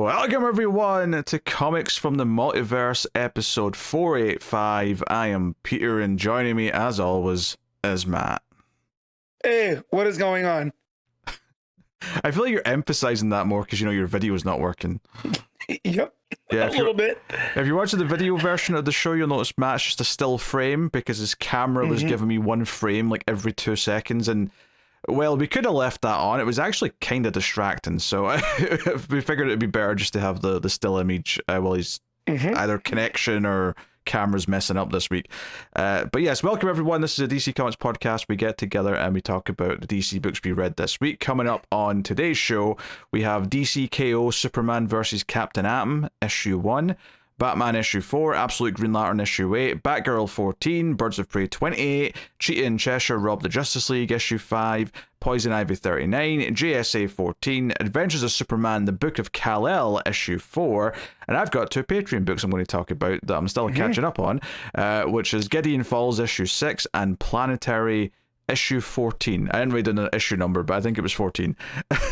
Welcome everyone to Comics from the Multiverse, episode 485. I am Peter, and joining me as always is Matt. Hey, what is going on? I feel like you're emphasizing that more because you know your video is not working. Yep. Yeah, a little bit. If you're watching the video version of the show, you'll notice Matt's just a still frame because his camera was giving me one frame like every 2 seconds, and well, we could have left that on. It was actually kind of distracting, so we figured it'd be better just to have the still image while he's either connection or camera's messing up this week. But yes, welcome everyone. This is a DC Comics podcast. We get together and we talk about the DC books we read this week. Coming up on today's show, we have DC KO Superman vs. Captain Atom, issue 1. Batman issue 4, Absolute Green Lantern issue 8, Batgirl 14, Birds of Prey 28, Cheetah in Cheshire Rob the Justice League issue 5, Poison Ivy 39, JSA 14, Adventures of Superman The Book of Kal-El issue 4, and I've got 2 Patreon books I'm going to talk about that I'm still catching up on, which is Gideon Falls issue 6 and Planetary issue 14. I didn't read an issue number, but I think it was 14.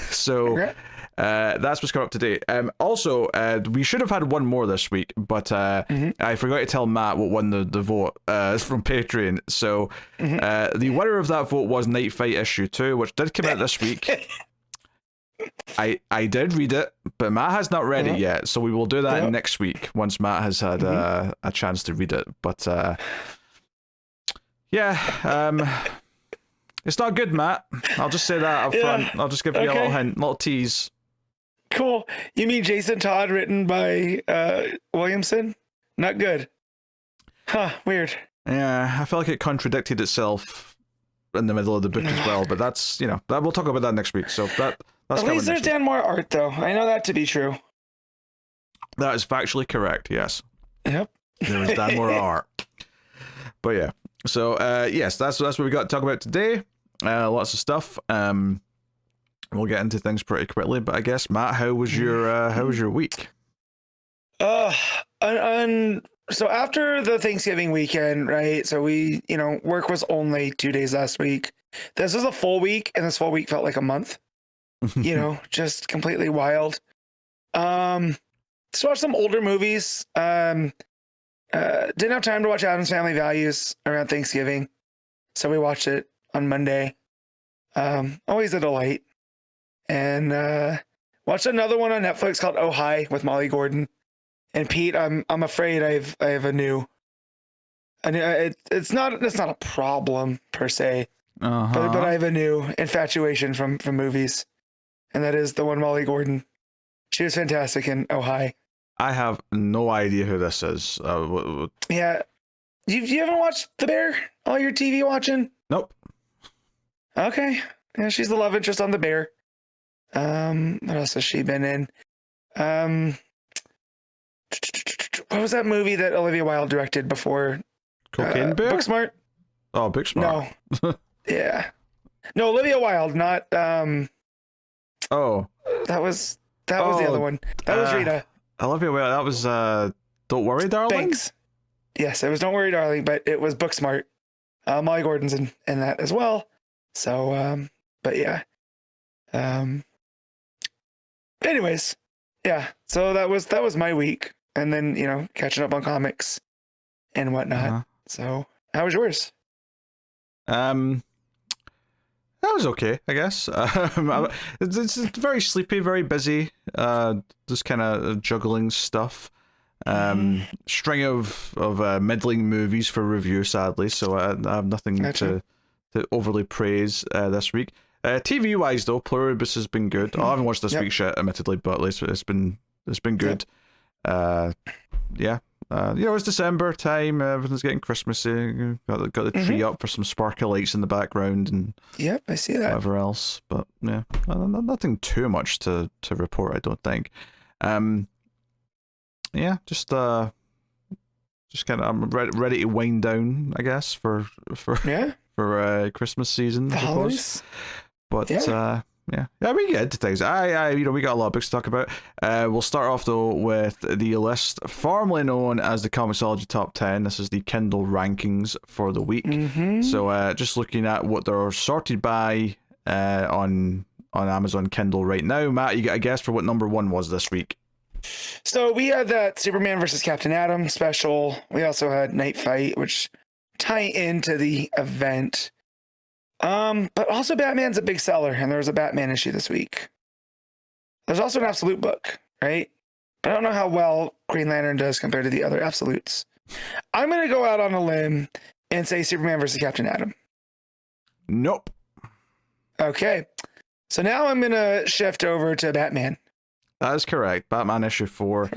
So that's what's coming up today. Also, we should have had one more this week, but I forgot to tell Matt what won the vote from Patreon. So the winner of that vote was Night Fight issue 2, which did come out this week. I did read it, but Matt has not read it yet, so we will do that next week once Matt has had a chance to read it. But it's not good, Matt. I'll just say that up front. I'll just give you a little hint, little tease. Cool. You mean Jason Todd written by Williamson? Not good. Huh, weird. Yeah, I feel like it contradicted itself in the middle of the book as well, but that's, that we'll talk about that next week. So that's at least there's Dan Moore art, though. I know that to be true. That is factually correct, yes. Yep. There was Dan Moore art. But yeah. So yes, that's what we got to talk about today. Lots of stuff. We'll get into things pretty quickly, but I guess Matt, how was your week? So after the Thanksgiving weekend, right? So we, work was only 2 days last week. This was a full week, and this full week felt like a month. Just completely wild. Just watched some older movies. Didn't have time to watch Addams Family Values around Thanksgiving, so we watched it on Monday. Always a delight. And watched another one on Netflix called Oh Hi with Molly Gordon. And Pete, I'm afraid I have a new. It's not a problem per se, but I have a new infatuation from movies, and that is the one Molly Gordon. She was fantastic in Oh Hi. I have no idea who this is. Yeah. You haven't watched The Bear? All your TV watching? Nope. Okay. Yeah, she's the love interest on The Bear. What else has she been in? What was that movie that Olivia Wilde directed before? Cocaine Bear? Booksmart? Oh, Booksmart. No. Yeah. No, Olivia Wilde, not Oh. That was the other one. That was Rita. Olivia Wilde, that was Don't Worry, Darling? Thanks. Yes, it was Don't Worry, Darling, but it was Booksmart. Molly Gordon's in that as well. So, but yeah. Anyways, yeah. So that was my week, and then catching up on comics and whatnot. So, how was yours? That was okay, I guess. It's very sleepy, very busy. Just kind of juggling stuff. String of middling movies for review, sadly. So I have nothing to overly praise this week. TV wise though, Pluribus has been good. I haven't watched this week's yet, admittedly, but at least it's been good. It's December time. Everything's getting Christmassy. Got the tree up for some sparkle lights in the background and I see that. Whatever else, but yeah, nothing too much to report, I don't think. Just kind of I'm ready to wind down, I guess, for Christmas season, I suppose. But we get into things. We got a lot of books to talk about. We'll start off though with the list formerly known as the ComiXology Top 10. This is the Kindle rankings for the week. So just looking at what they're sorted by on Amazon Kindle right now. Matt, you got a guess for what number 1 was this week? So we had that Superman versus Captain Atom special. We also had Night Fight, which tie into the event. But also Batman's a big seller, and there was a Batman issue this week. There's also an Absolute book, right? I don't know how well Green Lantern does compared to the other Absolutes. I'm going to go out on a limb and say Superman versus Captain Atom. Nope. Okay. So now I'm going to shift over to Batman. That is correct. Batman issue 4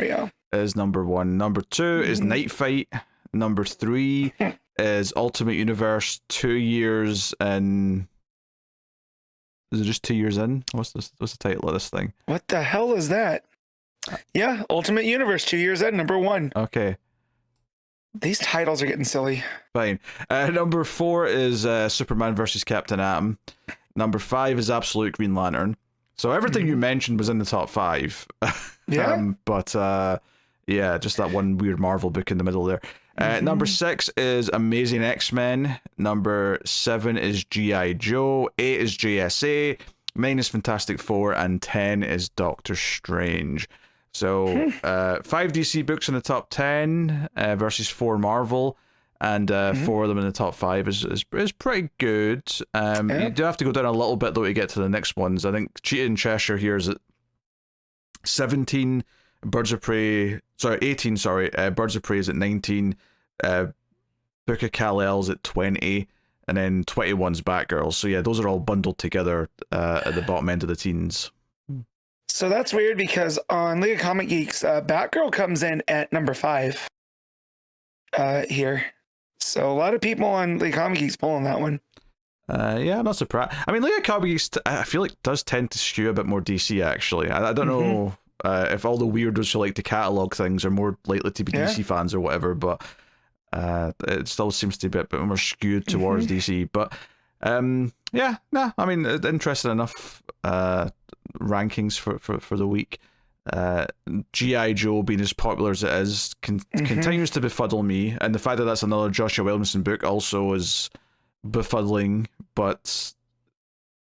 is number 1. Number 2 is Night Fight. Number 3 is Ultimate Universe 2 years in... Is it just 2 years in? What's the title of this thing? What the hell is that? Yeah, Ultimate Universe 2 years in, number 1. Okay. These titles are getting silly. Fine. Number 4 is Superman versus Captain Atom. Number 5 is Absolute Green Lantern. So everything you mentioned was in the top 5. Yeah. But yeah, just that one weird Marvel book in the middle there. Number 6 is Amazing X-Men. Number 7 is G.I. Joe. 8 is JSA. 9 is Fantastic Four. And 10 is Doctor Strange. So 5 DC books in the top 10 versus 4 Marvel. And 4 of them in the top 5 is pretty good. You do have to go down a little bit, though, to get to the next ones. I think Cheetah and Cheshire here is at 17. Birds of Prey... Sorry, 18, sorry. Birds of Prey is at 19. Book of Kal-El's at 20. And then 21's Batgirl. So yeah, those are all bundled together at the bottom end of the teens. So that's weird because on League of Comic Geeks, Batgirl comes in at number 5 here. So a lot of people on League of Comic Geeks pulling that one. Yeah, I'm not surprised. I mean, League of Comic Geeks, I feel like does tend to skew a bit more DC, actually. I don't know if all the weirdos who like to catalog things are more likely to be DC fans or whatever, but it still seems to be a bit more skewed towards DC. But yeah, nah, I mean, interesting enough rankings for the week. G.I. Joe being as popular as it is continues to befuddle me, and the fact that that's another Joshua Williamson book also is befuddling. But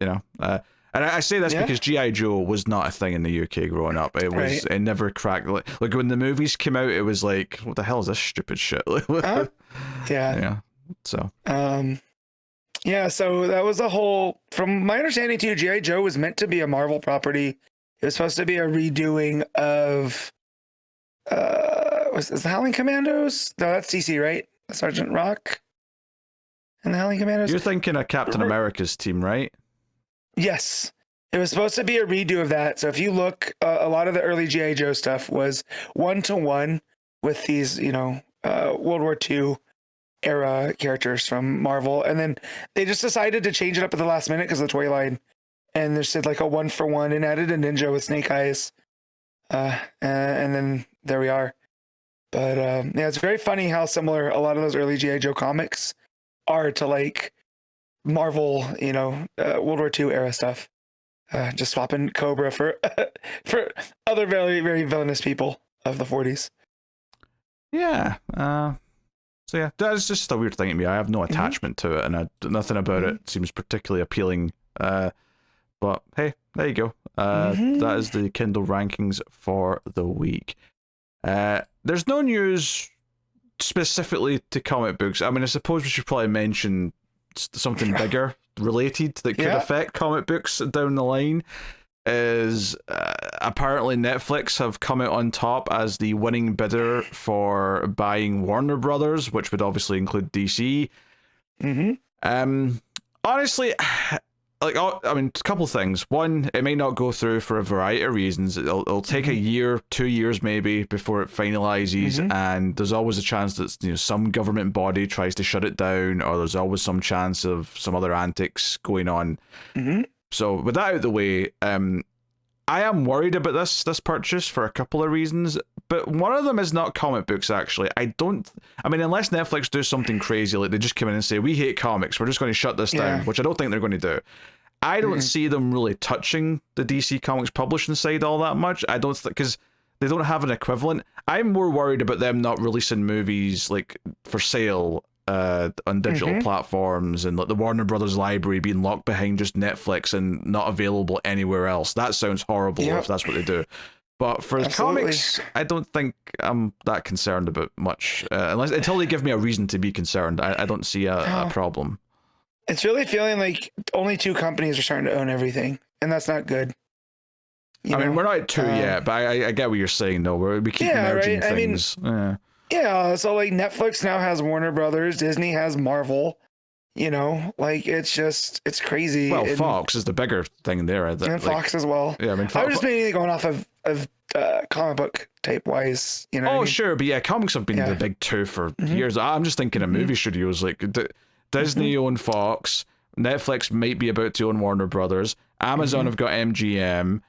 you know, and I say this because G.I. Joe was not a thing in the UK growing up. It was it never cracked. Like when the movies came out, it was like, what the hell is this stupid shit? Yeah. So yeah, so that was a whole, from my understanding too, G.I. Joe was meant to be a Marvel property. It was supposed to be a redoing of is the Howling Commandos? No, that's DC, right? Sergeant Rock and the Howling Commandos. You're thinking of Captain America's team, right? Yes. It was supposed to be a redo of that. So if you look, a lot of the early G.I. Joe stuff was 1-to-1 with these, World War II era characters from Marvel. And then they just decided to change it up at the last minute because of the toy line. And they said like a 1-for-1 and added a ninja with snake eyes. And then there we are. But yeah, it's very funny how similar a lot of those early G.I. Joe comics are to like Marvel, World War II era stuff. Just swapping Cobra for other very, very villainous people of the 40s. Yeah. So yeah, that's just a weird thing to me. I have no attachment to it, and nothing about it seems particularly appealing. But hey, there you go. That is the Kindle rankings for the week. There's no news specifically to comic books. I mean, I suppose we should probably mention something bigger related that could affect comic books down the line. Is apparently Netflix have come out on top as the winning bidder for buying Warner Brothers, which would obviously include DC. Honestly, I mean, a couple things. One, it may not go through for a variety of reasons. It'll take a year, 2 years maybe before it finalizes, and there's always a chance that some government body tries to shut it down, or there's always some chance of some other antics going on. So with that out of the way, I am worried about this purchase for a couple of reasons, but one of them is not comic books, actually. I mean, unless Netflix do something crazy, like they just come in and say, we hate comics, we're just going to shut this down, which I don't think they're going to do. I don't see them really touching the DC Comics publishing side all that much. I don't because they don't have an equivalent. I'm more worried about them not releasing movies like for sale on digital platforms, and like the Warner Brothers library being locked behind just Netflix and not available anywhere else. That sounds horrible if that's what they do. But for Absolutely. comics, I don't think I'm that concerned about much. Until they give me a reason to be concerned, I don't see a problem. It's really feeling like only 2 companies are starting to own everything, and that's not good. I mean, we're not at 2 yet, but I get what you're saying, though. We keep merging things. Yeah, so like Netflix now has Warner Brothers, Disney has Marvel. You know, like it's crazy. Well, Fox is the bigger thing there. And Fox as well. Yeah, I mean, I was just mainly going off of comic book type wise, you know. Oh, sure, but yeah, comics have been the big 2 for years. I'm just thinking of movie studios like Disney own Fox, Netflix might be about to own Warner Brothers, Amazon have got MGM.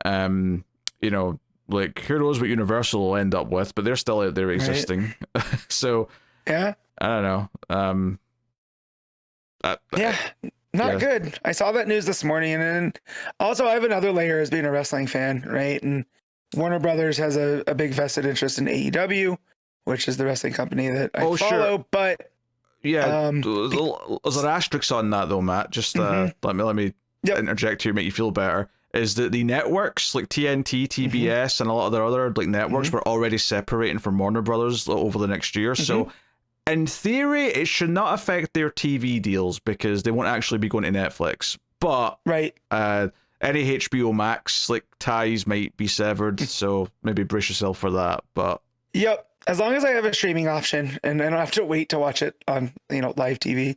You know, like who knows what Universal will end up with, but they're still out there existing. Right. So yeah, I don't know. Not good. I saw that news this morning, and then also I have another layer as being a wrestling fan, right? And Warner Brothers has a big vested interest in AEW, which is the wrestling company that I follow. Sure. But yeah, there's an asterisk on that though, Matt. Just let me interject here, make you feel better. Is that the networks like TNT, TBS, and a lot of their other like networks were already separating from Warner Brothers over the next year, so. In theory, it should not affect their TV deals because they won't actually be going to Netflix. But any HBO Max like ties might be severed, so maybe brace yourself for that. But yep, as long as I have a streaming option and I don't have to wait to watch it on live TV,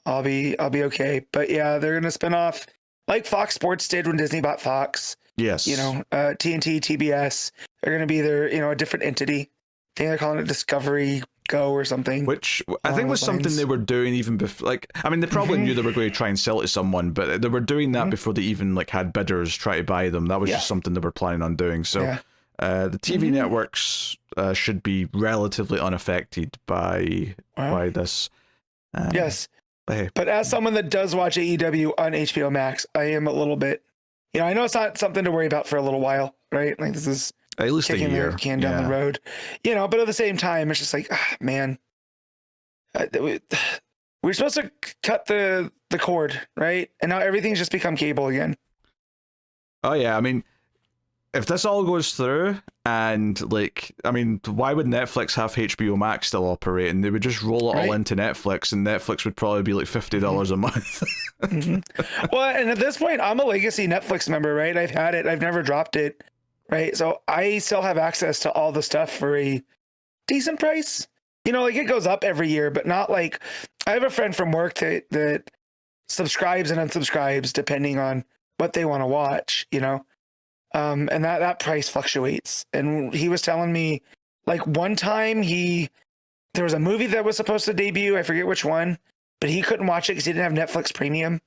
I'll be okay. But yeah, they're gonna spin off like Fox Sports did when Disney bought Fox. Yes, TNT, TBS. They're gonna be a different entity. I think they're calling it Discovery Go or something, which I think was something they were doing even before. Like, I mean, they probably knew they were going to try and sell it to someone, but they were doing that before they even like had bidders try to buy them. That was just something they were planning on doing. So the TV networks should be relatively unaffected by this. Yes, but as someone that does watch AEW on HBO Max, I am a little bit. I know it's not something to worry about for a little while, right? Like this is. At least a year. The can down the road, but at the same time, it's just like, man, we're supposed to cut the cord, right? And now everything's just become cable again. Oh yeah, I mean, if this all goes through, and why would Netflix have HBO Max still operating? They would just roll it all into Netflix, and Netflix would probably be like $50 a month. Well, and at this point, I'm a legacy Netflix member, right? I've had it, I've never dropped it. Right. So I still have access to all the stuff for a decent price. It goes up every year, but not like I have a friend from work that subscribes and unsubscribes depending on what they want to watch, and that price fluctuates. And he was telling me like one time there was a movie that was supposed to debut. I forget which one, but he couldn't watch it because he didn't have Netflix Premium.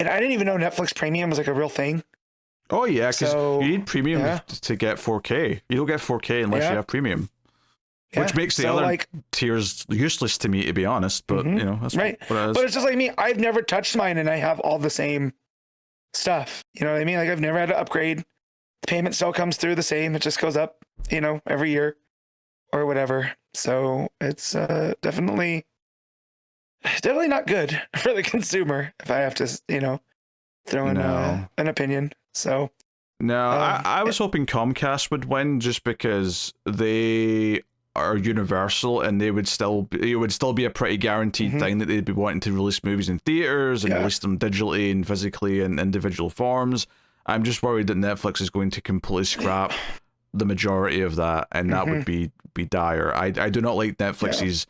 And I didn't even know Netflix Premium was like a real thing. Oh yeah, because you need premium to get 4K. You don't get 4K unless you have premium, which makes the other tiers useless to me, to be honest. But that's right. But it's just like me. I've never touched mine, and I have all the same stuff. You know what I mean? Like I've never had to upgrade. The payment still comes through the same. It just goes up, every year or whatever. So it's definitely not good for the consumer. If I have to, throw in an opinion. So no, I was hoping Comcast would win just because they are Universal and it would still be a pretty guaranteed thing that they'd be wanting to release movies in theaters and release them digitally and physically in individual forms. I'm just worried that Netflix is going to completely scrap the majority of that, and that would be dire. I do not like Netflix's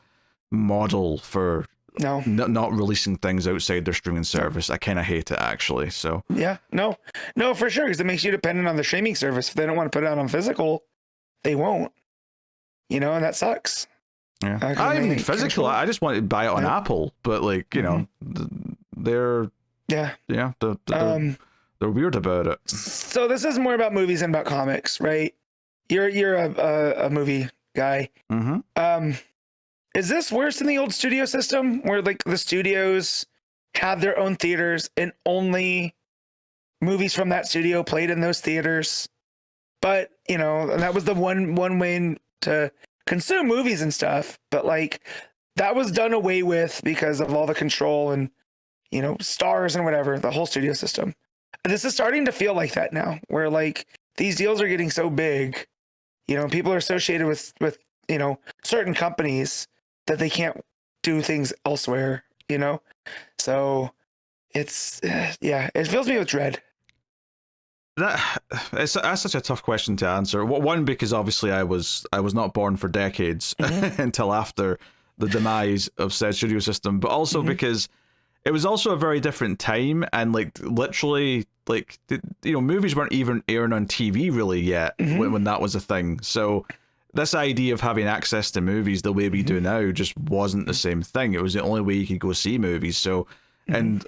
model for not releasing things outside their streaming service. I kind of hate it, actually. So no, for sure, because it makes you dependent on the streaming service. If they don't want to put it out on physical, they won't. And that sucks. Yeah, I don't even need physical. I just want to buy it on Apple, but they're they're weird about it. So this is more about movies than about comics, right? You're a movie guy. Is this worse than the old studio system where the studios had their own theaters and only movies from that studio played in those theaters? But, and that was the one way to consume movies and stuff. But that was done away with because of all the control and, stars and whatever, the whole studio system. This is starting to feel like that now, where these deals are getting so big, you know, people are associated with, you know, certain companies that they can't do things elsewhere, you know? So it's, yeah, it fills me with dread. That's such a tough question to answer. One, because obviously I was not born for decades until after the demise of said studio system, but also because it was also a very different time, and like literally, like you know, movies weren't even airing on TV really yet when that was a thing. So this idea of having access to movies the way we do now just wasn't the same thing. It was the only way you could go see movies. So, and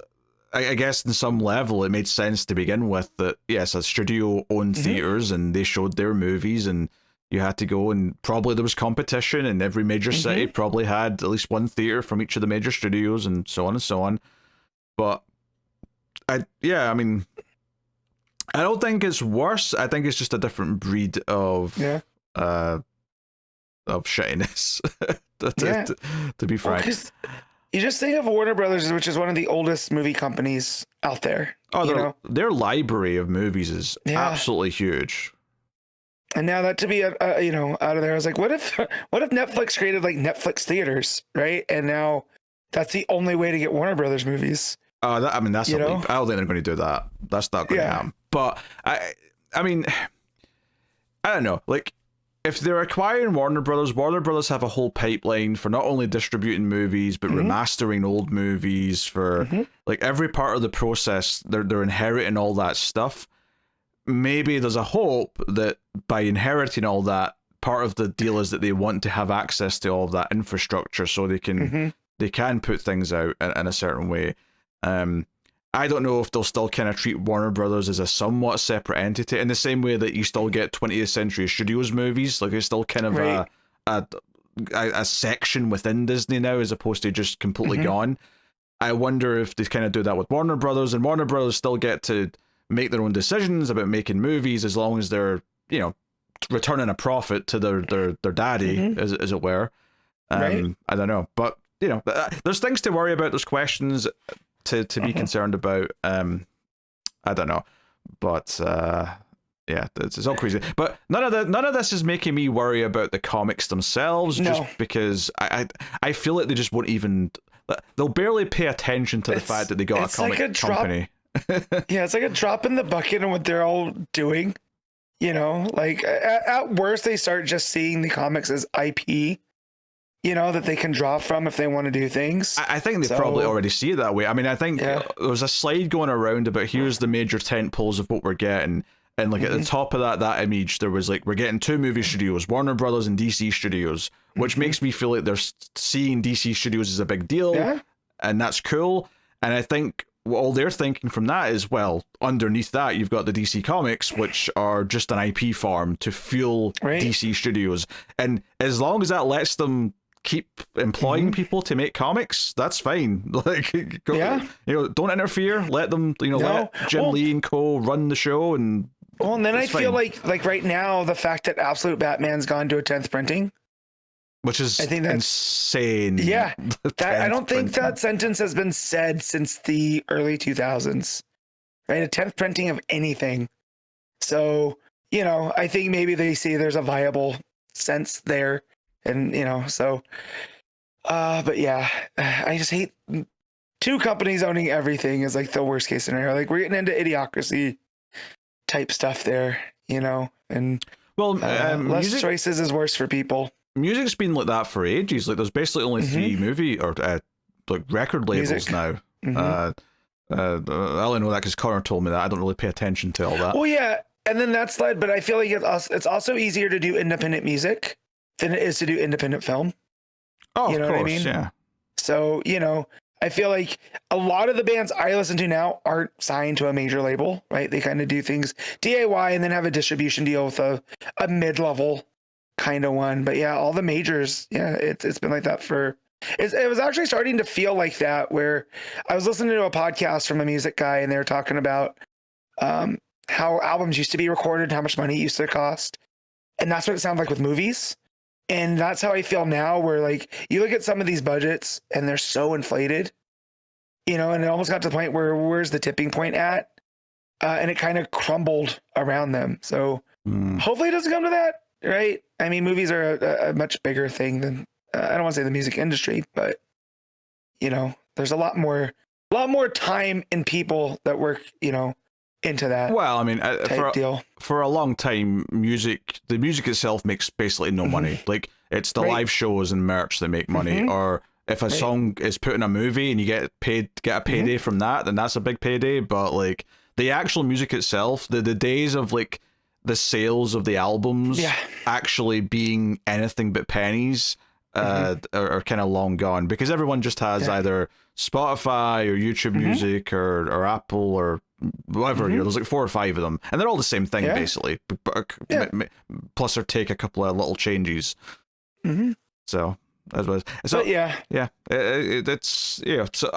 I guess in some level it made sense to begin with that, yes, a studio owned theaters and they showed their movies and you had to go, and probably there was competition, and every major city probably had at least one theater from each of the major studios and so on and so on. But I mean, I don't think it's worse. I think it's just a different breed of shittiness to be frank. You just think of Warner Brothers, which is one of the oldest movie companies out there. Oh, their library of movies is absolutely huge. And now that to be, you know, out of there, I was like, what if Netflix created like Netflix theaters, right? And now that's the only way to get Warner Brothers movies. I mean, that's I don't think they're going to do that. That's not going to happen. But I mean, I don't know. Like, if they're acquiring Warner Brothers have a whole pipeline for not only distributing movies, but remastering old movies for like every part of the process. They're inheriting all that stuff. Maybe there's a hope that by inheriting all that, part of the deal is that they want to have access to all of that infrastructure so they can put things out in a certain way. I don't know if they'll still kind of treat Warner Brothers as a somewhat separate entity in the same way that you still get 20th Century Studios movies. Like it's still kind of a section within Disney now, as opposed to just completely gone. I wonder if they kind of do that with Warner Brothers, and Warner Brothers still get to make their own decisions about making movies as long as they're, you know, returning a profit to their daddy, as it were. I don't know, but you know, there's things to worry about. There's questions to be concerned about. I don't know, but yeah, it's all crazy. But none of this is making me worry about the comics themselves, just because I feel like they just won't even. They'll barely pay attention to the fact that they got a comic company. Yeah, it's like a drop in the bucket in what they're all doing. You know, like at worst, they start just seeing the comics as IP. You know, that they can draw from if they want to do things. I think they probably already see it that way. I mean, I think there was a slide going around about here's the major tent poles of what we're getting. And like at the top of that image, there was like, we're getting two movie studios, Warner Brothers and DC Studios, which makes me feel like they're seeing DC Studios as a big deal. And that's cool. And I think all they're thinking from that is, well, underneath that, you've got the DC Comics, which are just an IP farm to fuel DC Studios. And as long as that lets them keep employing people to make comics, that's fine. Like, you know, don't interfere. Let them, you know, let Jim Lee and co run the show. And then I feel like right now, the fact that Absolute Batman's gone to a 10th printing, which is, I think that's insane. Yeah, I don't think that sentence has been said since the early 2000s. Right, a 10th printing of anything. So, you know, I think maybe they see there's a viable sense there. And, you know, so, but yeah, I just hate two companies owning everything is like the worst case scenario. Like we're getting into idiocracy type stuff there, you know, and less choices is worse for people. Music's been like that for ages. Like there's basically only three movie or like record labels now. I only know that because Connor told me that. I don't really pay attention to all that. Well, yeah. And then that's led, but I feel like it's also easier to do independent music than it is to do independent film. Oh, you know of course, what I mean? Yeah. So, you know, I feel like a lot of the bands I listen to now aren't signed to a major label, right? They kind of do things DIY and then have a distribution deal with a mid-level kind of one. But yeah, all the majors, it's been like that it was actually starting to feel like that, where I was listening to a podcast from a music guy and they were talking about how albums used to be recorded, how much money it used to cost. And that's what it sounds like with movies. And that's how I feel now, where like you look at some of these budgets and they're so inflated, you know, and it almost got to the point where where's the tipping point at? and it kind of crumbled around them. So hopefully it doesn't come to that, right? I mean, movies are a much bigger thing than I don't want to say the music industry, but you know, there's a lot more time and people that work, you know, into that. Well, I mean, deal. For a long time, the music itself makes basically no money. Like, it's the live shows and merch that make money, or if a song is put in a movie and you get a payday from that, then that's a big payday. But like the actual music itself, the days of like the sales of the albums actually being anything but pennies are kind of long gone, because everyone just has either Spotify or YouTube Music or Apple or whatever. You know, there's like 4 or 5 of them, and they're all the same thing basically. Plus, or take a couple of little changes. So that's what. So it's So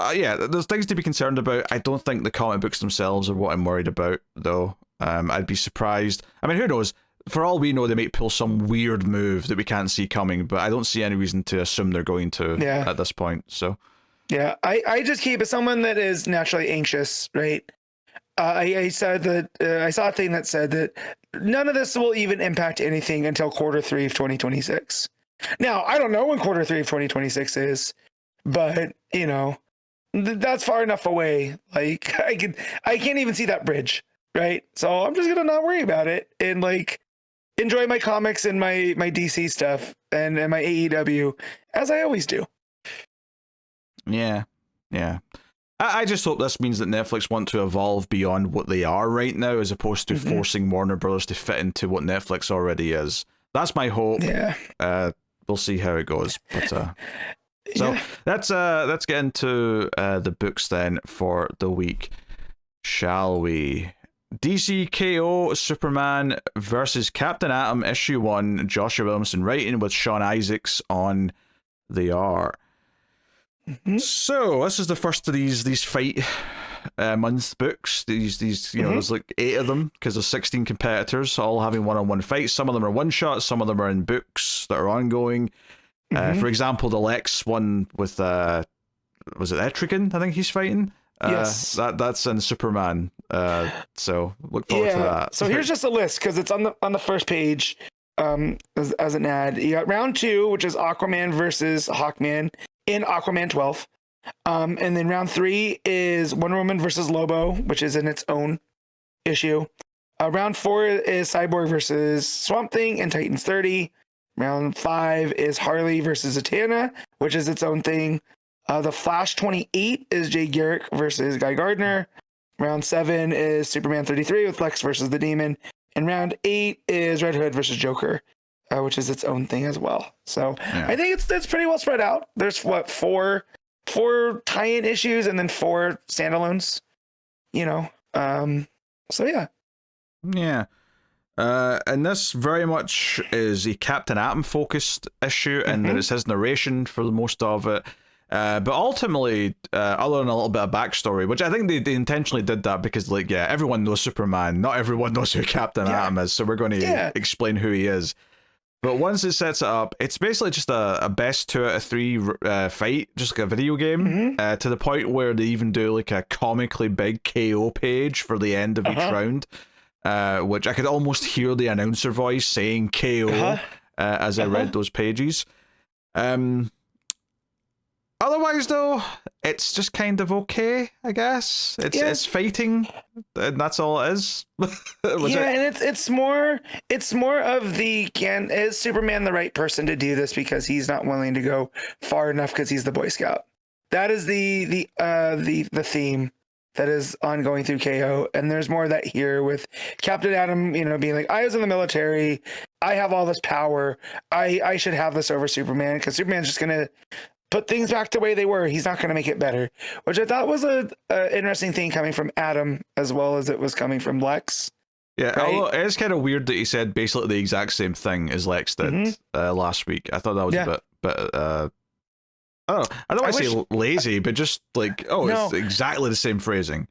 there's things to be concerned about. I don't think the comic books themselves are what I'm worried about, though. I'd be surprised. I mean, who knows? For all we know, they might pull some weird move that we can't see coming, but I don't see any reason to assume they're going to at this point. So, yeah, I just keep as someone that is naturally anxious, right? I said that I saw a thing that said that none of this will even impact anything until Q3 of 2026. Now, I don't know when Q3 of 2026 is, but you know, that's far enough away. Like I can't even see that bridge, right? So I'm just gonna not worry about it and like enjoy my comics and my DC stuff and my AEW as I always do. Yeah. I just hope this means that Netflix want to evolve beyond what they are right now, as opposed to forcing Warner Brothers to fit into what Netflix already is. That's my hope. Yeah. We'll see how it goes. But so let's get into the books then for the week, shall we? DC KO Superman versus Captain Atom issue 1. Joshua Williamson writing with Sean Isaacs on the art. So this is the first of these fight month books. These you know, there's like 8 of them because there's 16 competitors all having one-on-one fights. Some of them are one shots, some of them are in books that are ongoing. For example, the Lex one with was it Etrigan? I think he's fighting. Yes, that's in Superman. So look forward to that. So here's just a list because it's on the first page. As an ad, you got round 2, which is Aquaman versus Hawkman in Aquaman 12. And then round 3 is Wonder Woman versus Lobo, which is in its own issue. Round 4 is Cyborg versus Swamp Thing in Titans 30. Round 5 is Harley versus Zatanna, which is its own thing. The Flash 28 is Jay Garrick versus Guy Gardner. Round 7 is Superman 33 with Lex versus the Demon. And round 8 is Red Hood versus Joker, which is its own thing as well. So I think it's pretty well spread out. There's four tie-in issues and then 4 standalones, you know. So yeah. And this very much is a Captain Atom focused issue, and then it's his narration for the most of it. But ultimately, other than a little bit of backstory, which I think they intentionally did that because, like, everyone knows Superman. Not everyone knows who Captain Atom is, so we're going to explain who he is. But once it sets it up, it's basically just a best 2 out of 3 fight, just like a video game, to the point where they even do like a comically big KO page for the end of each round, which I could almost hear the announcer voice saying KO as I read those pages. Otherwise, though, it's just kind of okay, I guess. It's fighting, and that's all it is. And it's more of the is Superman the right person to do this because he's not willing to go far enough because he's the Boy Scout. That is the theme that is ongoing through KO, and there's more of that here with Captain Atom, you know, being like, I was in the military, I have all this power, I should have this over Superman because Superman's just gonna put things back the way they were. He's not going to make it better, which I thought was a interesting thing coming from Adam as well as it was coming from Lex. Yeah, right? Although it is kind of weird that he said basically the exact same thing as Lex did last week. I thought that was a bit I don't want to say lazy, but just like, it's exactly the same phrasing.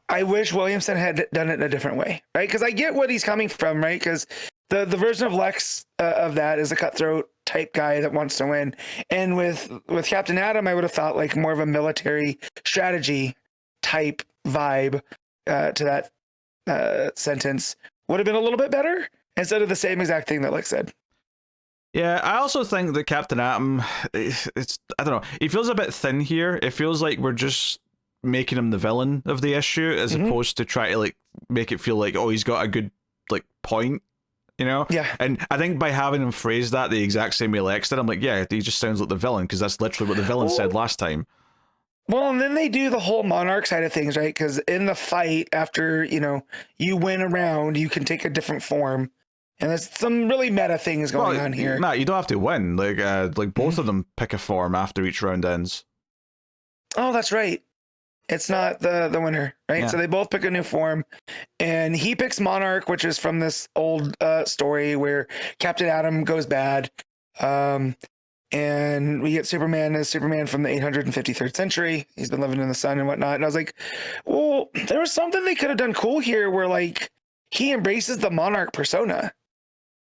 I wish Williamson had done it a different way, right? Because I get what he's coming from, right? Because the version of Lex of that is a cutthroat type guy that wants to win, and with Captain Atom, I would have thought like more of a military strategy type vibe to sentence would have been a little bit better instead of the same exact thing that Lex said. Yeah, I also think that Captain Atom, it's I don't know, he feels a bit thin here. It feels like we're just making him the villain of the issue as opposed to try to like make it feel like, oh, he's got a good like point, you know? Yeah. And I think by having him phrase that the exact same way Lex did, I'm like, yeah, he just sounds like the villain because that's literally what the villain said last time. Well, and then they do the whole Monarch side of things, right? Because in the fight, after, you know, you win a round, you can take a different form. And there's some really meta things going on here. Matt, you don't have to win. Like both of them pick a form after each round ends. Oh, that's right. It's not the winner, right? Yeah. So they both pick a new form. And he picks Monarch, which is from this old story where Captain Atom goes bad. And we get Superman as Superman from the 853rd century. He's been living in the sun and whatnot. And I was like, well, there was something they could have done cool here where like he embraces the Monarch persona.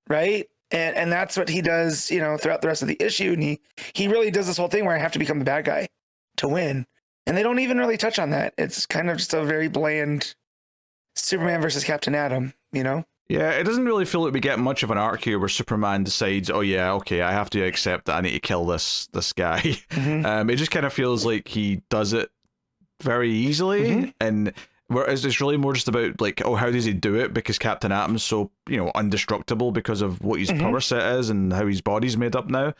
Right. And that's what he does, you know, throughout the rest of the issue. And he really does this whole thing where I have to become the bad guy to win. And they don't even really touch on that. It's kind of just a very bland Superman versus Captain Atom, you know? Yeah, it doesn't really feel like we get much of an arc here where Superman decides, oh yeah, okay, I have to accept that I need to kill this guy. It just kind of feels like he does it very easily. And whereas it's really more just about like, oh, how does he do it? Because Captain Atom's so, you know, indestructible because of what his power set is and how his body's made up now.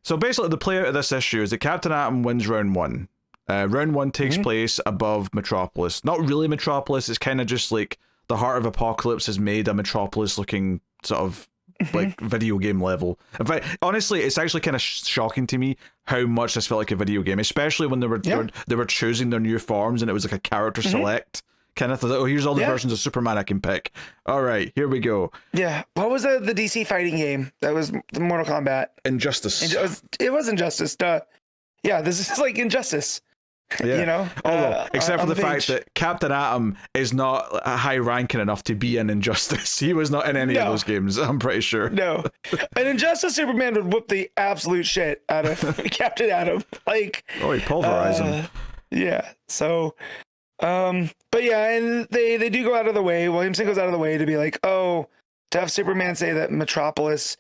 So basically the play out of this issue is that Captain Atom wins round one. Round one takes place above Metropolis. Not really Metropolis, it's kind of just like the Heart of Apocalypse has made a Metropolis looking sort of like video game level. In fact, honestly, it's actually kind of shocking to me how much this felt like a video game, especially when they were choosing their new forms and it was like a character select kind of thing. Like, oh, here's all the versions of Superman I can pick. All right, here we go. Yeah. What was the DC fighting game? That was the Mortal Kombat. Injustice. It was Injustice. Duh. Yeah, this is like Injustice. Yeah. You know, except for the fact that Captain Atom is not high ranking enough to be in Injustice. He was not in any of those games, I'm pretty sure. No. An Injustice Superman would whoop the absolute shit out of Captain Atom. Like, oh, he pulverized him. Yeah. So, but yeah, and they do go out of the way. Williamson goes out of the way to be like, oh, to have Superman say that Metropolis.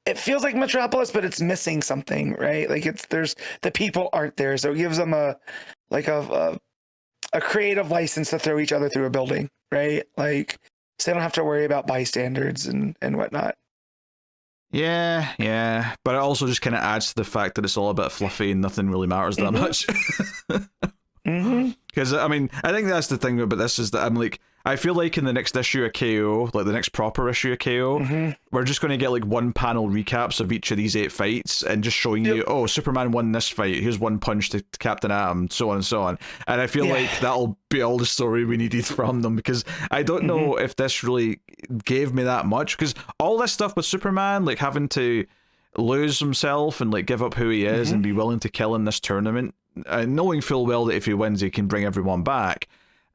It feels like Metropolis, but it's missing something, right? Like there's the people aren't there, so it gives them a creative license to throw each other through a building, right? Like so they don't have to worry about bystanders and whatnot. Yeah, but it also just kind of adds to the fact that it's all a bit fluffy and nothing really matters that much. Because I mean, I think that's the thing about this is that I'm like, I feel like in the next issue of KO, like the next proper issue of KO, we're just going to get like one panel recaps of each of these 8 fights and just showing you, oh, Superman won this fight. Here's one punch to Captain Atom, so on and so on. And I feel like that'll be all the story we needed from them because I don't know if this really gave me that much because all this stuff with Superman, like having to lose himself and like give up who he is and be willing to kill in this tournament, knowing full well that if he wins, he can bring everyone back.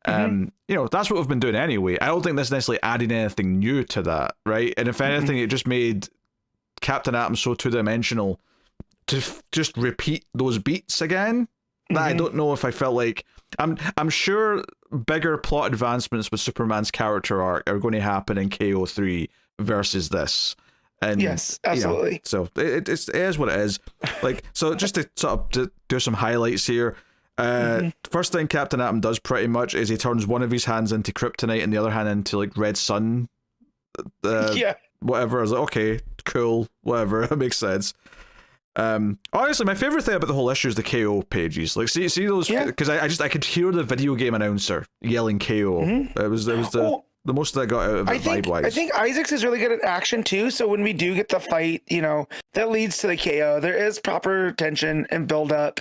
You know, that's what we've been doing anyway. I don't think this necessarily added anything new to that, right? And if anything, it just made Captain Atom so two-dimensional to just repeat those beats again. That I don't know if I felt like I'm sure bigger plot advancements with Superman's character arc are going to happen in KO3 versus this. And, yes, absolutely. You know, so it is what it is. Like, so just to sort of do some highlights here. First thing Captain Atom does pretty much is he turns one of his hands into kryptonite and the other hand into like red sun. Whatever. I was like, okay, cool, whatever. That makes sense. Honestly, my favorite thing about the whole issue is the KO pages. Like, see those because I could hear the video game announcer yelling KO. It was the most that I got out of it vibe-wise. I think Izaakse is really good at action too. So when we do get the fight, you know, that leads to the KO. There is proper tension and build up,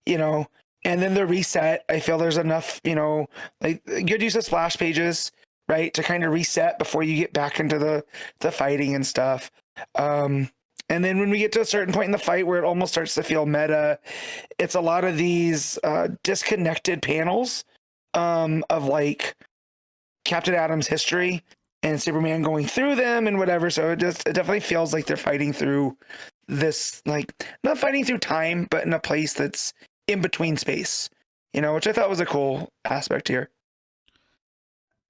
you know. And then the reset, I feel there's enough, you know, like good use of splash pages, right, to kind of reset before you get back into the fighting and stuff. And then when we get to a certain point in the fight where it almost starts to feel meta, it's a lot of these disconnected panels of like Captain Atom's history and Superman going through them and whatever. So it definitely feels like they're fighting through this, like not fighting through time, but in a place that's in between space, you know, which I thought was a cool aspect here.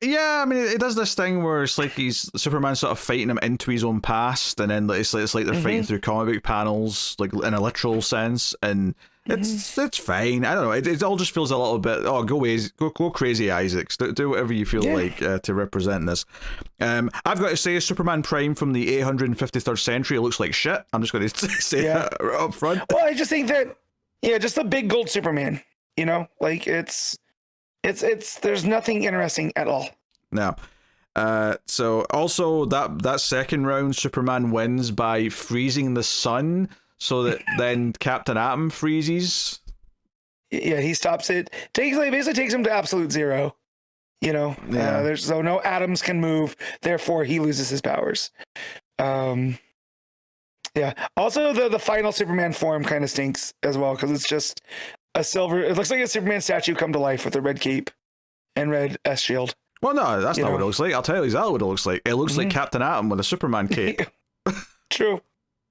Yeah, I mean, it does this thing where it's like Superman sort of fighting him into his own past, and then it's like they're fighting through comic book panels, like in a literal sense, and it's fine. I don't know. It all just feels a little bit. Oh, go crazy, Izaakse. Do whatever you feel like to represent this. I've got to say, Superman Prime from the 853rd century looks like shit. I'm just going to say that right up front. Well, I just think that just the big gold Superman. You know, like it's there's nothing interesting at all. No. So also that second round, Superman wins by freezing the sun, so that then Captain Atom freezes. Yeah, he stops it. Basically takes him to absolute zero. You know, there's no atoms can move, therefore he loses his powers. Yeah. Also, the final Superman form kind of stinks as well, because it's just a silver. It looks like a Superman statue come to life with a red cape and red S shield. Well, no, that's not what it looks like. I'll tell you exactly what it looks like. It looks like Captain Atom with a Superman cape. True.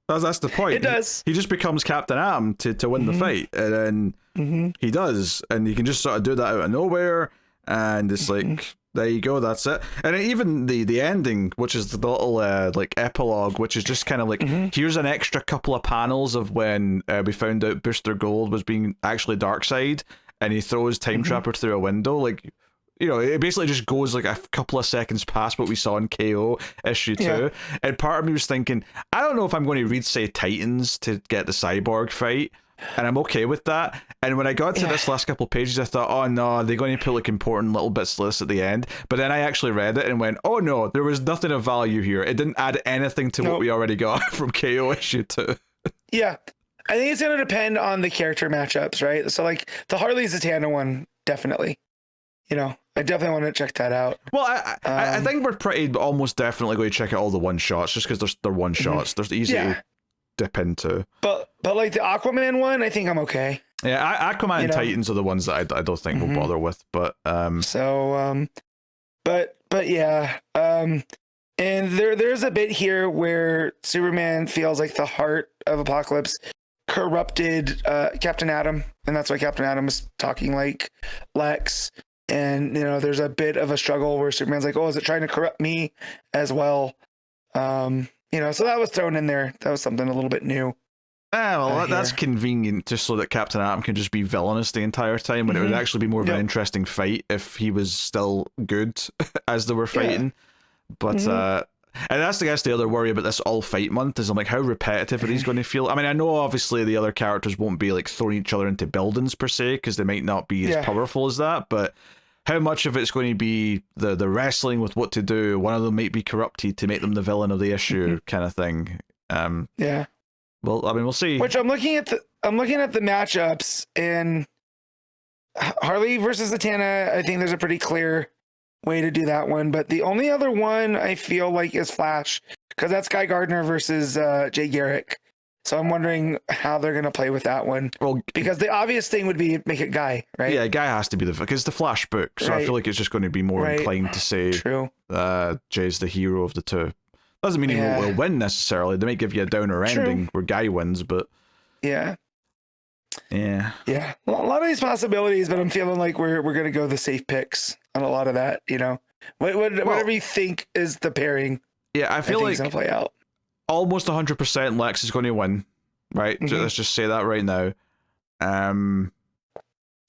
That's the point. It does. He just becomes Captain Atom to win the fight, and then he does, and you can just sort of do that out of nowhere, and it's like, there you go, that's it. And even the ending, which is the little like epilogue, which is just kind of like, here's an extra couple of panels of when we found out Booster Gold was being actually Darkseid, and he throws Time Trapper through a window, like. You know, it basically just goes like a couple of seconds past what we saw in KO issue 2. And part of me was thinking, I don't know if I'm going to read, say, Titans to get the Cyborg fight, and I'm okay with that. And when I got to this last couple of pages, I thought, oh no, they're going to put like important little bits to this at the end. But then I actually read it and went, oh no, there was nothing of value here. It didn't add anything to what we already got from KO issue 2. Yeah. I think it's going to depend on the character matchups, right? So like the Harley Zatanna one, definitely. You know, I definitely want to check that out. Well, I think we're pretty almost definitely going to check out all the one shots, just because they're one shots. They're easy to dip into. But like the Aquaman one, I think I'm okay. Yeah, Aquaman and Titans are the ones that I don't think we'll bother with. But but yeah. And there's a bit here where Superman feels like the heart of Apocalypse corrupted Captain Atom, and that's why Captain Atom is talking like Lex. And, you know, there's a bit of a struggle where Superman's like, oh, is it trying to corrupt me as well? You know, so that was thrown in there. That was something a little bit new. That's convenient, just so that Captain Atom can just be villainous the entire time, when it would actually be more of an interesting fight if he was still good as they were fighting. But, and that's the other worry about this all fight month, is I'm like, how repetitive are these going to feel? I mean, I know obviously the other characters won't be like throwing each other into buildings per se, because they might not be as powerful as that, but how much of it's going to be the wrestling with what to do? One of them might be corrupted to make them the villain of the issue, kind of thing. Well, I mean, we'll see. Which I'm looking at the matchups, and Harley versus Zatanna, I think there's a pretty clear way to do that one. But the only other one I feel like is Flash, because that's Guy Gardner versus Jay Garrick. So I'm wondering how they're going to play with that one. Well, because the obvious thing would be make it Guy, right? Yeah, Guy has to be because the Flash book. So I feel like it's just going to be more inclined to say Jay's the hero of the two. Doesn't mean he will win necessarily. They might give you a downer ending where Guy wins, but yeah. A lot of these possibilities, but I'm feeling like we're going to go the safe picks on a lot of that. You know, whatever you think is the pairing. Yeah, I feel like it's going to play out. Almost 100% Lex is going to win, right? Let's just say that right now.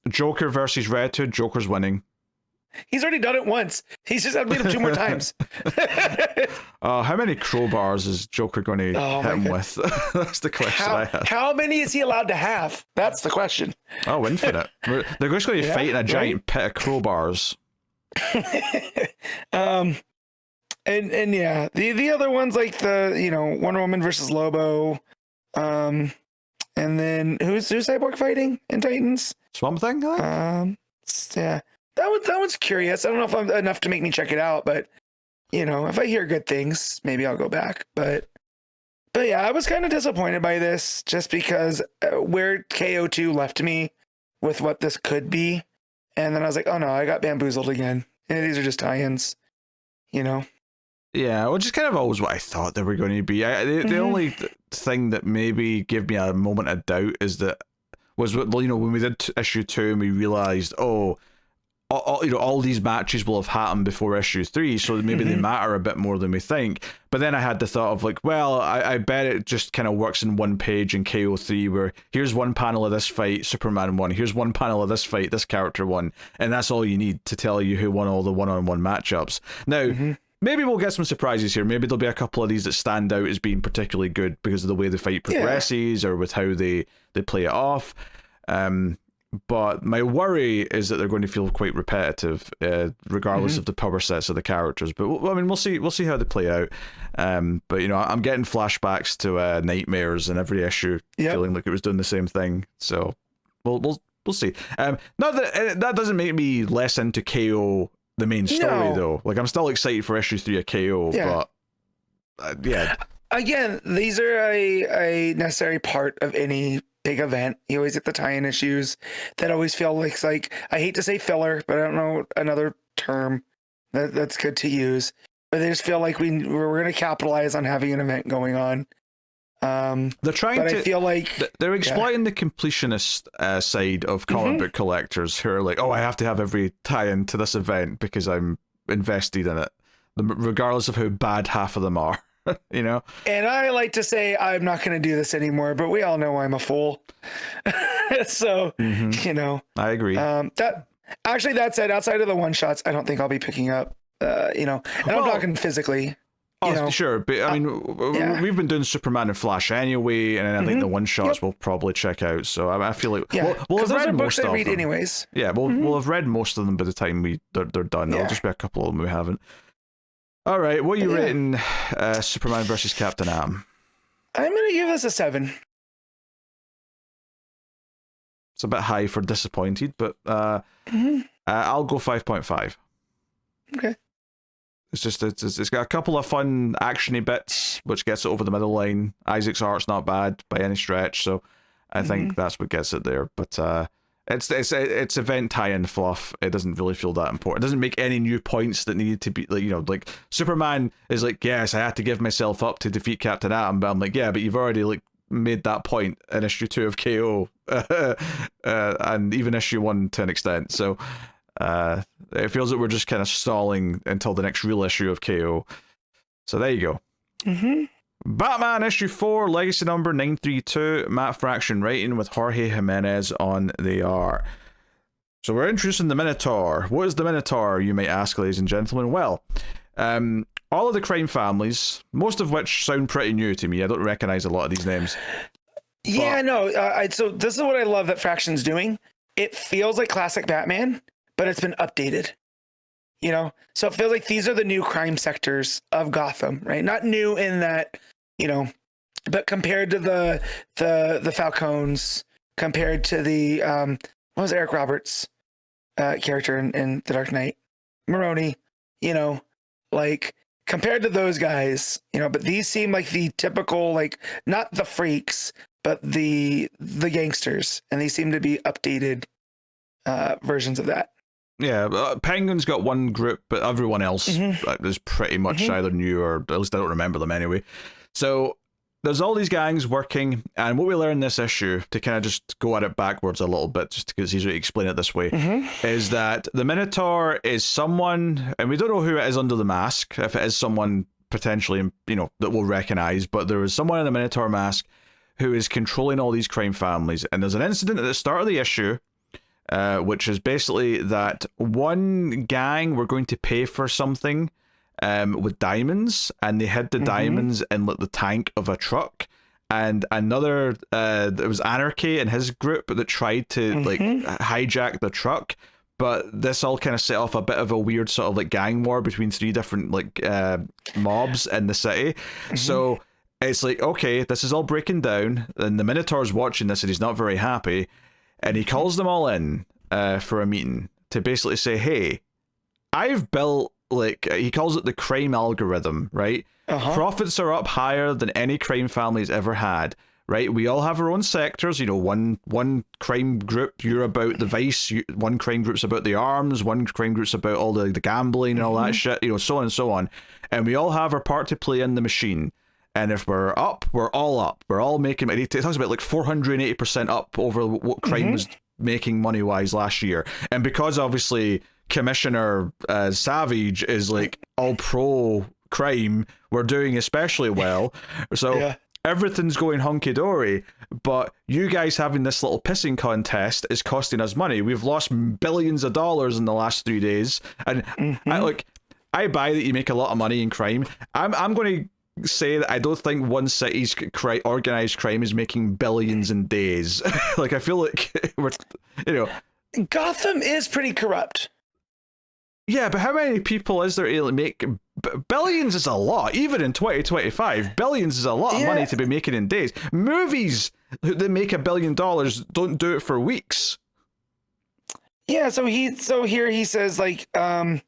Joker versus Red Hood, Joker's winning. He's already done it once. He's just had to beat him 2 more times. How many crowbars is Joker going to hit him with? That's the question I have. How many is he allowed to have? That's the question. Oh, infinite. They're just going to fight in a giant pit of crowbars. And yeah, the other ones like the Wonder Woman versus Lobo, and then who's Cyborg fighting in Titans? Swamp Thing. Yeah, that one's curious. I don't know if I'm enough to make me check it out, but if I hear good things, maybe I'll go back. But yeah, I was kind of disappointed by this just because where KO2 left me with what this could be, and then I was like, oh no, I got bamboozled again. And these are just tie-ins, Yeah, which is kind of always what I thought they were going to be. The only thing that maybe gave me a moment of doubt is that when we did issue 2 and we realized, all these matches will have happened before issue 3, so maybe they matter a bit more than we think. But then I had the thought of like, well, I bet it just kind of works in one page in KO3, where here's one panel of this fight, Superman won. Here's one panel of this fight, this character won, and that's all you need to tell you who won all the one-on-one matchups. Now. Maybe we'll get some surprises here. Maybe there'll be a couple of these that stand out as being particularly good because of the way the fight progresses or with how they play it off. But my worry is that they're going to feel quite repetitive, regardless of the power sets of the characters. But I mean, we'll see how they play out. But I'm getting flashbacks to Nightmares in every issue, feeling like it was doing the same thing. So we'll see. Not that doesn't make me less into KO. The main story though, like I'm still excited for issue 3 of KO, but again, these are a necessary part of any big event. You always get the tie-in issues that always feel like I hate to say filler, but I don't know another term that's good to use, but they just feel like we're going to capitalize on having an event going on. They're trying to. I feel like they're exploiting the completionist side of comic book collectors who are like, oh, I have to have every tie-in to this event because I'm invested in it, regardless of how bad half of them are. And I like to say I'm not going to do this anymore, but we all know I'm a fool. So I agree. That said, outside of the one shots, I don't think I'll be picking up. And I'm talking physically. Sure, but I mean, we've been doing Superman and Flash anyway, and I think the one shots we'll probably check out. So I feel like we'll have read most of them. Anyways. Yeah, we'll have read most of them by the time they're done. There'll just be a couple of them we haven't. All right, what are you rating Superman versus Captain Atom? I'm gonna give this a 7. It's a bit high for disappointed, but I'll go 5.5. Okay. It's just it's got a couple of fun actiony bits, which gets it over the middle line. Isaac's art's not bad by any stretch, so I think that's what gets it there. But it's event tie-in fluff. It doesn't really feel that important. It doesn't make any new points that needed to be like Superman is like, yes, I had to give myself up to defeat Captain Atom, but I'm like, yeah, but you've already made that point in issue 2 of KO, and even issue 1 to an extent. So. It feels that we're just kind of stalling until the next real issue of KO. So there you go. Batman issue 4, legacy number 932, Matt Fraction writing with Jorge Jiménez on the art. So we're introducing the Minotaur. What is the Minotaur, you might ask, ladies and gentlemen? Well, all of the crime families, most of which sound pretty new to me. I don't recognize a lot of these names. Yeah, no. So this is what I love that Fraction's doing. It feels like classic Batman, but it's been updated, so it feels like these are the new crime sectors of Gotham, right? Not new in that, but compared to the Falcons, compared to the what was Eric Roberts' character in The Dark Knight, Maroni, compared to those guys, but these seem like the typical, not the freaks, but the gangsters, and these seem to be updated versions of that. Yeah, Penguin's got one group, but everyone else is pretty much either new or at least I don't remember them anyway. So there's all these gangs working, and what we learn this issue, to kind of just go at it backwards a little bit, just because it's easier to explain it this way, is that the Minotaur is someone, and we don't know who it is under the mask, if it is someone potentially, that we'll recognize, but there is someone in the Minotaur mask who is controlling all these crime families. And there's an incident at the start of the issue, which is basically that one gang were going to pay for something with diamonds, and they hid the diamonds in the tank of a truck. And another, there was Anarchy and his group that tried to hijack the truck. But this all kind of set off a bit of a weird sort of gang war between 3 different mobs in the city. So it's okay, this is all breaking down, and the Minotaur's watching this and he's not very happy. And he calls them all in for a meeting to basically say, hey, I've built, he calls it the crime algorithm, right? Profits are up higher than any crime family's ever had, right? We all have our own sectors, one crime group, you're about the vice, one crime group's about the arms, one crime group's about all the gambling and all that shit, so on and so on. And we all have our part to play in the machine. And if we're up, we're all up. We're all making, it talks about 480% up over what crime was making money-wise last year. And because obviously Commissioner Savage is like all pro crime. We're doing especially well. So everything's going hunky-dory, but you guys having this little pissing contest is costing us money. We've lost billions of dollars in the last 3 days, and I buy that you make a lot of money in crime. I'm going to say that I don't think one city's organized crime is making billions in days. Like, I feel like we're, Gotham is pretty corrupt. Yeah, but how many people is there to make? Billions is a lot, even in 2025. Billions is a lot of money to be making in days. Movies that make $1 billion don't do it for weeks. Yeah, so here he says like over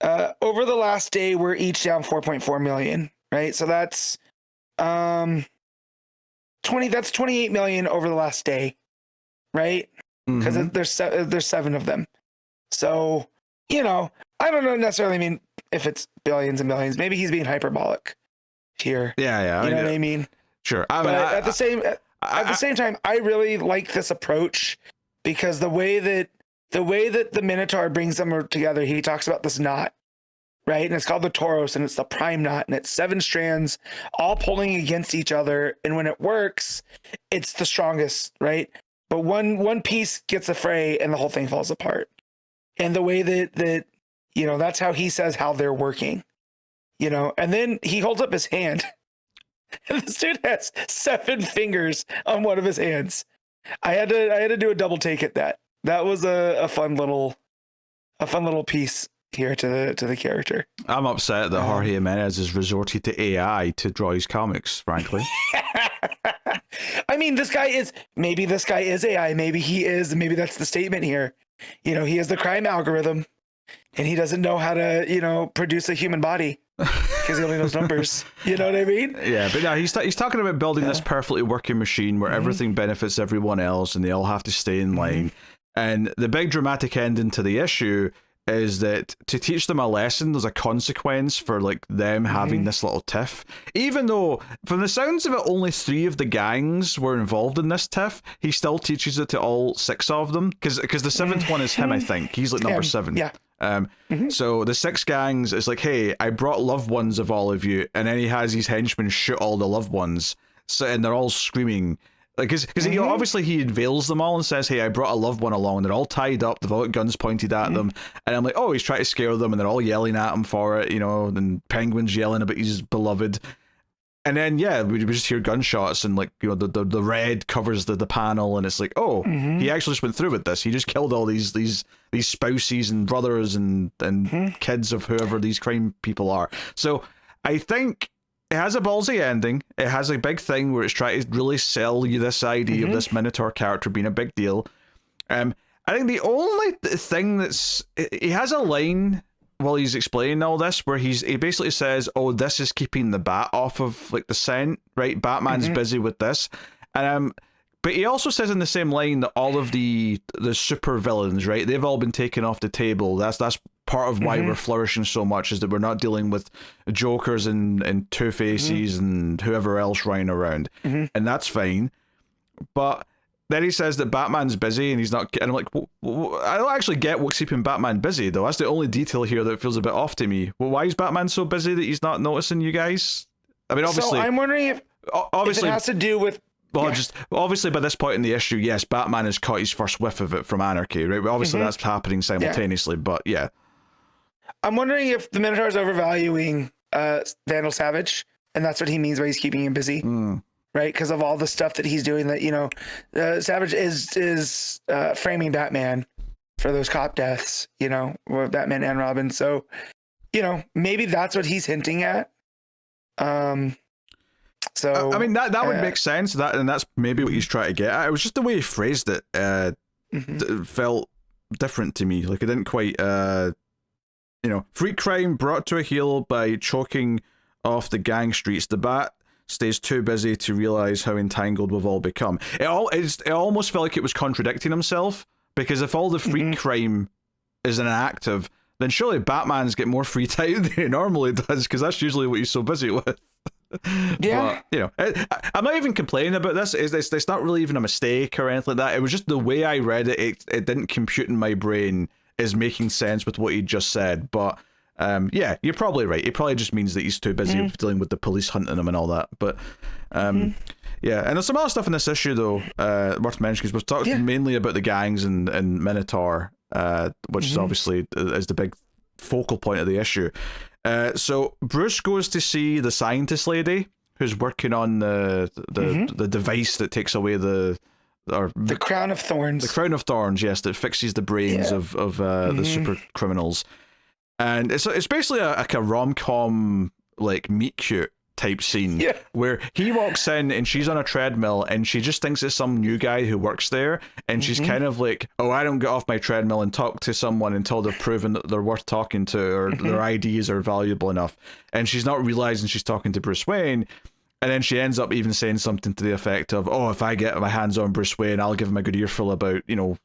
the last day we're each down 4.4 million, right? So that's 28 million over the last day, right? Because there's 7 of them. So, I don't know necessarily mean if it's billions and millions. Maybe he's being hyperbolic here. Yeah. You know what I mean? Sure. But at the same time, I really like this approach because the way that the Minotaur brings them together, he talks about this knot, right? And it's called the Tauros, and it's the prime knot, and it's 7 strands all pulling against each other. And when it works, it's the strongest, right? But one piece gets a fray, and the whole thing falls apart. And the way that that's how he says how they're working, and then he holds up his hand and this dude has 7 fingers on one of his hands. I had to do a double take at that. That was a fun little piece here to the character. I'm upset that Jorge Jiménez has resorted to AI to draw his comics, frankly. I mean, maybe this guy is AI. Maybe he is. Maybe that's the statement here. He is the crime algorithm, and he doesn't know how to, produce a human body because he only knows numbers. You know what I mean? Yeah, but no, he's talking about building this perfectly working machine where everything benefits everyone else, and they all have to stay in line. And the big dramatic ending to the issue is that to teach them a lesson, there's a consequence for like them having this little tiff. Even though, from the sounds of it, only 3 of the gangs were involved in this tiff, he still teaches it to all 6 of them. Because the 7th one is him, I think. He's like number 7. Yeah. So the 6 gangs is like, hey, I brought loved ones of all of you, and then he has his henchmen shoot all the loved ones. So, and they're all screaming. Like, because obviously he unveils them all and says, hey, I brought a loved one along, and they're all tied up, they've all got guns pointed at them, and I'm like, oh, he's trying to scare them, and they're all yelling at him for it, and Penguin's yelling about his beloved, and then we just hear gunshots, and like, the red covers the panel, and it's like, oh, he actually just went through with this. He just killed all these spouses and brothers and kids of whoever these crime people are. So I think it has a ballsy ending. It has a big thing where it's trying to really sell you this idea of this Minotaur character being a big deal. I think the only thing he has a line while he's explaining all this where he basically says, oh, this is keeping the bat off of like the scent, right? Batman's busy with this. And but he also says in the same line that all of the super villains, right, they've all been taken off the table. That's part of why we're flourishing so much, is that we're not dealing with Jokers and Two-Faces and whoever else running around. And that's fine. But then he says that Batman's busy and he's not, and I'm like, I don't actually get what's keeping Batman busy, though. That's the only detail here that feels a bit off to me. Well, why is Batman so busy that he's not noticing you guys? I mean, obviously... So I'm wondering if it has to do with... Well, just obviously by this point in the issue, yes, Batman has caught his first whiff of it from Anarchy, right? Well, obviously that's happening simultaneously, but yeah. I'm wondering if the Minotaur is overvaluing Vandal Savage, and that's what he means by he's keeping him busy, right? Because of all the stuff that he's doing. That Savage is framing Batman for those cop deaths, with Batman and Robin. So, maybe that's what he's hinting at. So I mean that would make sense. And that's maybe what he's trying to get at. It was just the way he phrased it. It felt different to me. Like it didn't quite. Freak crime brought to a heel by choking off the gang streets. The Bat stays too busy to realize how entangled we've all become. It almost felt like it was contradicting himself, because if all the freak crime is inactive, then surely Batman's get more free time than he normally does, because that's usually what he's so busy with. Yeah. But, I'm not even complaining about this. It's not really even a mistake or anything like that. It was just the way I read it. It didn't compute in my brain is making sense with what he just said. But yeah, you're probably right. It probably just means that he's too busy dealing with the police hunting him and all that. But yeah, and there's some other stuff in this issue though worth mentioning, because we've talked mainly about the gangs and Minotaur, which is obviously is the big focal point of the issue. So Bruce goes to see the scientist lady who's working on the device that takes away the crown of thorns. The crown of thorns, yes, that fixes the brains of the super criminals. And it's basically a rom-com like meet cute type scene where he walks in and she's on a treadmill and she just thinks it's some new guy who works there, and she's kind of like, oh, I don't get off my treadmill and talk to someone until they've proven that they're worth talking to, or their ideas are valuable enough. And she's not realizing she's talking to Bruce Wayne. And then she ends up even saying something to the effect of, oh, if I get my hands on Bruce Wayne, I'll give him a good earful about, you know,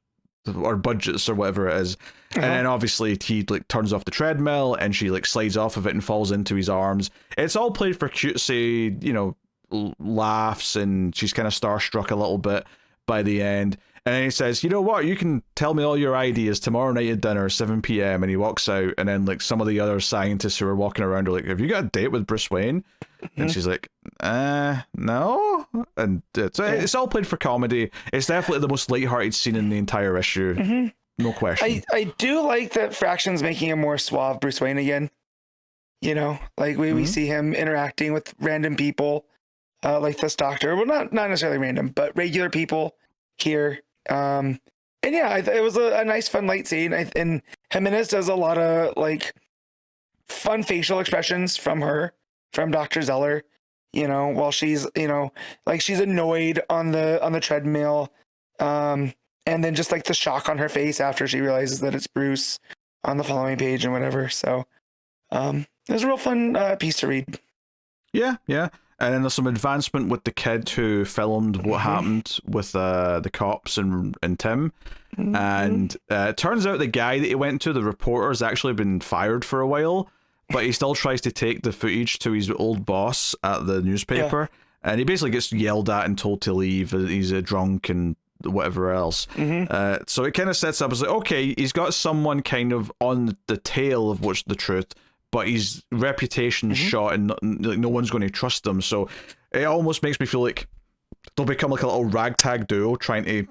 our budgets or whatever it is. And then obviously he like turns off the treadmill and she like slides off of it and falls into his arms. It's all played for cutesy, you know, laughs, and she's kind of starstruck a little bit by the end. And then he says, you know what, you can tell me all your ideas tomorrow night at dinner, 7 p.m. And he walks out, and then like some of the other scientists who are walking around are like, have you got a date with Bruce Wayne? And she's like, no. And it's all played for comedy. It's definitely the most lighthearted scene in the entire issue. No question. I do like that Fraction's making a more suave Bruce Wayne again. You know, like we see him interacting with random people, like this doctor. Well, not necessarily random, but regular people here. And yeah, it was a nice, fun, light scene. And Jiménez does a lot of like fun facial expressions from Dr. Zeller, you know, while she's, you know, like she's annoyed on the treadmill. And then just like the shock on her face after she realizes that it's Bruce on the following page and whatever. So, it was a real fun piece to read. Yeah. And then there's some advancement with the kid who filmed what happened with the cops and Tim. And it turns out the guy that he went to, the reporter, has actually been fired for a while, but he still tries to take the footage to his old boss at the newspaper. And he basically gets yelled at and told to leave. He's a drunk and whatever else. So it kind of sets up as like, okay, he's got someone kind of on the tail of what's the truth, but his reputation's shot and like no one's going to trust him. So it almost makes me feel like they'll become like a little ragtag duo trying to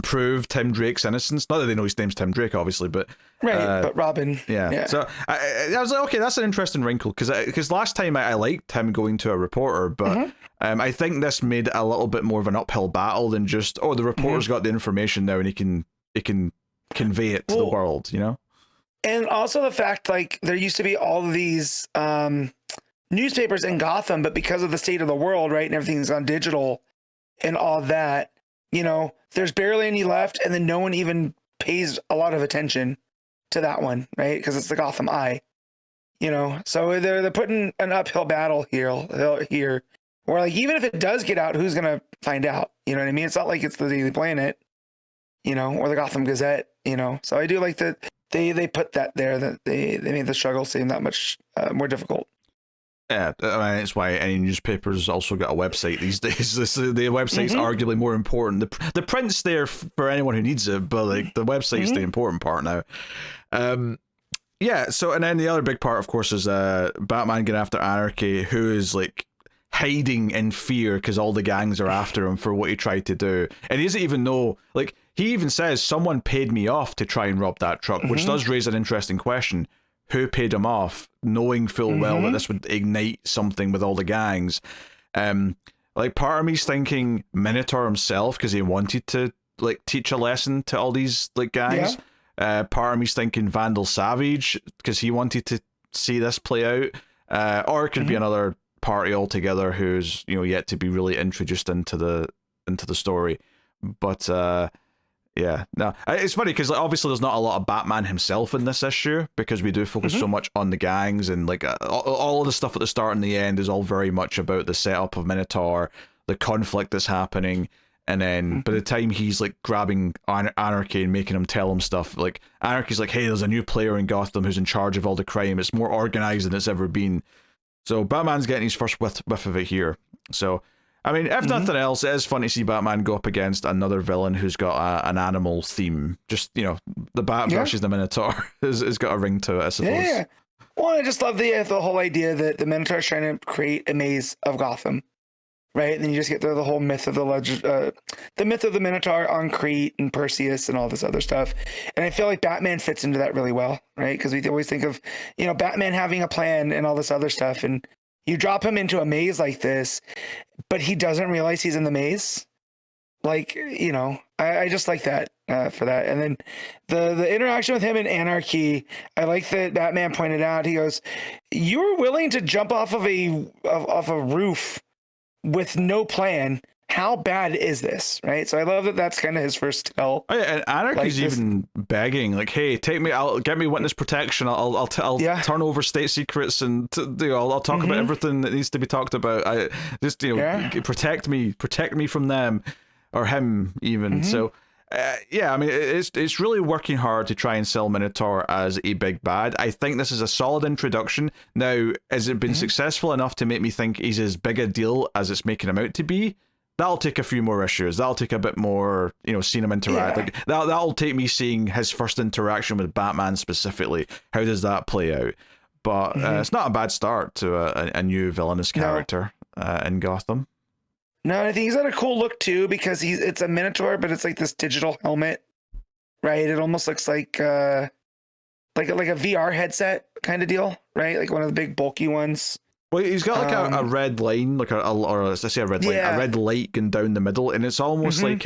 prove Tim Drake's innocence. Not that they know his name's Tim Drake, obviously, but but Robin. Yeah. So I was like, okay, that's an interesting wrinkle, because last time I liked him going to a reporter, but I think this made it a little bit more of an uphill battle than just, oh, the reporter's got the information now and he can convey it to the world, you know. And also the fact, like, there used to be all of these newspapers in Gotham, but because of the state of the world, right, and everything's gone digital and all that, you know, there's barely any left, and then no one even pays a lot of attention to that one, right? Because it's the Gotham Eye, you know. So they're putting an uphill battle here, where like even if it does get out, who's gonna find out? You know what I mean? It's not like it's the Daily Planet, you know, or the Gotham Gazette, you know. So I do like that they put that there, that they made the struggle seem that much more difficult. Yeah, I mean, it's why any newspaper's also got a website these days. The website's arguably more important. The print's there for anyone who needs it, but like the website's the important part now. Yeah, so and then the other big part, of course, is Batman getting after Anarchy, who is like hiding in fear because all the gangs are after him for what he tried to do, and he doesn't even know. Like he even says, "Someone paid me off to try and rob that truck," which does raise an interesting question. Who paid him off, knowing full well that this would ignite something with all the gangs? Like part of me's thinking Minotaur himself, because he wanted to like teach a lesson to all these like gangs. Part of me's thinking Vandal Savage, because he wanted to see this play out. Or it could be another party altogether who's, you know, yet to be really introduced into the story. But yeah, no, it's funny because like, obviously there's not a lot of Batman himself in this issue, because we do focus so much on the gangs, and like all of the stuff at the start and the end is all very much about the setup of Minotaur, the conflict that's happening, and then by the time he's like grabbing Anarchy and making him tell him stuff, like Anarchy's like, hey, there's a new player in Gotham who's in charge of all the crime. It's more organized than it's ever been. So Batman's getting his first whiff of it here. So I mean, if nothing else, it is fun to see Batman go up against another villain who's got an animal theme. Just, you know, the Bat versus the Minotaur has got a ring to it, I suppose. Yeah. Well, I just love the whole idea that the Minotaur is trying to create a maze of Gotham, right? And then you just get the whole myth of the myth of the Minotaur on Crete and Perseus and all this other stuff. And I feel like Batman fits into that really well, right? Because we always think of, you know, Batman having a plan and all this other stuff. And you drop him into a maze like this, but he doesn't realize he's in the maze. Like, you know, I just like that for that. And then the interaction with him in Anarchy, I like that Batman pointed out, he goes, you were willing to jump off of a roof with no plan. How bad is this? Right. So I love that that's kind of his first tell. Oh, yeah, and Anarchy's even begging, like, hey, get me witness protection. I'll turn over state secrets and I'll talk about everything that needs to be talked about. I just, protect me from them. Or him, even. So, I mean, it's really working hard to try and sell Minotaur as a big bad. I think this is a solid introduction. Now, has it been successful enough to make me think he's as big a deal as it's making him out to be? That'll take a few more issues. That'll take a bit more, you know, seeing him interact. Like, that'll take me seeing his first interaction with Batman specifically. How does that play out? But it's not a bad start to a new villainous character in Gotham. No, I think he's got a cool look too, because it's a Minotaur, but it's like this digital helmet, right? It almost looks like a VR headset kind of deal, right? Like one of the big bulky ones. Well, he's got like a red line, like or let's say a red line, a red light going down the middle, and it's almost like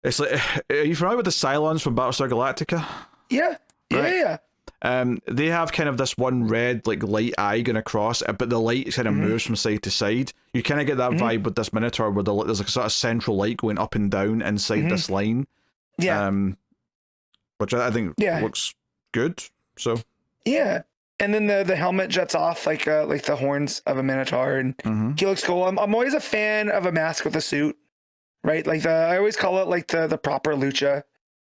it's like, are you familiar with the Cylons from Battlestar Galactica? Yeah, right? Yeah. They have kind of this one red like light eye going across, but the light kind of moves from side to side. You kind of get that vibe with this Minotaur, where there's like a sort of central light going up and down inside this line. Yeah. Which I think looks good. So. Yeah. And then the helmet jets off like the horns of a Minotaur, and he looks cool. I'm always a fan of a mask with a suit, right? Like I always call it like the proper lucha,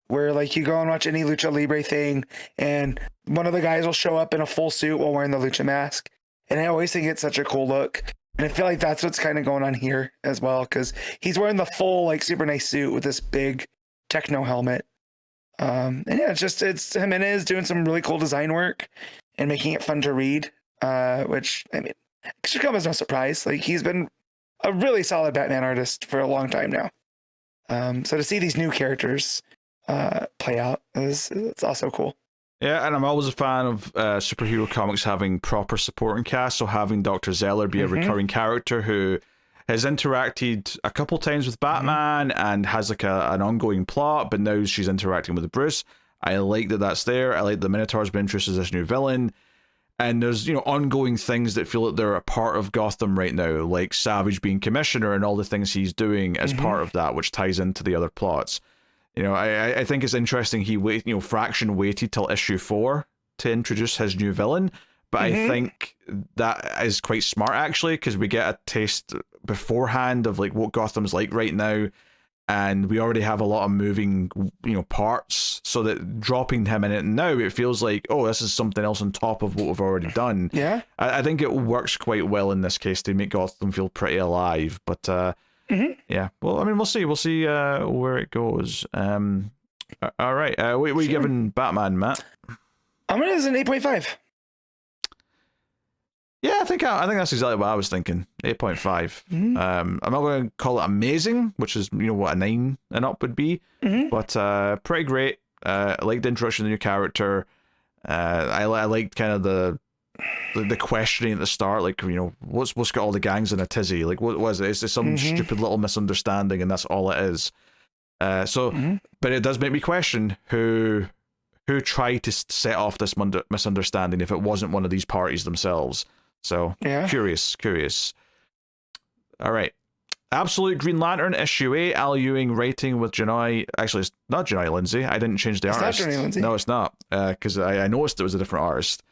where like you go and watch any Lucha Libre thing and one of the guys will show up in a full suit while wearing the lucha mask. And I always think it's such a cool look. And I feel like that's what's kind of going on here as well, because he's wearing the full like super nice suit with this big techno helmet. And yeah, it's Jiménez doing some really cool design work and making it fun to read, which, I mean, it should come as no surprise. Like, he's been a really solid Batman artist for a long time now. So to see these new characters play out it's also cool. Yeah, and I'm always a fan of superhero comics having proper supporting cast, so having Dr. Zeller be a recurring character who has interacted a couple times with Batman and has like an ongoing plot, but now she's interacting with Bruce. I like that that's there. I like the Minotaur's been introduced as this new villain. And there's, you know, ongoing things that feel like they're a part of Gotham right now, like Savage being commissioner and all the things he's doing as part of that, which ties into the other plots. You know, I think it's interesting Fraction waited till issue 4 to introduce his new villain, but I think that is quite smart actually, because we get a taste beforehand of like what Gotham's like right now, and we already have a lot of moving, you know, parts, so that dropping him in it now, it feels like, oh, this is something else on top of what we've already done. Yeah, I think it works quite well in this case to make Gotham feel pretty alive, but yeah, well, I mean, we'll see where it goes. All right, what are you giving Batman, Matt? I'm gonna an 8.5. Yeah, I think that's exactly what I was thinking. 8.5. I'm not going to call it amazing, which is, you know, what a 9 and up would be, but pretty great. I liked the introduction of the new character. I liked kind of the questioning at the start, like, you know, what's got all the gangs in a tizzy? Like, what was it? Is there some stupid little misunderstanding, and that's all it is? But it does make me question who tried to set off this misunderstanding if it wasn't one of these parties themselves. So, curious. All right. Absolute Green Lantern, issue 8, Al Ewing writing with Jahnoy. Actually, it's not Jahnoy Lindsay. I didn't change the artist. Not Jahnoy Lindsay. No, it's not. Because I noticed it was a different artist.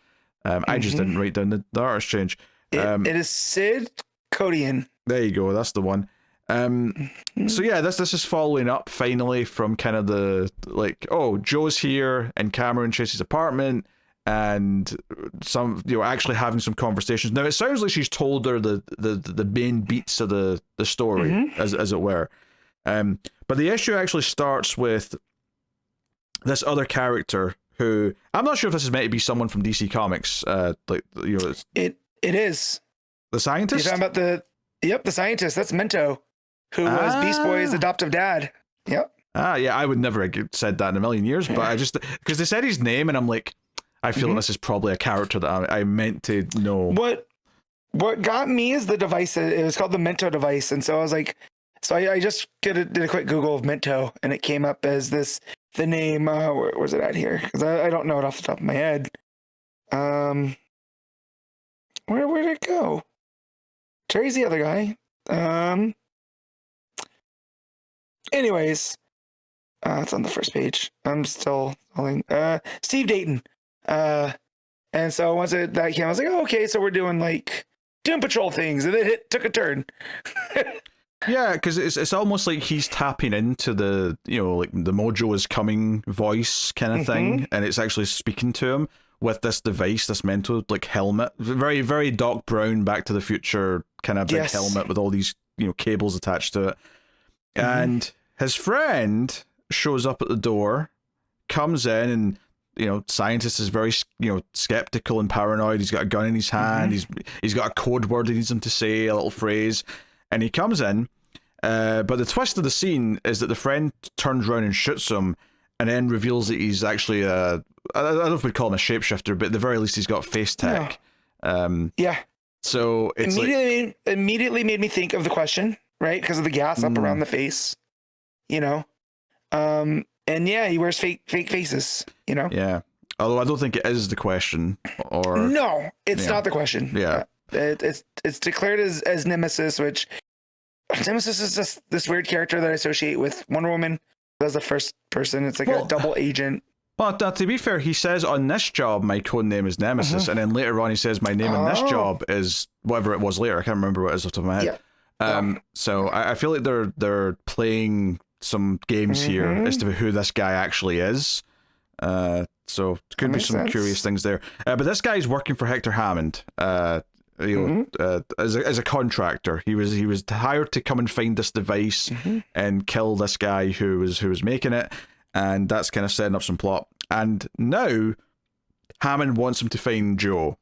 I just didn't write down the artist change. It is Sid Codian. There you go. That's the one. So yeah, this is following up finally from kind of the, like, oh, Joe's here in Cameron Chase's apartment, and some, actually having some conversations. Now it sounds like she's told her the main beats of the story, as it were. But the issue actually starts with this other character who, I'm not sure if this is meant to be someone from DC Comics. It is the scientist. You're talking about the scientist. That's Mento, who was Beast Boy's adoptive dad. Yep. Yeah, I would never have said that in a million years, but I just, because they said his name, and I'm like, I feel like this is probably a character that I meant to know. What got me is the device. It was called the Mento device, and so I was like, I just did a quick Google of Mento, and it came up as the name. Where was it at here? Because I don't know it off the top of my head. Where'd it go? Terry's the other guy. Anyways, it's on the first page. I'm still holding. Steve Dayton. And so once that came, I was like, oh, okay, so we're doing Doom Patrol things, and then it took a turn. Yeah, because it's almost like he's tapping into the the Mojo is coming voice kind of thing, and it's actually speaking to him with this device, this mental helmet, very very Doc Brown, Back to the Future kind of big helmet with all these cables attached to it, and his friend shows up at the door, comes in, and scientist is very skeptical and paranoid. He's got a gun in his hand. He's got a code word he needs him to say, a little phrase. And he comes in, but the twist of the scene is that the friend turns around and shoots him, and then reveals that he's actually I don't know if we'd call him a shapeshifter, but at the very least he's got face tech. Yeah. So it's immediately made me think of the question, right? Because of the gas up around the face, and yeah, he wears fake faces, Yeah. Although I don't think it is the question, or no, it's not the question. Yeah. It's declared as Nemesis, which Nemesis is just this weird character that I associate with Wonder Woman as the first person. It's like a double agent. Well, to be fair, he says on this job my code name is Nemesis, and then later on he says my name on this job is whatever it was later. I can't remember what it is off the top of my head. Yeah. So I feel like they're playing some games here as to who this guy actually is. So it could be some curious things there. But this guy's working for Hector Hammond. As a contractor, he was hired to come and find this device and kill this guy who was making it, and that's kind of setting up some plot. And now Hammond wants him to find Joe.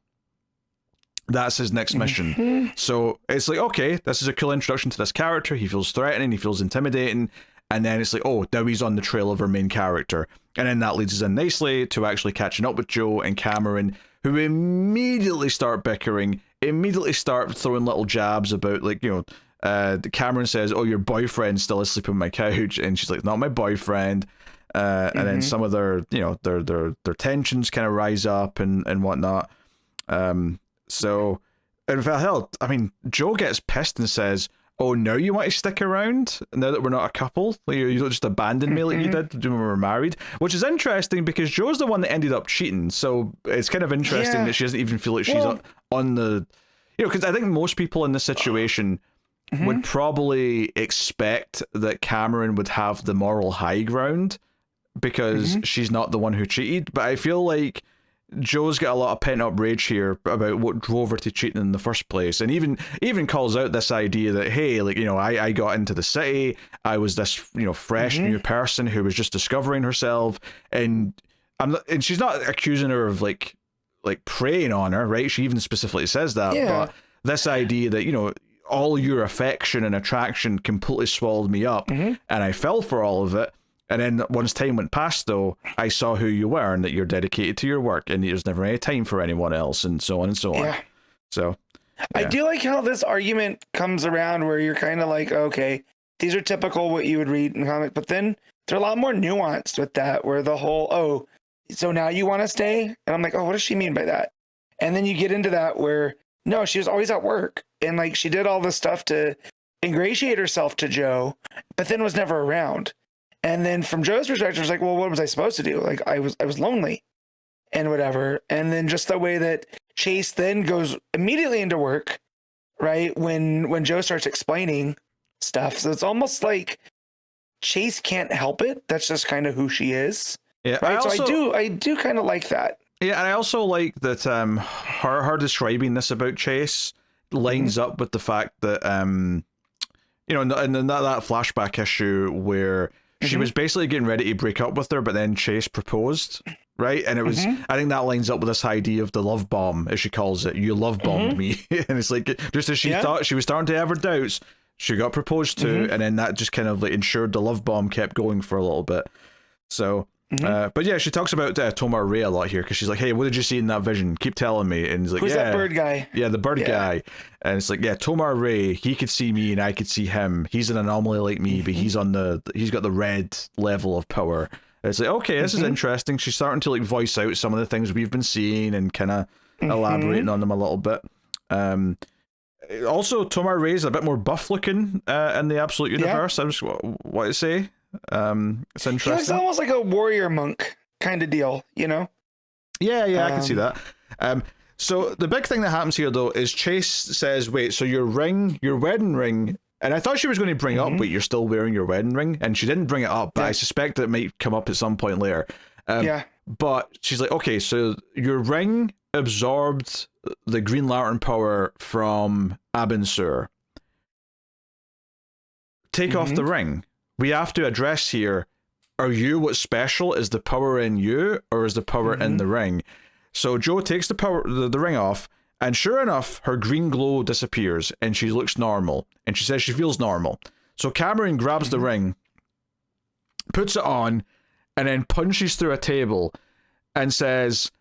That's his next mission. So it's like, okay, this is a cool introduction to this character. He feels threatening, he feels intimidating, and then it's like, oh, now he's on the trail of our main character. And then that leads us in nicely to actually catching up with Joe and Cameron, who immediately start bickering, immediately start throwing little jabs about, Cameron says, oh, your boyfriend's still asleep on my couch, and she's like, not my boyfriend. And then some of their tensions kind of rise up and whatnot. So, in fact, hell, I mean, Joe gets pissed and says, oh, now you want to stick around now that we're not a couple? You don't just abandon me like you did when we were married? Which is interesting because Joe's the one that ended up cheating. So it's kind of interesting that she doesn't even feel like she's on the... because I think most people in this situation would probably expect that Cameron would have the moral high ground because she's not the one who cheated. But I feel like Joe's got a lot of pent-up rage here about what drove her to cheating in the first place, and even calls out this idea that, hey, I got into the city, I was this fresh new person who was just discovering herself, and she's not accusing her of like preying on her, right? She even specifically says that, but this idea that all your affection and attraction completely swallowed me up, and I fell for all of it. And then once time went past, though, I saw who you were and that you're dedicated to your work and there's never any time for anyone else, and so on and so on. So, I do like how this argument comes around where you're kind of like, okay, these are typical what you would read in comic, but then they're a lot more nuanced with that, where the whole, oh, so now you want to stay? And I'm like, oh, what does she mean by that? And then you get into that where, no, she was always at work. And she did all this stuff to ingratiate herself to Joe, but then was never around. And then from Joe's perspective, it's like, well, what was I supposed to do? I was lonely and whatever. And then just the way that Chase then goes immediately into work, right? When Joe starts explaining stuff. So it's almost like Chase can't help it. That's just kind of who she is. Yeah. Right. So I do kind of like that. Yeah, and I also like that her describing this about Chase lines up with the fact that in that flashback issue where she was basically getting ready to break up with her, but then Chase proposed, right? And it was I think that lines up with this idea of the love bomb, as she calls it. You love bombed me, and it's like just as she thought she was starting to have her doubts, she got proposed to, and then that just kind of like ensured the love bomb kept going for a little bit. So. But yeah, she talks about Tomar Ray a lot here because she's like, "Hey, what did you see in that vision? Keep telling me." And he's like, "Who's that bird guy?" Yeah, the bird guy. And it's like, "Yeah, Tomar Ray. He could see me, and I could see him. He's an anomaly like me, but he's got the red level of power." And it's like, okay, this is interesting. She's starting to like voice out some of the things we've been seeing and kind of elaborating on them a little bit. Also, Tomar Ray's a bit more buff looking in the Absolute Universe. I just what to say. It's interesting. He looks almost like a warrior monk kind of deal, you know? Yeah, I can see that. So the big thing that happens here, though, is Chase says, "Wait, so your wedding ring," and I thought she was going to bring up, "Wait, you're still wearing your wedding ring," and she didn't bring it up, but I suspect that it might come up at some point later. But she's like, "Okay, so your ring absorbed the Green Lantern power from Abin Sur. Take off the ring. We have to address here, are you what's special? Is the power in you, or is the power in the ring?" So Joe takes the ring off, and sure enough, her green glow disappears, and she looks normal. And she says she feels normal. So Cameron grabs the ring, puts it on, and then punches through a table and says,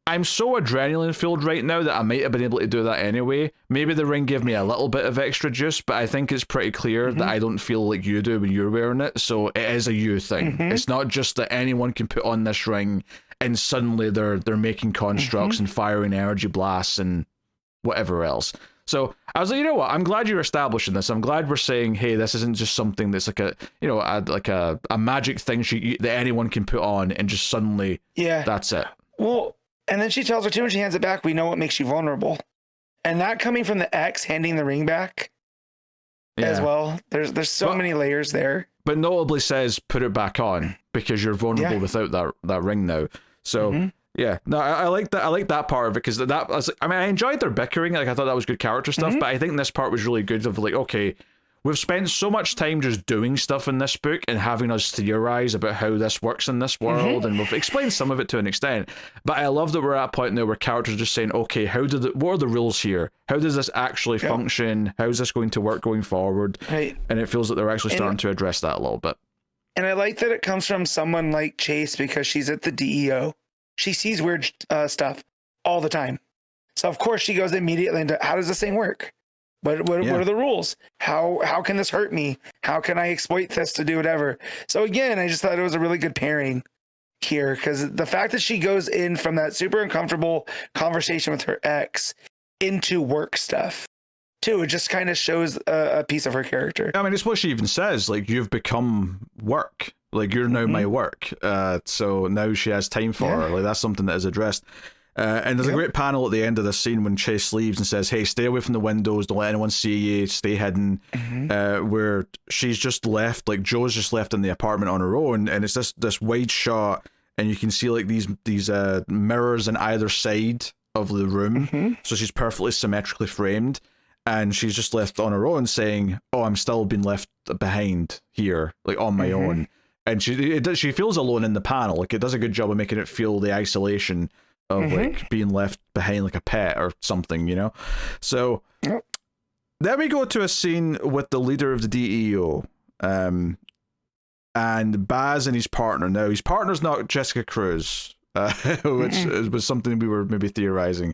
I'm so adrenaline filled right now that I might have been able to do that anyway. Maybe the ring gave me a little bit of extra juice, but I think it's pretty clear that I don't feel like you do when you're wearing it. So it is a you thing. It's not just that anyone can put on this ring and suddenly they're making constructs and firing energy blasts and whatever else. So I was like, you know what? I'm glad you're establishing this. I'm glad we're saying, hey, this isn't just something that's like a magic thing that anyone can put on and just suddenly that's it. Well. And then she tells her too, when she hands it back, "We know what makes you vulnerable." And that coming from the ex handing the ring back as well. There's so many layers there. But notably says, "Put it back on because you're vulnerable without that ring now." So I like that. I like that part of it because I enjoyed their bickering. Like I thought that was good character stuff. But I think this part was really good. Of like, okay, we've spent so much time just doing stuff in this book and having us theorize about how this works in this world, and we've explained some of it to an extent. But I love that we're at a point now where characters are just saying, okay, what are the rules here? How does this actually function? How is this going to work going forward? Right. And it feels that they're actually starting to address that a little bit. And I like that it comes from someone like Chase because she's at the DEO. She sees weird stuff all the time. So of course she goes immediately into, how does this thing work? What are the rules? How can this hurt me? How can I exploit this to do whatever? So again, I just thought it was a really good pairing here because the fact that she goes in from that super uncomfortable conversation with her ex into work stuff too, it just kind of shows a piece of her character. I mean, it's what she even says, like, you've become work. Like, you're now my work. So now she has time for her. Like, that's something that is addressed. And there's a great panel at the end of the scene when Chase leaves and says, "Hey, stay away from the windows. Don't let anyone see you. Stay hidden." Where she's just left, like Joe's just left in the apartment on her own, and it's this wide shot, and you can see like these mirrors on either side of the room, so she's perfectly symmetrically framed, and she's just left on her own, saying, "Oh, I'm still being left behind here, like on my own." And she feels alone in the panel. Like it does a good job of making it feel the isolation of like being left behind like a pet or something, you know? So then we go to a scene with the leader of the DEO, and Baz and his partner. Now, his partner's not Jessica Cruz, which was something we were maybe theorizing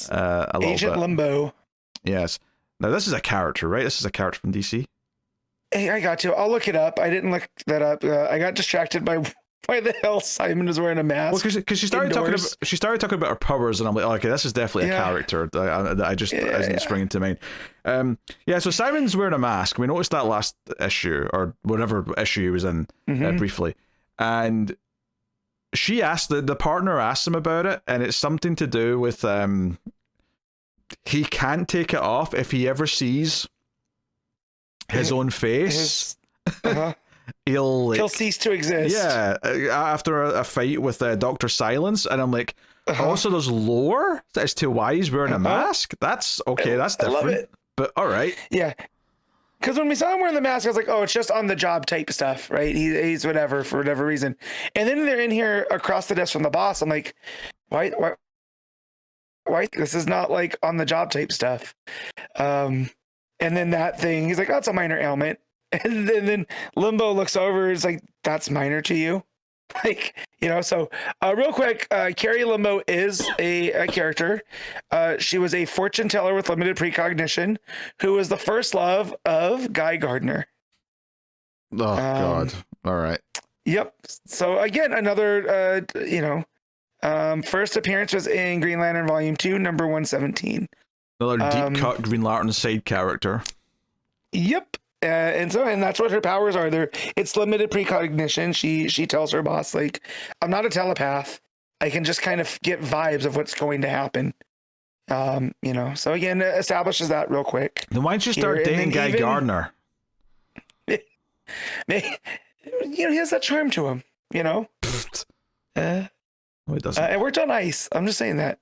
a little Agent bit. Limbo. Yes. Now, this is a character, right? This is a character from DC. Hey, I got to. I'll look it up. I didn't look that up. I got distracted by why the hell Simon is wearing a mask. Well, because she started talking about her powers, and I'm like, okay, this is definitely a character that I just isn't springing to mind. So Simon's wearing a mask. We noticed that last issue or whatever issue he was in briefly, and the partner asked him about it, and it's something to do with he can't take it off if he ever sees his own face. he'll cease to exist. Yeah, after a fight with Dr. Silence, and I'm like, also there's lore as to why he's wearing a mask. That's okay. That's different. I love it. But all right. Yeah. Because when we saw him wearing the mask, I was like, oh, it's just on the job type stuff, right? He's whatever for whatever reason. And then they're in here across the desk from the boss. I'm like, why? This is not like on the job type stuff. And then that thing, he's like, oh, it's a minor ailment. And then Limbo looks over, is like, that's minor to you? Like, so real quick, Carrie Limbo is a character. She was a fortune teller with limited precognition who was the first love of Guy Gardner. Oh, God. All right. Yep. So again, another, first appearance was in Green Lantern Volume 2, number 117. Another deep cut Green Lantern side character. Yep. And that's what her powers are. It's limited precognition. She tells her boss, like, I'm not a telepath. I can just kind of get vibes of what's going to happen. So again, it establishes that real quick. Then why don't you start dating Guy Gardner? He has that charm to him, No, he doesn't. It worked on ice. I'm just saying that.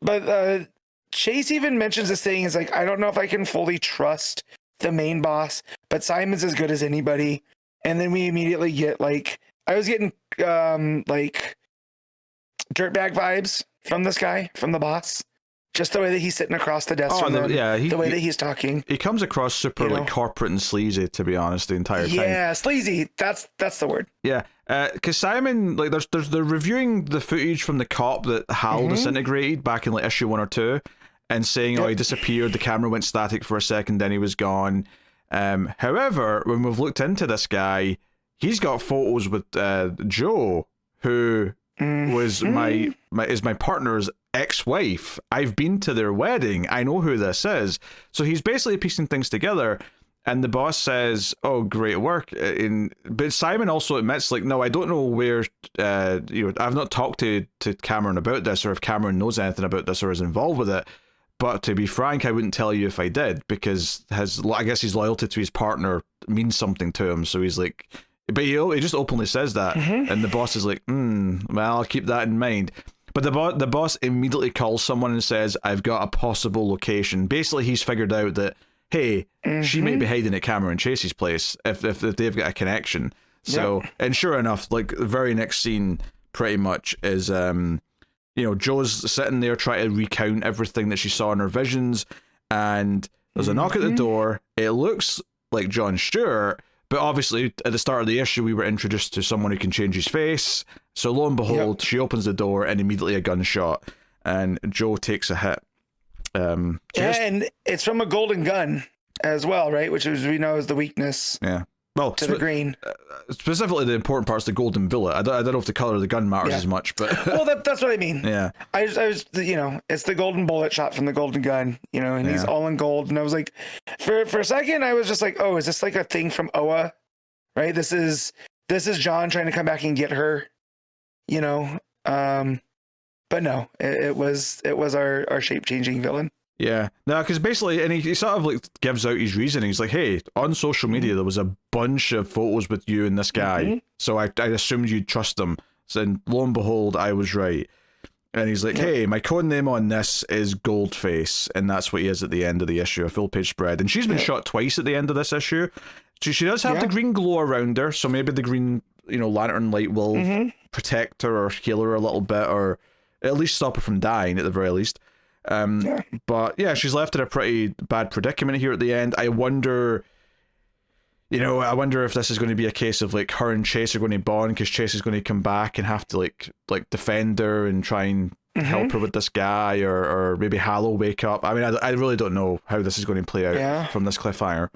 But Chase even mentions this thing. Is like, I don't know if I can fully trust the main boss, but Simon's as good as anybody. And then we immediately get like, I was getting like dirtbag vibes from this guy, from the boss. Just the way that he's sitting across the desk from them, the way that he's talking. He comes across super like corporate and sleazy, to be honest, the entire time. Yeah, sleazy. That's the word. Yeah, because Simon, like, they're reviewing the footage from the cop that Hal disintegrated back in like issue 1 or 2. And saying, oh, he disappeared, the camera went static for a second, then he was gone. However, when we've looked into this guy, he's got photos with Joe, who was my partner's ex-wife. I've been to their wedding. I know who this is. So he's basically piecing things together. And the boss says, oh, great work. But Simon also admits, like, no, I don't know where, I've not talked to Cameron about this, or if Cameron knows anything about this or is involved with it. But to be frank, I wouldn't tell you if I did, because I guess his loyalty to his partner means something to him. So he's like, but he just openly says that. And the boss is like, well, I'll keep that in mind. But the boss immediately calls someone and says, I've got a possible location. Basically, he's figured out that, hey, she might be hiding at Cameron Chase's place if they've got a connection. So, and sure enough, like, the very next scene pretty much is, Joe's sitting there trying to recount everything that she saw in her visions, and there's a knock at the door. It looks like John Stewart, but obviously at the start of the issue we were introduced to someone who can change his face. So lo and behold, she opens the door and immediately a gunshot, and Joe takes a hit. And it's from a golden gun as well, right? Which we know is the weakness. Yeah. Well, to the green. Specifically, the important part's the golden bullet. I don't know if the color of the gun matters as much, but well, that's what I mean. Yeah. I was, it's the golden bullet shot from the golden gun, and he's all in gold. And I was like, for a second, I was just like, oh, is this like a thing from Oa? Right? This is John trying to come back and get her, but no, it was our shape-changing villain. Yeah, no, because basically, and he sort of like gives out his reasoning. He's like, hey, on social media, there was a bunch of photos with you and this guy, so I assumed you'd trust him. So, and lo and behold, I was right. And he's like, hey, my code name on this is Goldface, and that's what he is at the end of the issue, a full-page spread. And she's been shot twice at the end of this issue. She does have the green glow around her, so maybe the green, lantern light will protect her or heal her a little bit, or at least stop her from dying at the very least. But yeah, she's left in a pretty bad predicament here at the end. I wonder if this is going to be a case of like her and Chase are going to bond, because Chase is going to come back and have to like defend her and try and help her with this guy, or maybe Hal will wake up. I mean, I really don't know how this is going to play out from this cliffhanger.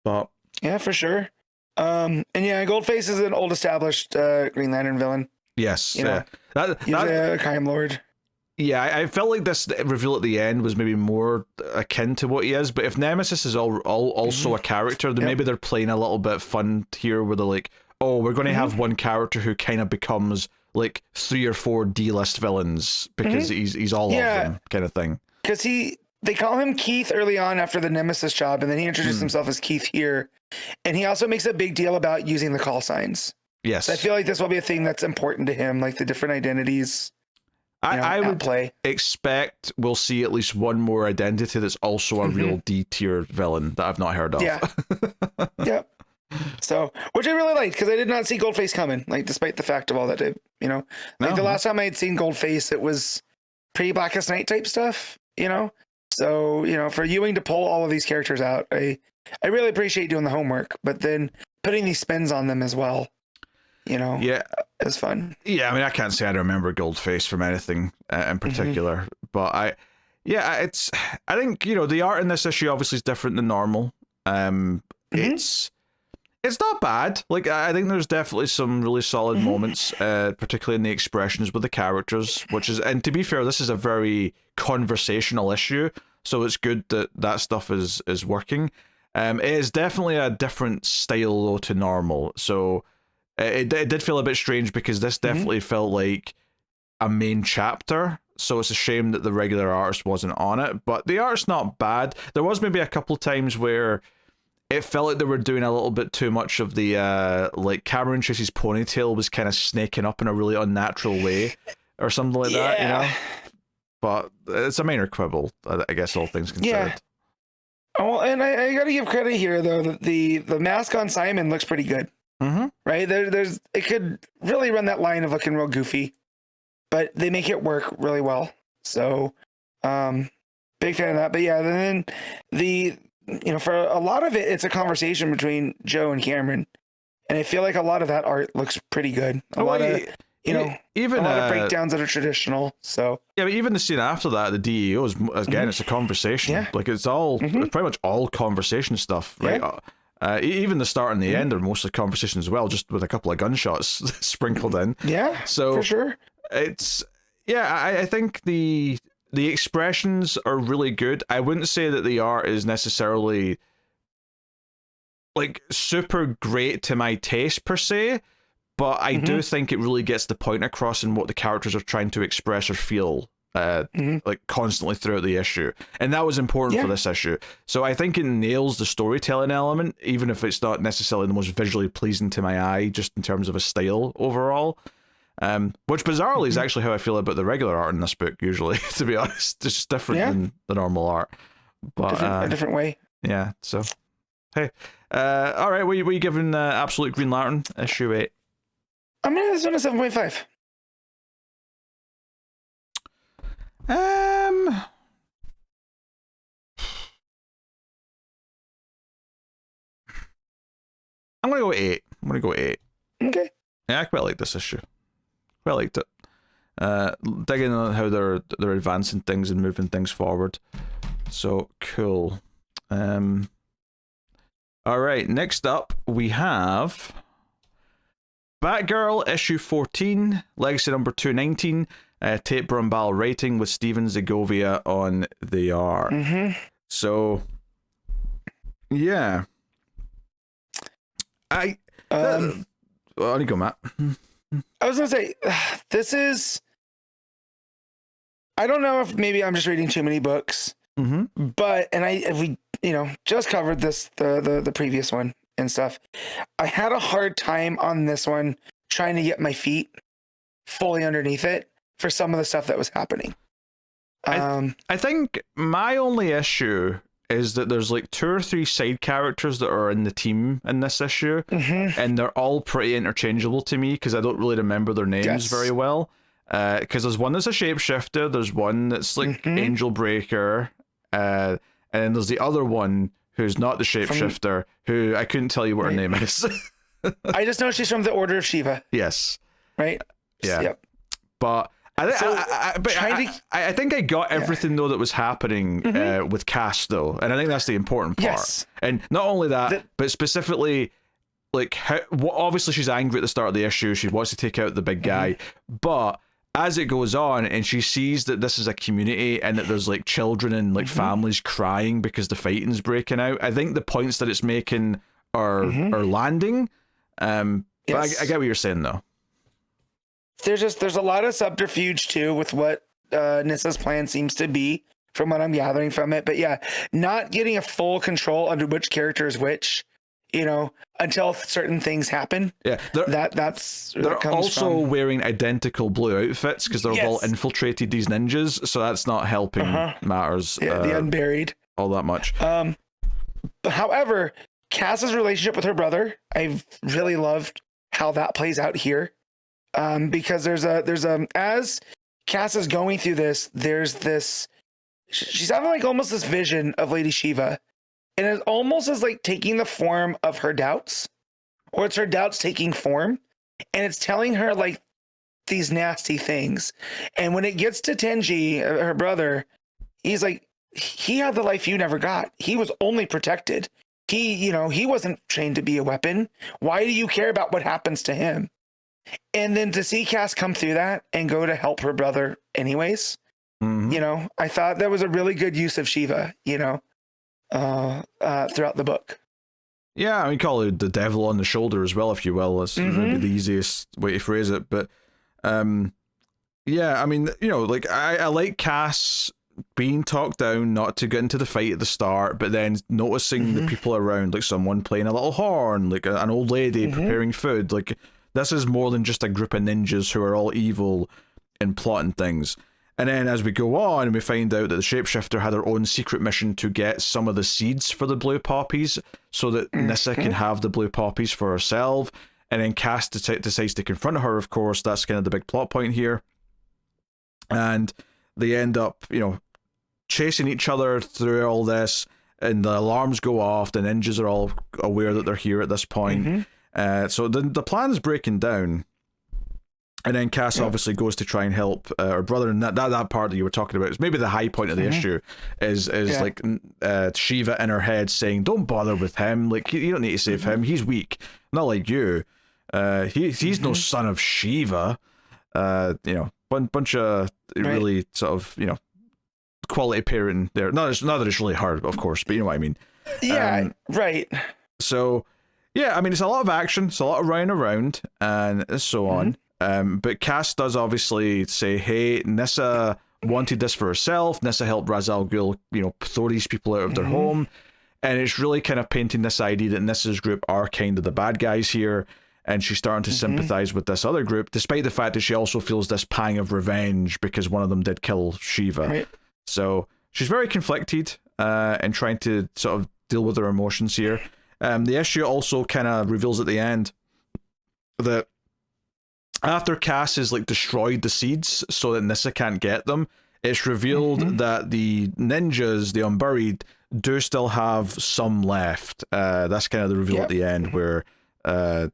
But yeah, for sure. And yeah, Goldface is an old established Green Lantern villain. Yes, he's a crime lord. Yeah, I felt like this reveal at the end was maybe more akin to what he is, but if Nemesis is also a character, then maybe they're playing a little bit fun here, where they're like, oh, we're going to have one character who kind of becomes like 3 or 4 D-list villains because he's all of them, kind of thing. Because they call him Keith early on after the Nemesis job, and then he introduced himself as Keith here. And he also makes a big deal about using the call signs. Yes. So I feel like this will be a thing that's important to him, like the different identities. I would expect we'll see at least one more identity that's also a real D-tier villain that I've not heard of. Yeah. Yep. So, which I really liked, because I did not see Goldface coming, like, despite the fact of all that, the last time I had seen Goldface, it was pretty Blackest Night type stuff, So, for Ewing to pull all of these characters out, I really appreciate doing the homework, but then putting these spins on them as well, is fun. Yeah, I mean, I can't say I remember Goldface from anything in particular, but I think, the art in this issue obviously is different than normal. It's not bad. Like, I think there's definitely some really solid moments, particularly in the expressions with the characters, and to be fair, this is a very conversational issue, so it's good that stuff is working. It is definitely a different style, though, to normal, so it did feel a bit strange, because this definitely felt like a main chapter, so it's a shame that the regular artist wasn't on it, but the art's not bad. There was maybe a couple times where it felt like they were doing a little bit too much of the, like, Cameron Tracy's ponytail was kind of snaking up in a really unnatural way, or something like that, But it's a minor quibble, I guess, all things considered. Yeah. Oh, and I gotta give credit here, though, that the mask on Simon looks pretty good. Right? It could really run that line of looking real goofy, but they make it work really well. So, big fan of that. But yeah, then for a lot of it, it's a conversation between Joe and Cameron, and I feel like a lot of that art looks pretty good. A lot of breakdowns that are traditional. So yeah, but even the scene after that, the DEO is again, it's a conversation. Yeah. Like it's pretty much all conversation stuff, right? Yeah. Even the start and the end are mostly conversation as well, just with a couple of gunshots sprinkled in. Yeah, so for sure. I think the expressions are really good. I wouldn't say that the art is necessarily like super great to my taste per se, but I do think it really gets the point across in what the characters are trying to express or feel like constantly throughout the issue, and that was important for this issue. So I think it nails the storytelling element, even if it's not necessarily the most visually pleasing to my eye, just in terms of a style overall. Which bizarrely is actually how I feel about the regular art in this book usually, to be honest. It's just different than the normal art, but a different way. Yeah, so hey, all right, what are you giving Absolute Green Lantern issue 8? I'm gonna give this one a 7.5. I'm gonna go 8. Okay. Yeah, I quite like this issue. Quite liked it. Digging on how they're advancing things and moving things forward. So cool. All right, next up we have Batgirl issue 14, Legacy number 219. Tate Brombal writing with Steven Segovia on the art. So yeah. On you go, Matt. I was gonna say, this is, I don't know if maybe I'm just reading too many books, but we just covered this the previous one and stuff. I had a hard time on this one trying to get my feet fully underneath it for some of the stuff that was happening. I think my only issue is that there's like 2 or 3 side characters that are in the team in this issue, and they're all pretty interchangeable to me because I don't really remember their names very well. Because there's one that's a shapeshifter, there's one that's like Angel Breaker, and then there's the other one who's not the shapeshifter, who I couldn't tell you what her name is. I just know she's from the Order of Shiva. Yes. Right? Yeah. Yep. But I think I got everything though that was happening with Cass though, and I think that's the important part. Yes. And not only that, but specifically, like obviously she's angry at the start of the issue. She wants to take out the big guy, but as it goes on and she sees that this is a community and that there's like children and like families crying because the fighting's breaking out, I think the points that it's making are landing. But I get what you're saying though. There's a lot of subterfuge too with what Nissa's plan seems to be from what I'm gathering from it. But yeah, not getting a full control under which character is which, you know, until certain things happen. Yeah, that's where they're it comes also from. wearing identical blue outfits because they've all infiltrated these ninjas, so that's not helping matters. Yeah, the unburied all that much. However, Cass's relationship with her brother, I've really loved how that plays out here. Because there's a as Cass is going through this, there's this, she's having like almost this vision of Lady Shiva, and it almost is like taking the form of her doubts, or it's her doubts taking form, and it's telling her like these nasty things. And when it gets to Tenji, her brother, he's like, he had the life you never got. He was only protected. He wasn't trained to be a weapon. Why do you care about what happens to him? And then to see Cass come through that and go to help her brother anyways, you know, I thought that was a really good use of Shiva, you know, throughout the book. Yeah, I mean, call it the devil on the shoulder as well, if you will. That's maybe the easiest way to phrase it. But yeah, I mean, you know, like I like Cass being talked down not to get into the fight at the start, but then noticing the people around, like someone playing a little horn, like an old lady preparing food, like. This is more than just a group of ninjas who are all evil and plotting things. And then as we go on, we find out that the shapeshifter had her own secret mission to get some of the seeds for the blue poppies so that Nyssa can have the blue poppies for herself. And then Cass decides to confront her, of course. That's kind of the big plot point here. And they end up, you know, chasing each other through all this. And the alarms go off. The ninjas are all aware that they're here at this point. So the plan's breaking down, and then Cass obviously goes to try and help her brother, and that part that you were talking about is maybe the high point of the issue is like Shiva in her head saying, "Don't bother with him. Like you don't need to save him. He's weak, not like you. He's no son of Shiva." You know, bunch of really sort of, you know, quality parenting there. Not that it's really hard, of course, but you know what I mean. Yeah, right. So. Yeah, I mean, it's a lot of action, it's a lot of running around, and so on. But Cass does obviously say, hey, Nyssa wanted this for herself. Nyssa helped Ra's al Ghul, you know, throw these people out of their home. And it's really kind of painting this idea that Nyssa's group are kind of the bad guys here. And she's starting to sympathize with this other group, despite the fact that she also feels this pang of revenge because one of them did kill Shiva. Right. So she's very conflicted and trying to sort of deal with her emotions here. The issue also kind of reveals at the end that after Cass has like destroyed the seeds so that Nyssa can't get them, it's revealed that the ninjas, the unburied, do still have some left. That's kind of the reveal at the end where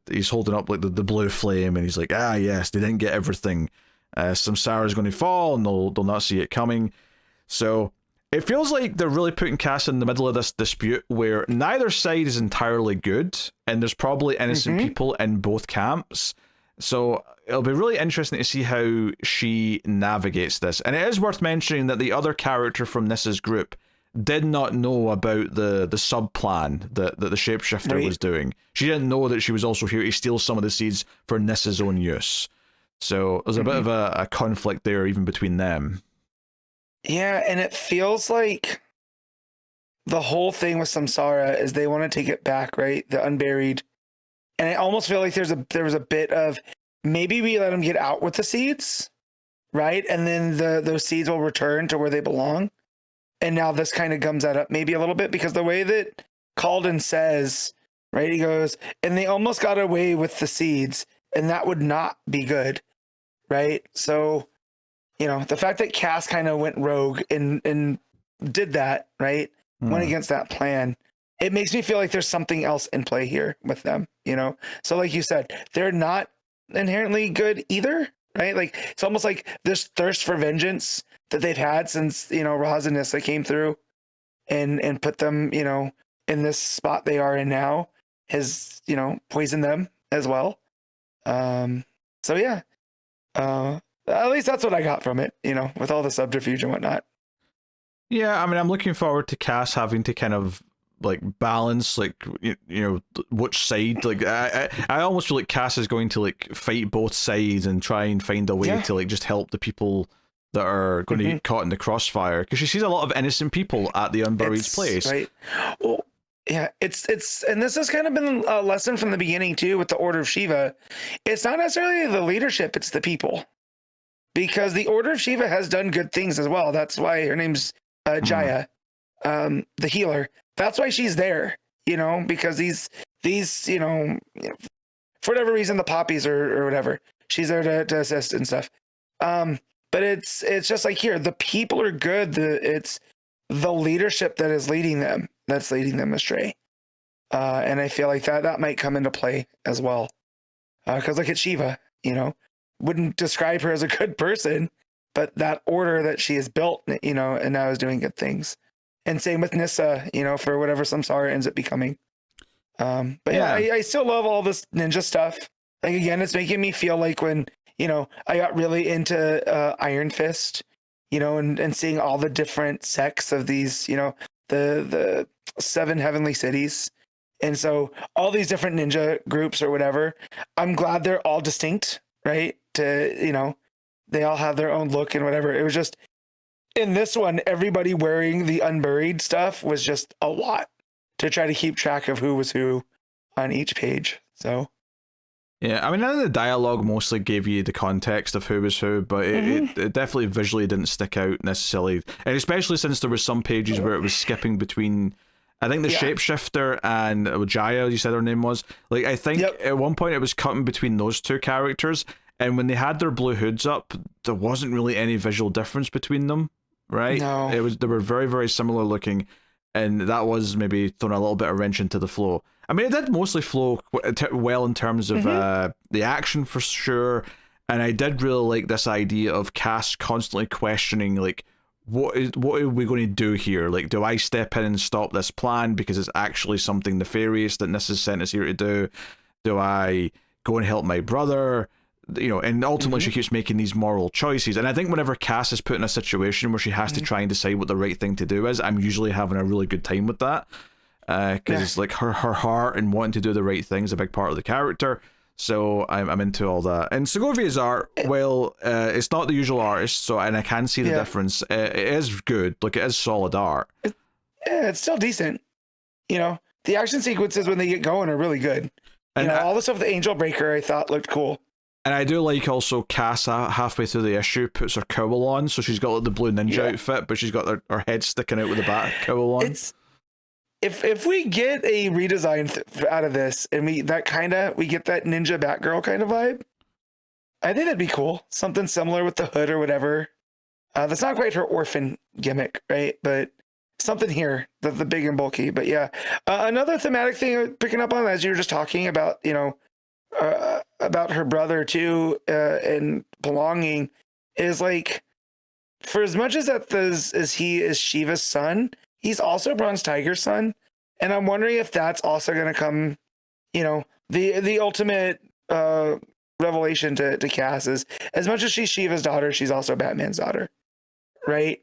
he's holding up like the blue flame and he's like, yes, they didn't get everything. Samsara's going to fall and they'll not see it coming. So it feels like they're really putting Cass in the middle of this dispute where neither side is entirely good, and there's probably innocent people in both camps. So it'll be really interesting to see how she navigates this. And it is worth mentioning that the other character from Nyssa's group did not know about the sub-plan that the shapeshifter was doing. She didn't know that she was also here to steal some of the seeds for Nyssa's own use. So there's a bit of a conflict there even between them. Yeah, and it feels like the whole thing with Samsara is they want to take it back, right? The unburied. And I almost feel like there was a bit of maybe we let them get out with the seeds, right? And then those seeds will return to where they belong. And now this kind of gums that up maybe a little bit because the way that Calden says, right? He goes, and they almost got away with the seeds, and that would not be good, right? So, you know, the fact that Cass kind of went rogue and did that, right? Went against that plan. It makes me feel like there's something else in play here with them, you know? So like you said, they're not inherently good either, right? Like it's almost like this thirst for vengeance that they've had since, you know, Ra's and Nyssa came through and put them, you know, in this spot they are in now has, you know, poisoned them as well. So yeah. At least that's what I got from it, you know, with all the subterfuge and whatnot. Yeah, I mean, I'm looking forward to Cass having to kind of like balance, like you know, which side. Like I almost feel like Cass is going to like fight both sides and try and find a way to like just help the people that are going to get caught in the crossfire, because she sees a lot of innocent people at the Unburied's place. Right. Well, yeah, it's and this has kind of been a lesson from the beginning too with the Order of Shiva. It's not necessarily the leadership, it's the people. Because the Order of Shiva has done good things as well. That's why her name's Jaya, the healer. That's why she's there, because these for whatever reason, the poppies or whatever, she's there to assist and stuff. But it's just like here, the people are good. It's the leadership that is leading them, that's leading them astray. And I feel like that might come into play as well. Because look at Shiva, wouldn't describe her as a good person, but that order that she has built, and now is doing good things. And same with Nissa, for whatever Samsara ends up becoming. But yeah, I still love all this ninja stuff. Like, again, it's making me feel like when, I got really into Iron Fist, and seeing all the different sects of these, the 7 heavenly cities. And so all these different ninja groups or whatever, I'm glad they're all distinct, right? They all have their own look and whatever. It was just, in this one, everybody wearing the Unburied stuff was just a lot to try to keep track of who was who on each page. So. Yeah, I mean, none of the dialogue mostly gave you the context of who was who, but it definitely visually didn't stick out necessarily. And especially since there were some pages where it was skipping between, I think the shapeshifter and Jaya, you said her name was. Like, I think at one point it was cutting between those two characters, and when they had their blue hoods up, there wasn't really any visual difference between them, right? No. They were very, very similar looking, and that was maybe throwing a little bit of wrench into the flow. I mean, it did mostly flow well in terms of the action for sure, and I did really like this idea of Cass constantly questioning, like, what are we going to do here? Like, do I step in and stop this plan because it's actually something nefarious that Nis has sent us here to do? Do I go and help my brother? And ultimately she keeps making these moral choices. And I think whenever Cass is put in a situation where she has to try and decide what the right thing to do is, I'm usually having a really good time with that. Because it's like her heart and wanting to do the right thing is a big part of the character. So I'm into all that. And Segovia's art, well, it's not the usual artist, and I can see the difference. It is good. Like, it is solid art. It's still decent. The action sequences when they get going are really good. And all the stuff with the Angel Breaker I thought looked cool. And I do like also Cass halfway through the issue puts her cowl on, so she's got like the blue ninja outfit, but she's got her head sticking out with the bat cowl on. If we get a redesign out of this, and we get that ninja Batgirl kind of vibe, I think that'd be cool. Something similar with the hood or whatever. That's not quite her orphan gimmick, right? But something here, the big and bulky. But yeah, another thematic thing I'm picking up on as you were just talking about, about her brother too, and belonging, is like, for as much as he is Shiva's son, he's also Bronze Tiger's son, and I'm wondering if that's also going to come, the ultimate revelation to Cass is, as much as she's Shiva's daughter, she's also Batman's daughter, right?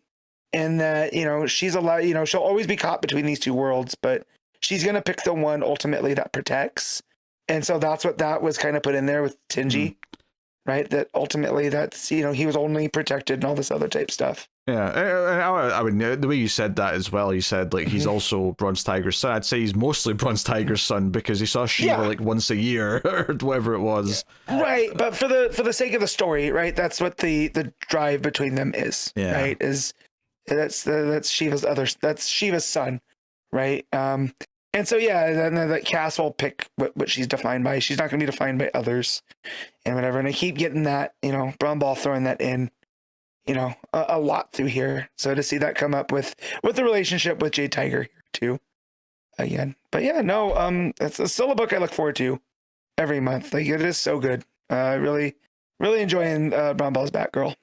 And that, she's allowed, she'll always be caught between these two worlds, but she's going to pick the one ultimately that protects. And so that's what that was kind of put in there with Tingy, right? That ultimately that's, he was only protected and all this other type stuff. Yeah, I mean, the way you said that as well, you said, like, he's also Bronze Tiger's son. I'd say he's mostly Bronze Tiger's son because he saw Shiva like once a year or whatever it was. Right, but for the sake of the story, right? That's what the drive between them is, right? That's Shiva's son, right? And so then that Cass will pick what she's defined by. She's not going to be defined by others, and whatever. And I keep getting that, Brombal throwing that in, a lot through here. So to see that come up with the relationship with Jade Tiger here too, again. But yeah, no, it's still a book I look forward to every month. Like, it is so good. Really, really enjoying Brombal's Batgirl.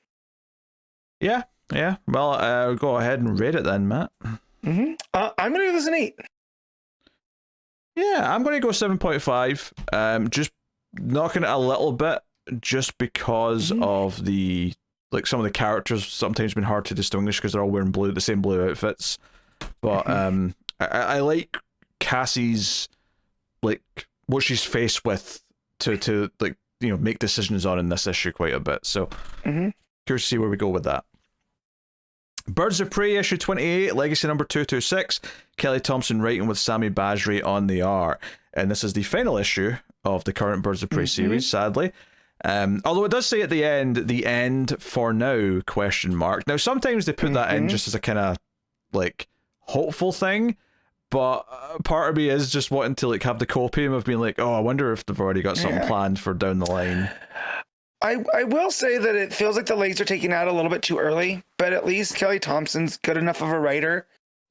Yeah. Well, go ahead and rate it then, Matt. I'm gonna give this an 8. Yeah, I'm going to go 7.5. Just knocking it a little bit, just because of the, like, some of the characters sometimes been hard to distinguish because they're all wearing the same blue outfits. But I like Cassie's, like, what she's faced with to like, make decisions on in this issue quite a bit. So curious to see where we go with that. Birds of Prey issue 28, Legacy number 226, Kelly Thompson writing with Sami Basri on the art. And this is the final issue of the current Birds of Prey series, sadly. Although it does say at the end for now, question mark. Now, sometimes they put that in just as a kind of, like, hopeful thing, but part of me is just wanting to, like, have the copium of being like, oh, I wonder if they've already got something planned for down the line. I will say that it feels like the legs are taken out a little bit too early, but at least Kelly Thompson's good enough of a writer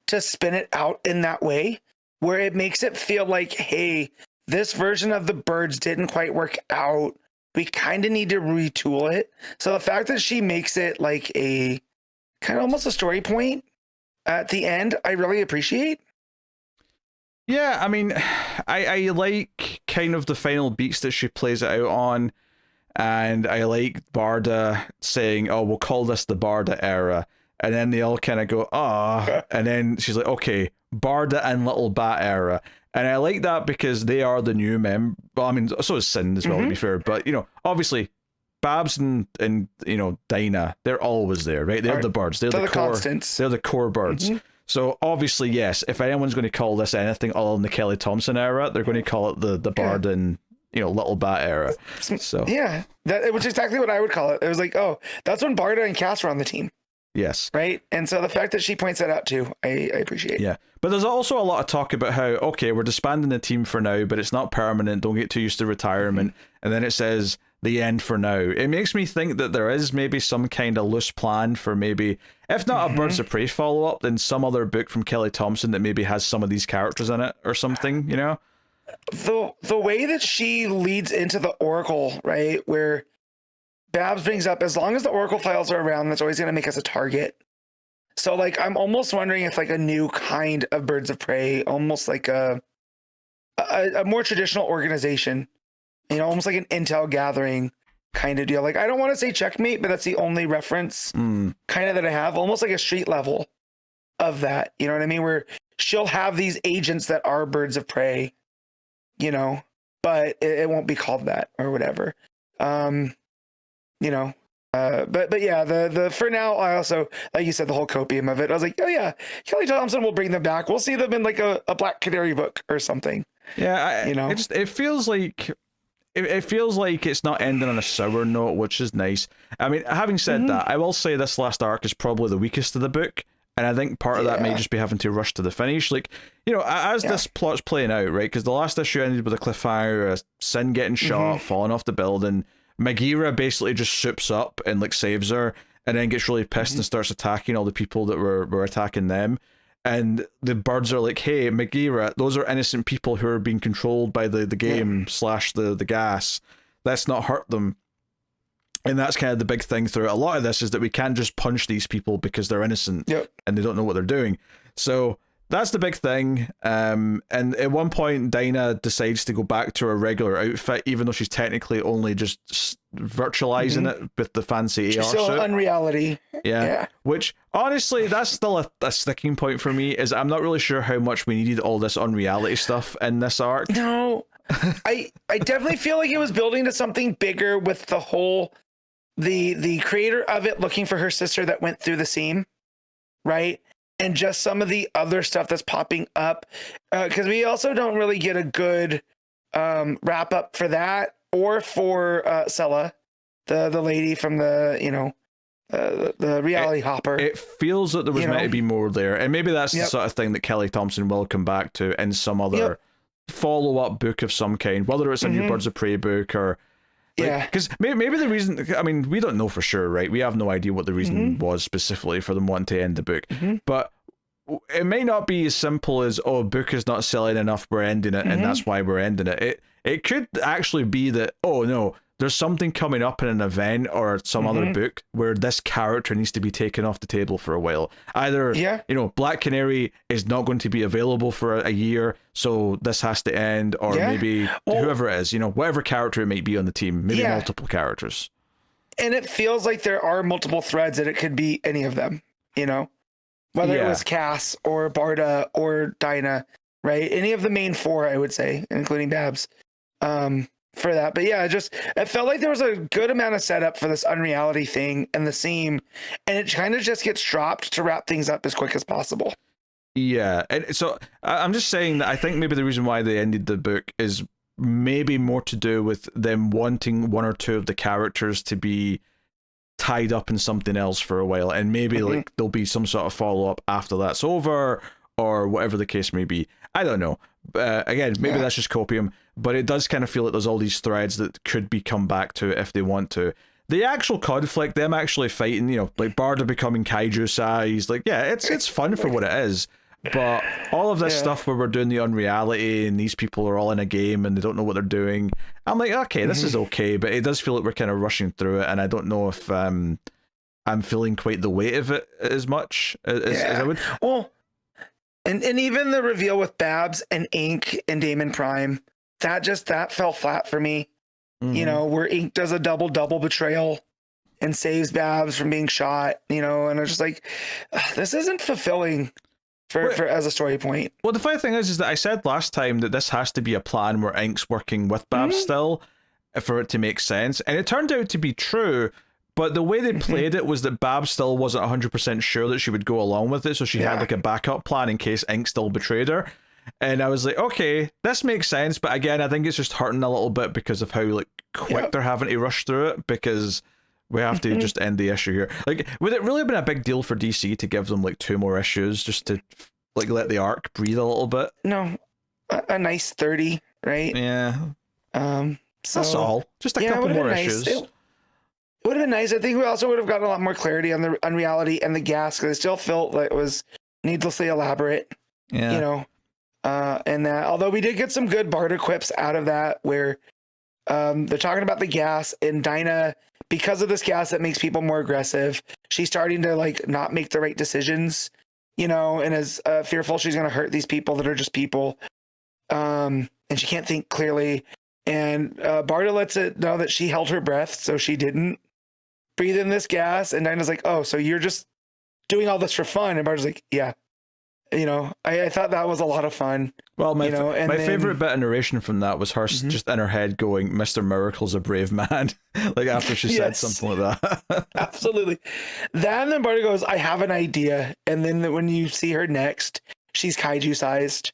to spin it out in that way, where it makes it feel like, hey, this version of the birds didn't quite work out. We kind of need to retool it. So the fact that she makes it like a kind of almost a story point at the end, I really appreciate. Yeah, I mean, I like kind of the final beats that she plays it out on. And I like Barda saying, oh, we'll call this the Barda era. And then they all kind of go, and then she's like, okay, Barda and Little Bat era. And I like that because they are the new well, I mean, so is Sin as well, to be fair. But, you know, obviously, Babs and you know, Dinah, they're always there, right? They're the birds. They're the core. Constants. They're the core birds. So obviously, yes, if anyone's going to call this anything other than the Kelly Thompson era, they're going to call it the Barda and, you know, Little Bat era. So yeah, it was exactly what I would call it. It was like, oh, that's when Barda and Cass were on the team. Yes. Right. And so the fact that she points that out too, I appreciate. Yeah. But there's also a lot of talk about how, okay, we're disbanding the team for now, but it's not permanent. Don't get too used to retirement. And then it says the end for now. It makes me think that there is maybe some kind of loose plan for maybe, if not a Birds of Prey follow-up, then some other book from Kelly Thompson that maybe has some of these characters in it or something, you know? The way that she leads into the Oracle, right, where Babs brings up, as long as the Oracle files are around, that's always going to make us a target. So, like, I'm almost wondering if, like, a new kind of Birds of Prey, almost like a more traditional organization, you know, almost like an intel gathering kind of deal. Like, I don't want to say checkmate, but that's the only reference kind of that I have, almost like a street level of that. You know what I mean? Where she'll have these agents that are Birds of Prey, you know, but it won't be called that or whatever. You know, but yeah, the for now, I also, like you said, the whole copium of it, I was like, oh yeah, Kelly Thompson will bring them back. We'll see them in like a Black Canary book or something. Yeah, you know, it feels like it feels like it's not ending on a sour note, which is nice. I mean, having said that, I will say this last arc is probably the weakest of the book. And I think part of that may just be having to rush to the finish. Like, you know, as this plot's playing out, right? Because the last issue ended with a cliffhanger, Sin getting shot, falling off the building. Megara basically just soups up and, like, saves her, and then gets really pissed and starts attacking all the people that were attacking them. And the birds are like, hey, Megara, those are innocent people who are being controlled by the game / the gas. Let's not hurt them. And that's kind of the big thing through a lot of this, is that we can't just punch these people because they're innocent and they don't know what they're doing. So that's the big thing. And at one point, Dinah decides to go back to her regular outfit, even though she's technically only just virtualizing it with the fancy AR still suit. Unreality. Yeah. Which, honestly, that's still a sticking point for me, is I'm not really sure how much we needed all this unreality stuff in this arc. No, I definitely feel like it was building to something bigger with the whole... the creator of it looking for her sister that went through the seam, right? And just some of the other stuff that's popping up, because we also don't really get a good wrap up for that, or for Sella, the lady from the, you know, the reality hopper. It feels that there was meant to be more there, and maybe that's the sort of thing that Kelly Thompson will come back to in some other follow-up book of some kind, whether it's a new Birds of Prey book or... Like, because maybe the reason, I mean, we don't know for sure, right? We have no idea what the reason was specifically for them wanting to end the book. But it may not be as simple as, oh, a book is not selling enough, we're ending it, and that's why we're ending it. It could actually be that, oh no, there's something coming up in an event or some other book where this character needs to be taken off the table for a while. Either, you know, Black Canary is not going to be available for a year, so this has to end, or maybe whoever it is, you know, whatever character it might be on the team, maybe multiple characters. And it feels like there are multiple threads, and it could be any of them, you know, whether it was Cass or Barda or Dinah, right? Any of the main four, I would say, including Babs. for that. But yeah, it felt like there was a good amount of setup for this unreality thing and the seam, and it kind of just gets dropped to wrap things up as quick as possible. Yeah, and so I'm just saying that I think maybe the reason why they ended the book is maybe more to do with them wanting one or two of the characters to be tied up in something else for a while, and maybe like there'll be some sort of follow-up after that's over, or whatever the case may be. I don't know. Again, maybe that's just copium, but it does kind of feel like there's all these threads that could be come back to if they want to. The actual conflict, them actually fighting, you know, like Barda becoming kaiju sized, like, yeah, it's fun for what it is. But all of this stuff where we're doing the unreality and these people are all in a game and they don't know what they're doing, I'm like, okay, this is okay, but it does feel like we're kind of rushing through it, and I don't know if I'm feeling quite the weight of it as much as I would. Well, and even the reveal with Babs and Ink and Damon Prime, that fell flat for me. You know, where Ink does a double betrayal and saves Babs from being shot, you know, and I was just like, this isn't fulfilling for as a story point. Well, the funny thing is that I said last time that this has to be a plan where Ink's working with Babs still for it to make sense, and it turned out to be true. But the way they played it was that Babs still wasn't 100% sure that she would go along with it, so she had like a backup plan in case Ink still betrayed her. And I was like, okay, this makes sense, but again, I think it's just hurting a little bit because of how like quick they're having to rush through it, because we have to just end the issue here. Like, would it really have been a big deal for DC to give them like 2 more issues just to like let the arc breathe a little bit? No, a nice 30, right? Yeah. So that's all. Just a couple more issues. It would have been nice. I think we also would have gotten a lot more clarity on the unreality and the gas, because I still felt like it was needlessly elaborate. Yeah. You know, and that, although we did get some good barter quips out of that, where they're talking about the gas, and Dinah, because of this gas that makes people more aggressive, she's starting to like not make the right decisions, you know, and is fearful she's going to hurt these people that are just people. And she can't think clearly. And Barda lets it know that she held her breath, so she didn't breathe in this gas. And Dinah's like, oh, so you're just doing all this for fun? And Barda's like, yeah. You know, I thought that was a lot of fun. Well, my favorite bit of narration from that was her just in her head going, Mr. Miracle's a brave man. Like after she said something like that. Absolutely. That, and then Barda goes, I have an idea. And then when you see her next, she's kaiju sized.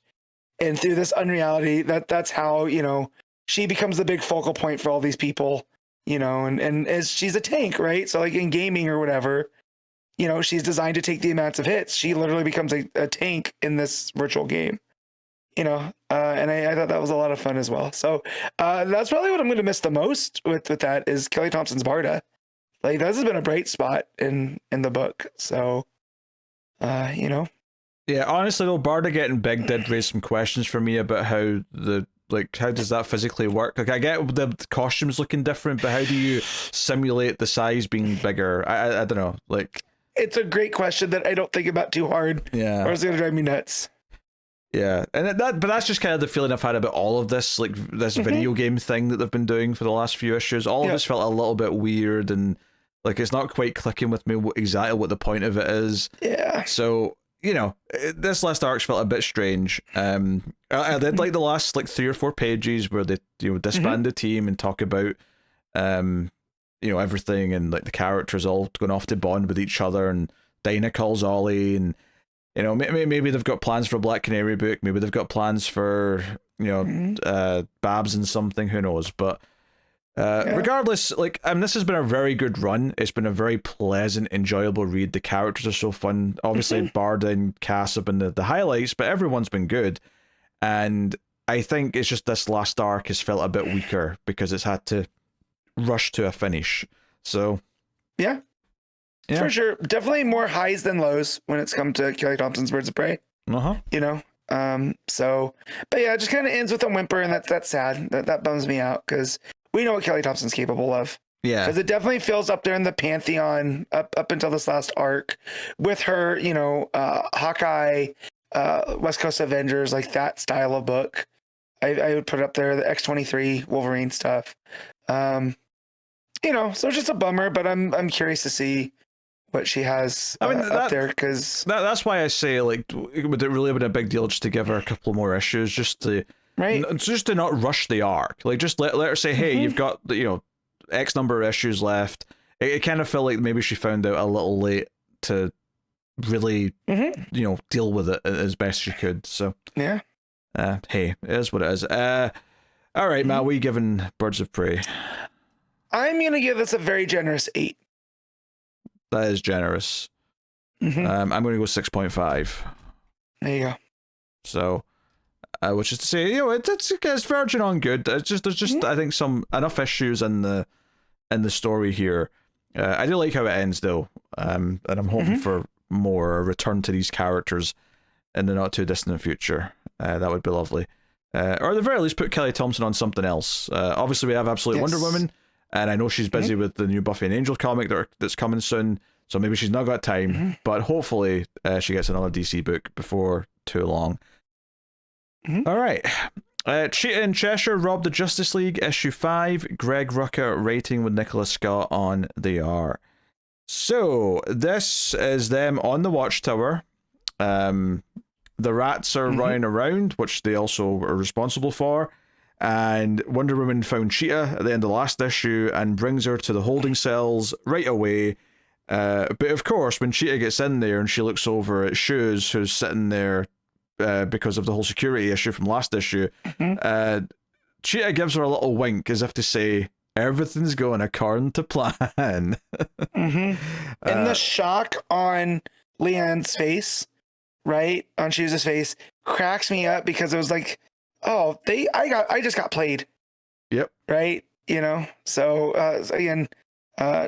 And through this unreality, that's how, you know, she becomes the big focal point for all these people, you know, and as she's a tank, right? So like in gaming or whatever, you know, she's designed to take the amounts of hits. She literally becomes a tank in this virtual game, you know, and I thought that was a lot of fun as well. So that's probably what I'm going to miss the most with that is Kelly Thompson's Barda. Like, this has been a bright spot in the book. So, you know. Yeah, honestly though, Barda getting big did raise some questions for me about how how does that physically work? Like, I get the costumes looking different, but how do you simulate the size being bigger? I don't know. Like, it's a great question that I don't think about too hard. Yeah, or it's gonna drive me nuts. Yeah, and but that's just kind of the feeling I've had about all of this, like this video game thing that they've been doing for the last few issues. All of this felt a little bit weird, and like it's not quite clicking with me exactly what the point of it is. Yeah. So, you know, this last arc felt a bit strange. I did like the last like 3 or 4 pages where they, you know, disband the team and talk about you know, everything, and like the characters all going off to bond with each other, and Dinah calls Ollie, and you know, maybe they've got plans for a Black Canary book, maybe they've got plans for, you know, Babs and something, who knows. But regardless, like, this has been a very good run. It's been a very pleasant, enjoyable read. The characters are so fun. Obviously, Barda and Cass have been the highlights, but everyone's been good. And I think it's just this last arc has felt a bit weaker because it's had to rush to a finish. So, yeah. For sure. Definitely more highs than lows when it's come to Kelly Thompson's Birds of Prey. You know? So, but yeah, it just kind of ends with a whimper, and that's sad. That bums me out, because we know what Kelly Thompson's capable of. Yeah. Because it definitely feels up there in the pantheon up until this last arc with her, you know, Hawkeye, West Coast Avengers, like that style of book. I would put it up there, the X-23 Wolverine stuff. You know, so it's just a bummer, but I'm curious to see what she has up there, because that's why I say, like, would it really have been a big deal just to give her a couple more issues, just to right? It's just to not rush the arc. Like, just let her say, hey, you've got, X number of issues left. It kind of felt like maybe she found out a little late to really, deal with it as best she could. So, yeah. Hey, it is what it is. All right, Matt, what are you giving Birds of Prey? I'm going to give this a very generous 8. That is generous. I'm going to go 6.5. There you go. So, which is to say, it's verging on good. There's just I think enough issues in the story here. I do like how it ends though, and I'm hoping for more return to these characters in the not too distant future. That would be lovely. Or at the very least, put Kelly Thompson on something else. Obviously, we have Absolute Wonder Woman, and I know she's busy with the new Buffy and Angel comic that's coming soon, so maybe she's not got time, but hopefully she gets another DC book before too long. All right. Cheetah and Cheshire robbed the Justice League, issue 5. Greg Rucka writing with Nicola Scott on the art. So, this is them on the Watchtower. The rats are running around, which they also are responsible for. And Wonder Woman found Cheetah at the end of the last issue and brings her to the holding cells right away. But of course, when Cheetah gets in there and she looks over at Shoes, who's sitting there because of the whole security issue from last issue, Cheetah gives her a little wink as if to say, everything's going according to plan. And the shock on Leanne's face, right, on Shoes' face, cracks me up because it was like, oh, I just got played. Yep. Right? So again,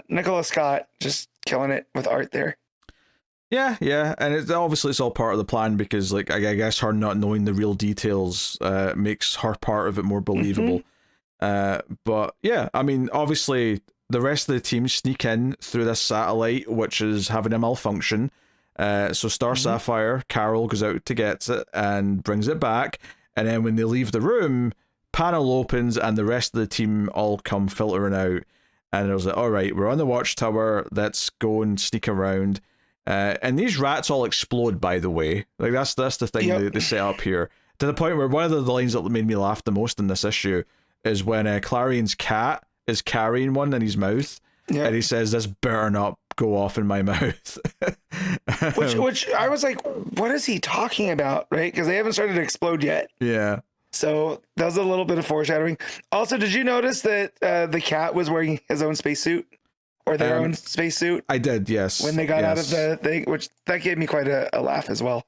Nicola Scott just killing it with art there. Yeah, and it's all part of the plan because, like, I guess her not knowing the real details makes her part of it more believable. But yeah, I mean, obviously the rest of the team sneak in through this satellite, which is having a malfunction. So Star Sapphire, Carol goes out to get it and brings it back, and then when they leave the room, panel opens and the rest of the team all come filtering out, and I was like, all right, we're on the Watchtower, let's go and sneak around. And these rats all explode, by the way. Like, that's the thing they set up here. To the point where one of the lines that made me laugh the most in this issue is when Clarion's cat is carrying one in his mouth, and he says, this better not go off in my mouth. which I was like, what is he talking about, right? Because they haven't started to explode yet. Yeah. So that was a little bit of foreshadowing. Also, did you notice that the cat was wearing his own spacesuit? Or their own spacesuit? I did, yes. When they got out of the thing, which that gave me quite a laugh as well.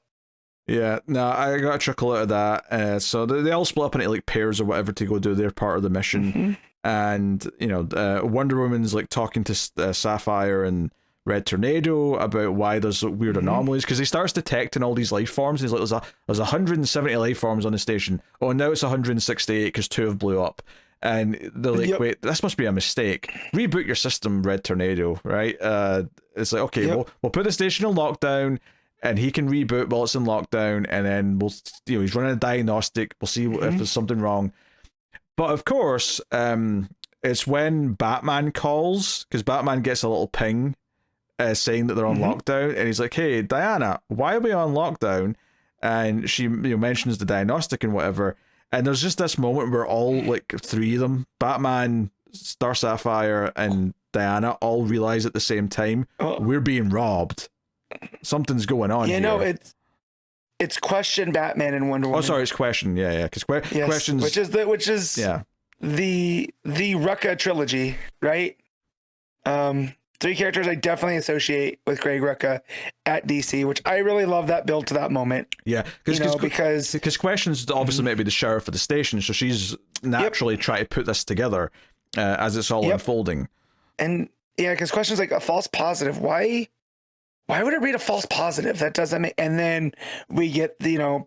Yeah, no, I got a chuckle out of that. So they all split up into like pairs or whatever to go do their part of the mission. And, Wonder Woman's like talking to Sapphire and Red Tornado about why there's weird anomalies, because he starts detecting all these life forms. He's like, there's 170 life forms on the station. Oh, and now it's 168 because 2 have blew up. And they're like, wait, this must be a mistake. Reboot your system, Red Tornado, right? It's like, okay, we'll put the station in lockdown, and he can reboot while it's in lockdown, and then he's running a diagnostic. We'll see if there's something wrong. But of course, it's when Batman calls, because Batman gets a little ping saying that they're on lockdown, and he's like, hey, Diana, why are we on lockdown? And she mentions the diagnostic and whatever. And there's just this moment where all, like, 3 of them, Batman, Star Sapphire, and Diana, all realize at the same time, we're being robbed. Something's going on here. It's Question, Batman, and Wonder Woman. Oh, sorry, it's Question. Yeah, because Question's... Which is the Rucka trilogy, right? 3 characters I definitely associate with Greg Rucka at DC, which I really love that build to that moment. Yeah, because Question's obviously maybe the sheriff of the station, so she's naturally trying to put this together as it's all unfolding. And yeah, because Question's like a false positive. Why would it read a false positive? That doesn't make. And then we get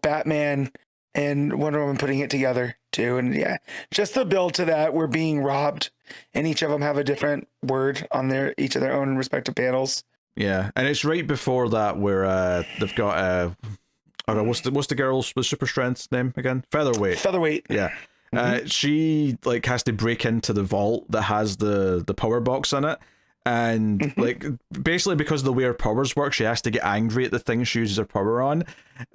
Batman and Wonder Woman putting it together too, and just the build to that. We're being robbed. And each of them have a different word on each of their own respective panels. Yeah, and it's right before that where they've got what's the girl's with super strength name again? Featherweight. Yeah. She like has to break into the vault that has the power box in it, And like basically because of the way her powers work, she has to get angry at the thing she uses her power on.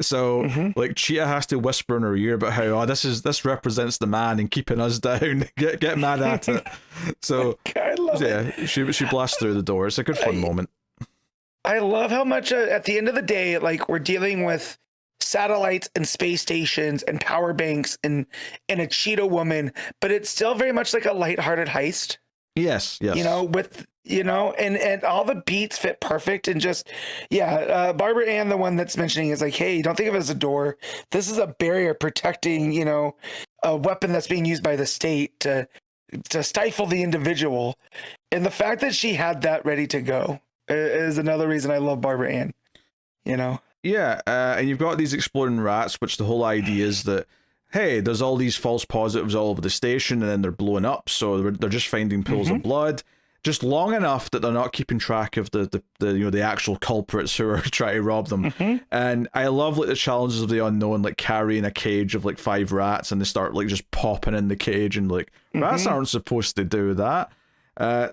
So like Cheetah has to whisper in her ear about how this represents the man and keeping us down. get mad at it. So I love it. she blasts through the door. It's a good fun moment. I love how much at the end of the day, like we're dealing with satellites and space stations and power banks and a cheetah woman, but it's still very much like a lighthearted heist. Yes. With and all the beats fit perfect, and just Barbara Ann, the one that's mentioning, is like, hey, don't think of it as a door. This is a barrier protecting, a weapon that's being used by the state to stifle the individual. And the fact that she had that ready to go is another reason I love Barbara Ann. Yeah, and you've got these exploding rats, which the whole idea is that, hey, there's all these false positives all over the station, and then they're blowing up, so they're just finding pools of blood, just long enough that they're not keeping track of the actual culprits who are trying to rob them. And I love like the challenges of the unknown, like carrying a cage of like 5 rats, and they start like just popping in the cage, and like rats aren't supposed to do that.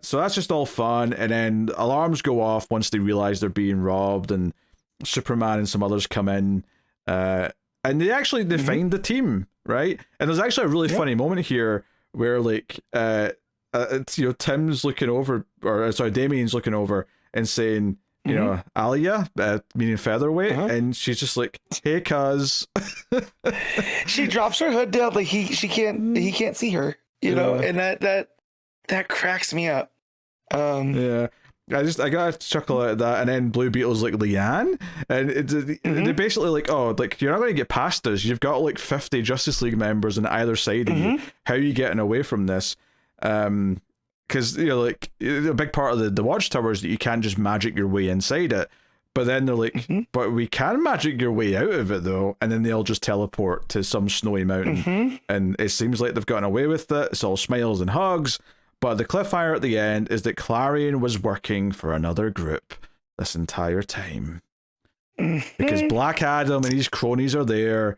So that's just all fun, and then alarms go off once they realize they're being robbed, and Superman and some others come in, and they find the team, right? And there's actually a really funny moment here where like Tim's looking over, or sorry, Damien's looking over and saying, Alia, meaning featherweight, and she's just like, hey, cuz. She drops her hood down like he can't see her, and that cracks me up. I got a chuckle out of that, and then Blue Beetle's like, Leanne? And they're basically like, oh, like, you're not going to get past us. You've got like 50 Justice League members on either side of you. How are you getting away from this? Because, like, a big part of the Watchtower is that you can't just magic your way inside it. But then they're like, but we can magic your way out of it, though. And then they all just teleport to some snowy mountain. And it seems like they've gotten away with it. It's all smiles and hugs. But the cliffhanger at the end is that Clarion was working for another group this entire time. Because Black Adam and his cronies are there,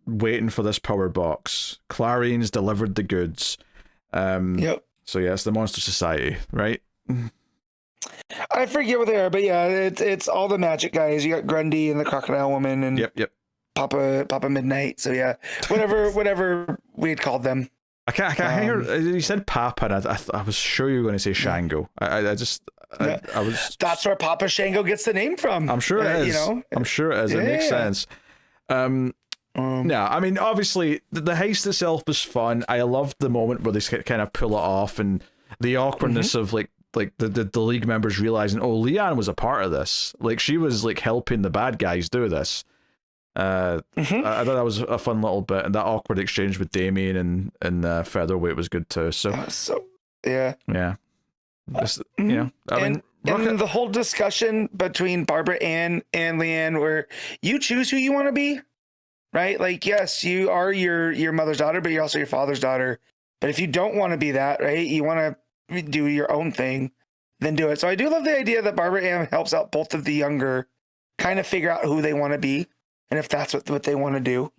waiting for this power box. Clarion's delivered the goods. So yeah, it's the Monster Society, right? I forget what they are, but yeah, it's all the magic guys. You got Grundy and the Crocodile Woman and yep. Papa Midnight. So yeah, whatever we had called them. I can't hear. You said Papa, and I was sure you were going to say Shango. I was. That's where Papa Shango gets the name from. I'm sure it is. I'm sure it is. It makes sense. I mean, obviously, the heist itself was fun. I loved the moment where they kind of pull it off, and the awkwardness of like the League members realizing, oh, Leanne was a part of this. Like, she was like helping the bad guys do this. I thought that was a fun little bit, and that awkward exchange with Damien and Featherweight was good too. So yeah. Just, I mean, and the whole discussion between Barbara Ann and Leanne, where you choose who you want to be, right? Like, yes, you are your mother's daughter, but you're also your father's daughter. But if you don't want to be that, right, you want to do your own thing, then do it. So I do love the idea that Barbara Ann helps out both of the younger kind of figure out who they want to be. And if that's what they want to do,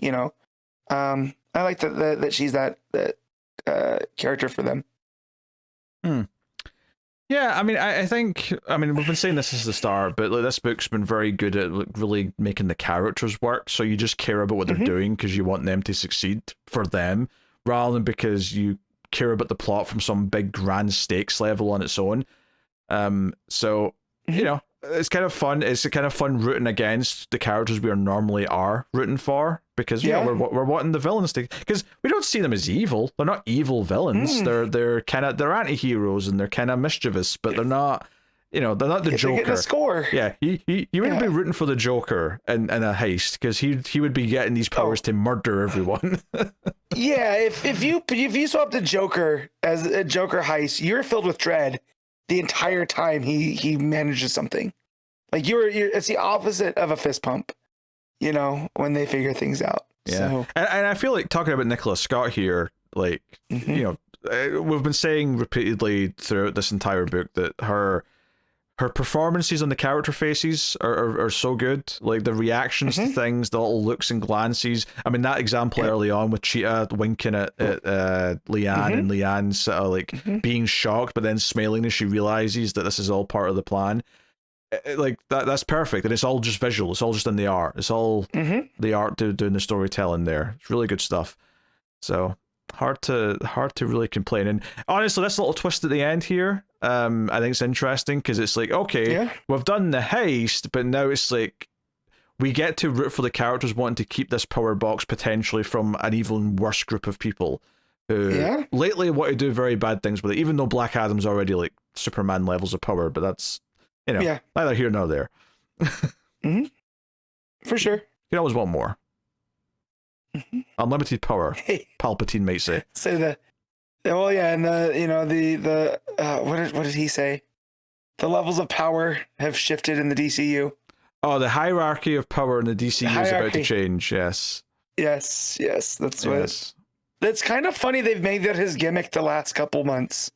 I like that she's that character for them. Yeah, I mean, I think, we've been saying this since the start, but like, this book's been very good at like, really making the characters work. So you just care about what they're doing because you want them to succeed for them, rather than because you care about the plot from some big grand stakes level on its own. So it's kind of fun. It's kind of fun rooting against the characters we normally are rooting for, because we're wanting the villains to, because we don't see them as evil. They're not evil villains. They're anti-heroes, and they're kind of mischievous, but they're not. They're not the Joker. They're getting a score. Yeah, you wouldn't be rooting for the Joker in a heist, because he would be getting these powers to murder everyone. Yeah, if you swap the Joker as a Joker heist, you're filled with dread the entire time he manages something. Like it's the opposite of a fist pump, when they figure things out. Yeah. So. And I feel like talking about Nicola Scott here, like, we've been saying repeatedly throughout this entire book that her her performances on the character faces are so good. Like the reactions to things, the little looks and glances. I mean, that example early on with Cheetah winking at Leanne and Leanne sort of like being shocked, but then smiling as she realizes that this is all part of the plan. Like that's perfect, and it's all just visual. It's all just in the art. It's all the art doing the storytelling there. It's really good stuff. So hard to really complain. And honestly, this little twist at the end here, I think it's interesting because it's like, okay, we've done the heist, but now it's like we get to root for the characters wanting to keep this power box potentially from an even worse group of people who lately want to do very bad things with it. Even though Black Adam's already like Superman levels of power, but that's neither here nor there. For sure, you can always want more. Unlimited power, Palpatine might say. And the what did he say? The levels of power have shifted in the DCU. Oh, the hierarchy of power in the DCU is about to change. Yes. That's what. That's kind of funny. They've made that his gimmick the last couple months.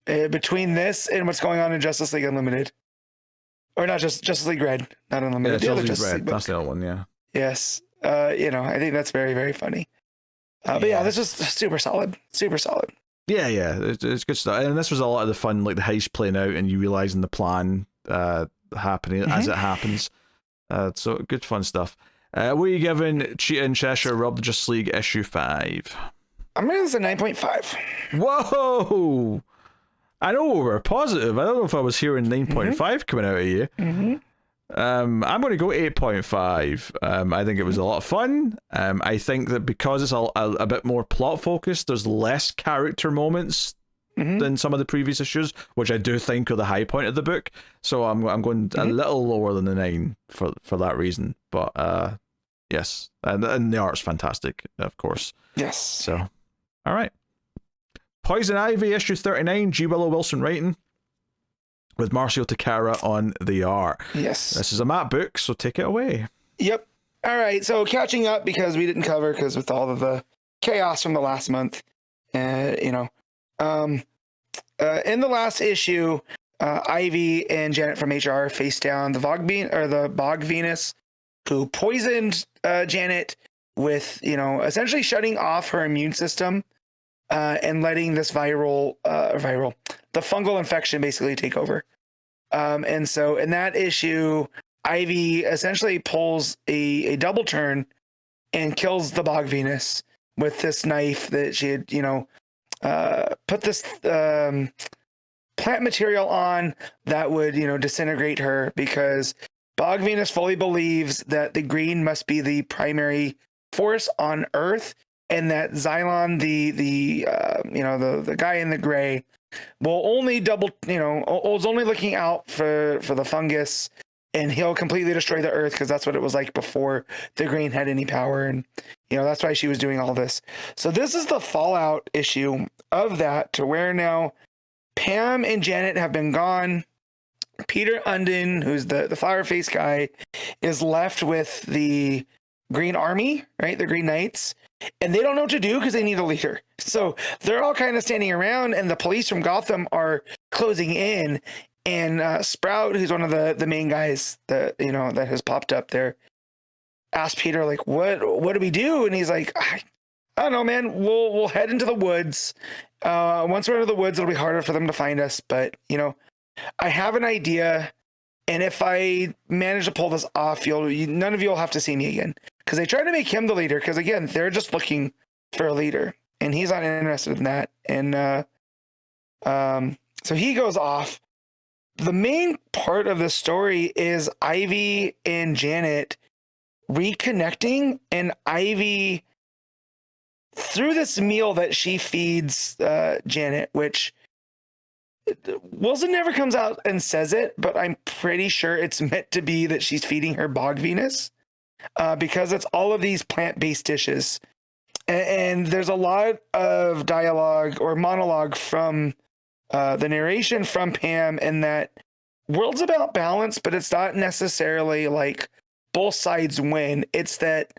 Between this and what's going on in Justice League Unlimited, or not just Justice League Red, not Unlimited. Yeah, Justice League Red. That's the other one. Yeah. Yes. I think that's very, very funny. But this is super solid. Yeah, it's good stuff. And this was a lot of the fun, like the heist playing out and you realizing the plan happening as it happens. So good fun stuff. What are you giving Cheetah and Cheshire Rob the Justice League issue 5? I'm going to say 9.5. Whoa! I know we're positive. I don't know if I was hearing 9.5 coming out of you. I'm going to go 8.5. I think it was a lot of fun. I think that because it's a bit more plot focused, there's less character moments than some of the previous issues, which I do think are the high point of the book. So I'm going a little lower than the 9 for that reason. But yes, and the art's fantastic, of course. Yes. So, all right. Poison Ivy issue 39, WIllow Wilson writing, with Marcio Takara on the art. Yes. This is a map book, so take it away. Yep. All right. So catching up because we didn't cover because with all of the chaos from the last month, in the last issue, Ivy and Janet from HR faced down the Bog Venus, who poisoned Janet with, essentially shutting off her immune system. And letting this the fungal infection basically take over. And so in that issue, Ivy essentially pulls a double turn and kills the Bog Venus with this knife that she had, put this plant material on that would, disintegrate her, because Bog Venus fully believes that the green must be the primary force on Earth, and that Xylon, the guy in the gray, will only is only looking out for the fungus, and he'll completely destroy the Earth because that's what it was like before the green had any power, and that's why she was doing all this. So this is the fallout issue of that, to where now Pam and Janet have been gone. Peter Undin, who's the flower face guy, is left with the Green Army, right? The Green Knights. And they don't know what to do because they need a leader. So they're all kind of standing around, and the police from Gotham are closing in. And Sprout, who's one of the main guys that that has popped up there, asked Peter, like, what do we do? And he's like, I don't know, man. We'll head into the woods. Once we're into the woods, it'll be harder for them to find us. But I have an idea, and if I manage to pull this off, none of you will have to see me again. Because they try to make him the leader, because again, they're just looking for a leader, and he's not interested in that. And so he goes off. The main part of the story is Ivy and Janet reconnecting, and Ivy, through this meal that she feeds Janet, which Wilson never comes out and says it, but I'm pretty sure it's meant to be that she's feeding her Bog Venus. Because it's all of these plant-based dishes. And there's a lot of dialogue or monologue from the narration from Pam, in that world's about balance, but it's not necessarily like both sides win. It's that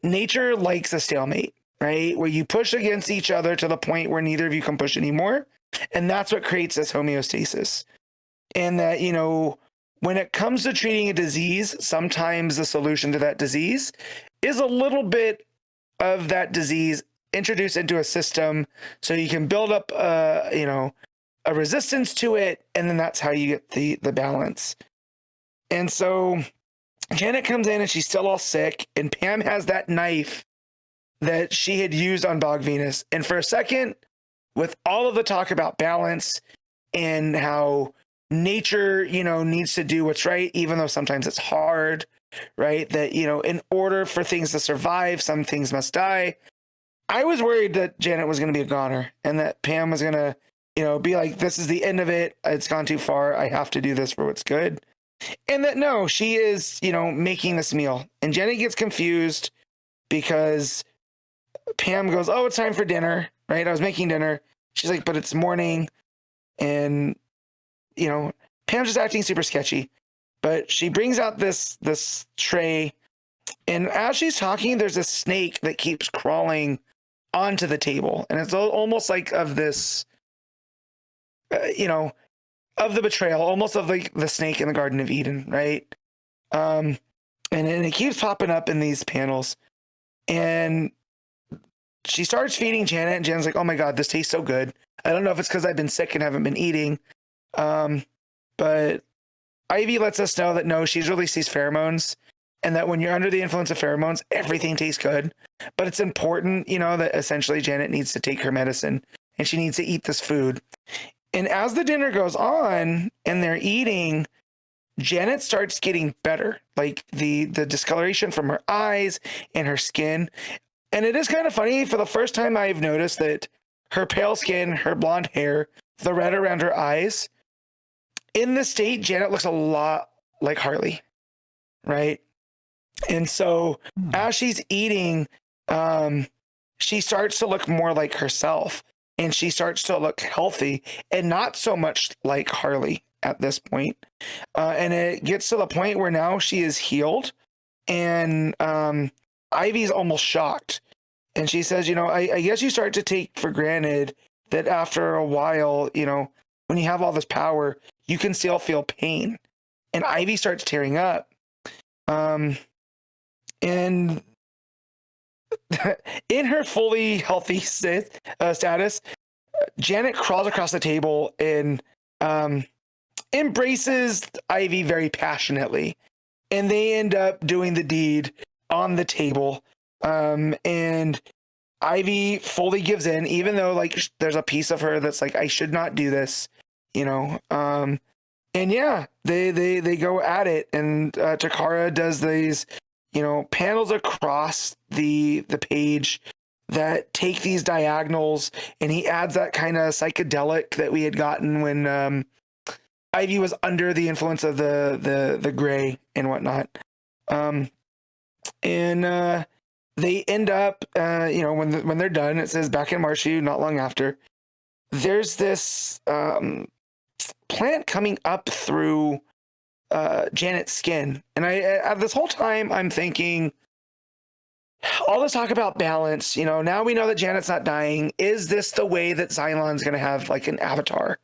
nature likes a stalemate, right? Where you push against each other to the point where neither of you can push anymore. And that's what creates this homeostasis. and that, you know, when it comes to treating a disease, sometimes the solution to that disease is a little bit of that disease introduced into a system so you can build up, you know, a resistance to it, and then that's how you get the balance. And so Janet comes in and she's still all sick, and Pam has that knife that she had used on Bog Venus. And for a second, with all of the talk about balance and how nature, you know, needs to do what's right, even though sometimes it's hard, right? That, you know, in order for things to survive, some things must die. I was worried that Janet was going to be a goner and that Pam was going to, you know, be like, this is the end of it. It's gone too far. I have to do this for what's good. And that, no, she is, you know, making this meal. And Jenny gets confused because Pam goes, oh, it's time for dinner, right? I was making dinner. She's like, but it's morning. And, you know, Pam's just acting super sketchy. But she brings out this tray. And as she's talking, there's a snake that keeps crawling onto the table. And it's almost like of this, you know, of the betrayal, almost of like the snake in the Garden of Eden, right? And it keeps popping up in these panels. And she starts feeding Janet, and Janet's like, oh my God, this tastes so good. I don't know if it's because I've been sick and haven't been eating. But Ivy lets us know that no, she's released these pheromones, and that when you're under the influence of pheromones, everything tastes good. But it's important, you know, that essentially Janet needs to take her medicine and she needs to eat this food. And as the dinner goes on and they're eating, Janet starts getting better, like the discoloration from her eyes and her skin. And it is kind of funny. For the first time, I've noticed that her pale skin, her blonde hair, the red around her eyes. In this state, Janet looks a lot like Harley, right? And so as she's eating, she starts to look more like herself, and she starts to look healthy and not so much like Harley at this point. And it gets to the point where now she is healed, and Ivy's almost shocked. And she says, you know, I guess you start to take for granted that after a while, you know, when you have all this power, you can still feel pain. And Ivy starts tearing up. And in her fully healthy status, Janet crawls across the table and embraces Ivy very passionately. And they end up doing the deed on the table. And Ivy fully gives in, even though like there's a piece of her that's like, I should not do this, you know. And yeah, they go at it, and Takara does these, you know, panels across the page that take these diagonals, and he adds that kind of psychedelic that we had gotten when Ivy was under the influence of the gray and whatnot. And they end up, you know, when they're done, it says back in Marcio, not long after, there's this plant coming up through Janet's skin. And I this whole time I'm thinking, all this talk about balance, you know, now we know that Janet's not dying. Is this the way that Xylon's going to have like an avatar,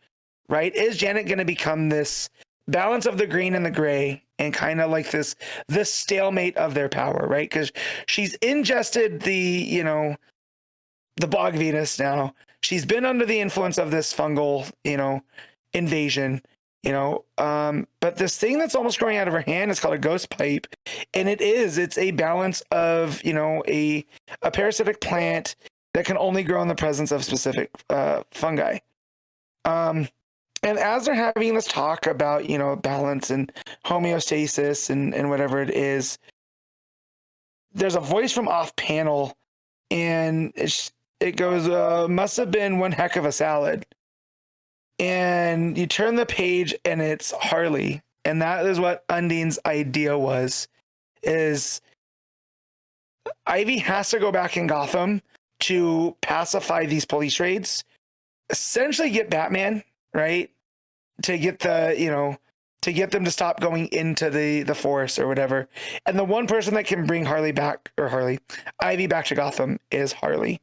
right? Is Janet going to become this balance of the green and the gray, and kind of like this stalemate of their power, right? Because she's ingested the, you know, the Bog Venus now. She's been under the influence of this fungal, you know, invasion, you know, but this thing that's almost growing out of her hand is called a ghost pipe, and it's a balance of, you know, a parasitic plant that can only grow in the presence of specific fungi. And as they're having this talk about, you know, balance and homeostasis and whatever it is, there's a voice from off panel, and it goes, must have been one heck of a salad. And you turn the page and it's Harley. And that is what Undine's idea was, is Ivy has to go back in Gotham to pacify these police raids, essentially get Batman, right? To get to get them to stop going into the forest or whatever. And the one person that can bring Ivy back to Gotham is Harley.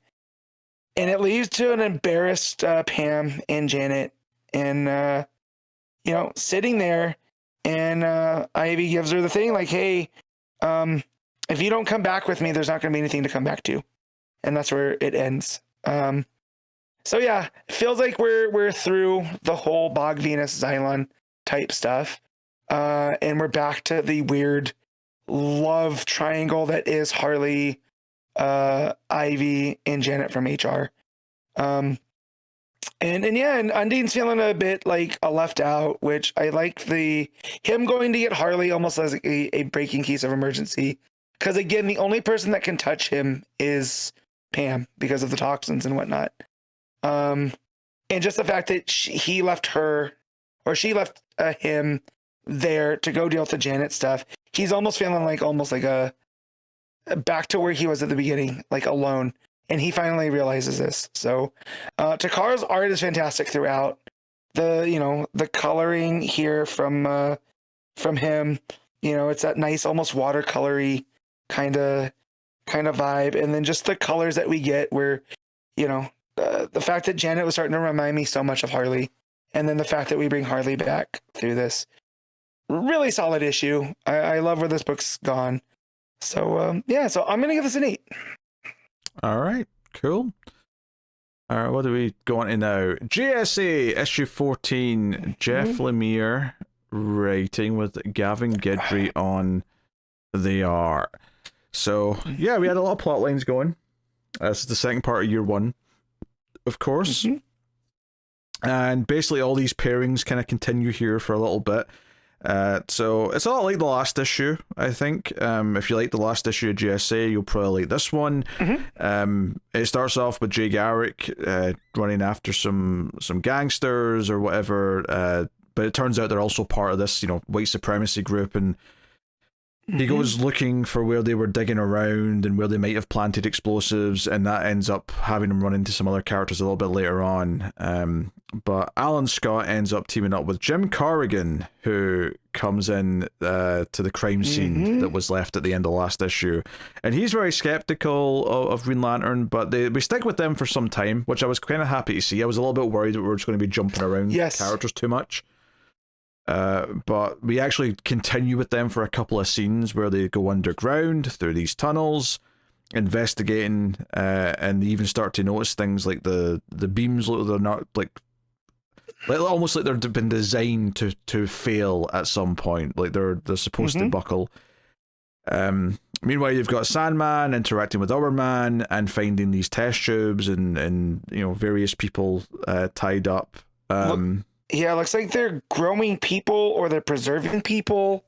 And it leads to an embarrassed Pam and Janet. And, sitting there, and Ivy gives her the thing like, hey, if you don't come back with me, there's not going to be anything to come back to. And that's where it ends. So yeah, it feels like we're through the whole Bog Venus Xylon type stuff. And we're back to the weird love triangle that is Harley, Ivy, and Janet from HR. And Undine's feeling a bit like a left out, which I like him going to get Harley almost as a breaking case of emergency. Because again, the only person that can touch him is Pam because of the toxins and whatnot. And just the fact that she left him there to go deal with the Janet stuff. He's almost feeling like a back to where he was at the beginning, like alone. And he finally realizes this. So Takara's art is fantastic throughout. The coloring here from him, it's that nice, almost watercolory kind of vibe. And then just the colors that we get where, the fact that Janet was starting to remind me so much of Harley. And then the fact that we bring Harley back through this. Really solid issue. I love where this book's gone. So, so I'm going to give this an 8. All right, cool. All right, what do we go on to now? GSA, issue 14, Jeff Lemire writing with Gavin Guidry on the art. So, yeah, we had a lot of plot lines going. This is the second part of year 1, of course. And basically all these pairings kind of continue here for a little bit. So it's a lot like the last issue, I think. If you like the last issue of GSA, you'll probably like this one. It starts off with Jay Garrick running after some gangsters or whatever, but it turns out they're also part of this, white supremacy group, and he goes looking for where they were digging around and where they might have planted explosives, and that ends up having him run into some other characters a little bit later on. But Alan Scott ends up teaming up with Jim Corrigan, who comes in to the crime scene that was left at the end of the last issue. And he's very skeptical of Green Lantern, but we stick with them for some time, which I was kind of happy to see. I was a little bit worried that we were just going to be jumping around characters too much. But we actually continue with them for a couple of scenes where they go underground through these tunnels, investigating, and they even start to notice things like the beams look, they're not like almost like they've been designed to fail at some point, like they're supposed to buckle. Meanwhile, you've got Sandman interacting with Hourman and finding these test tubes and various people tied up. Yeah, it looks like they're growing people or they're preserving people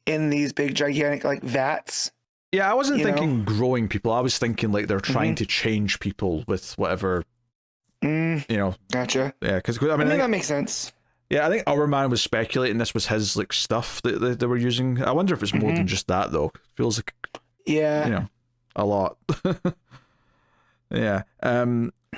in these big, gigantic, like, vats. Yeah, I wasn't thinking growing people. I was thinking, like, they're trying to change people with whatever, Gotcha. Yeah, because, I think that makes sense. Yeah, I think Hourman was speculating this was his, like, stuff that they were using. I wonder if it's more than just that, though. It feels like, a lot. Yeah.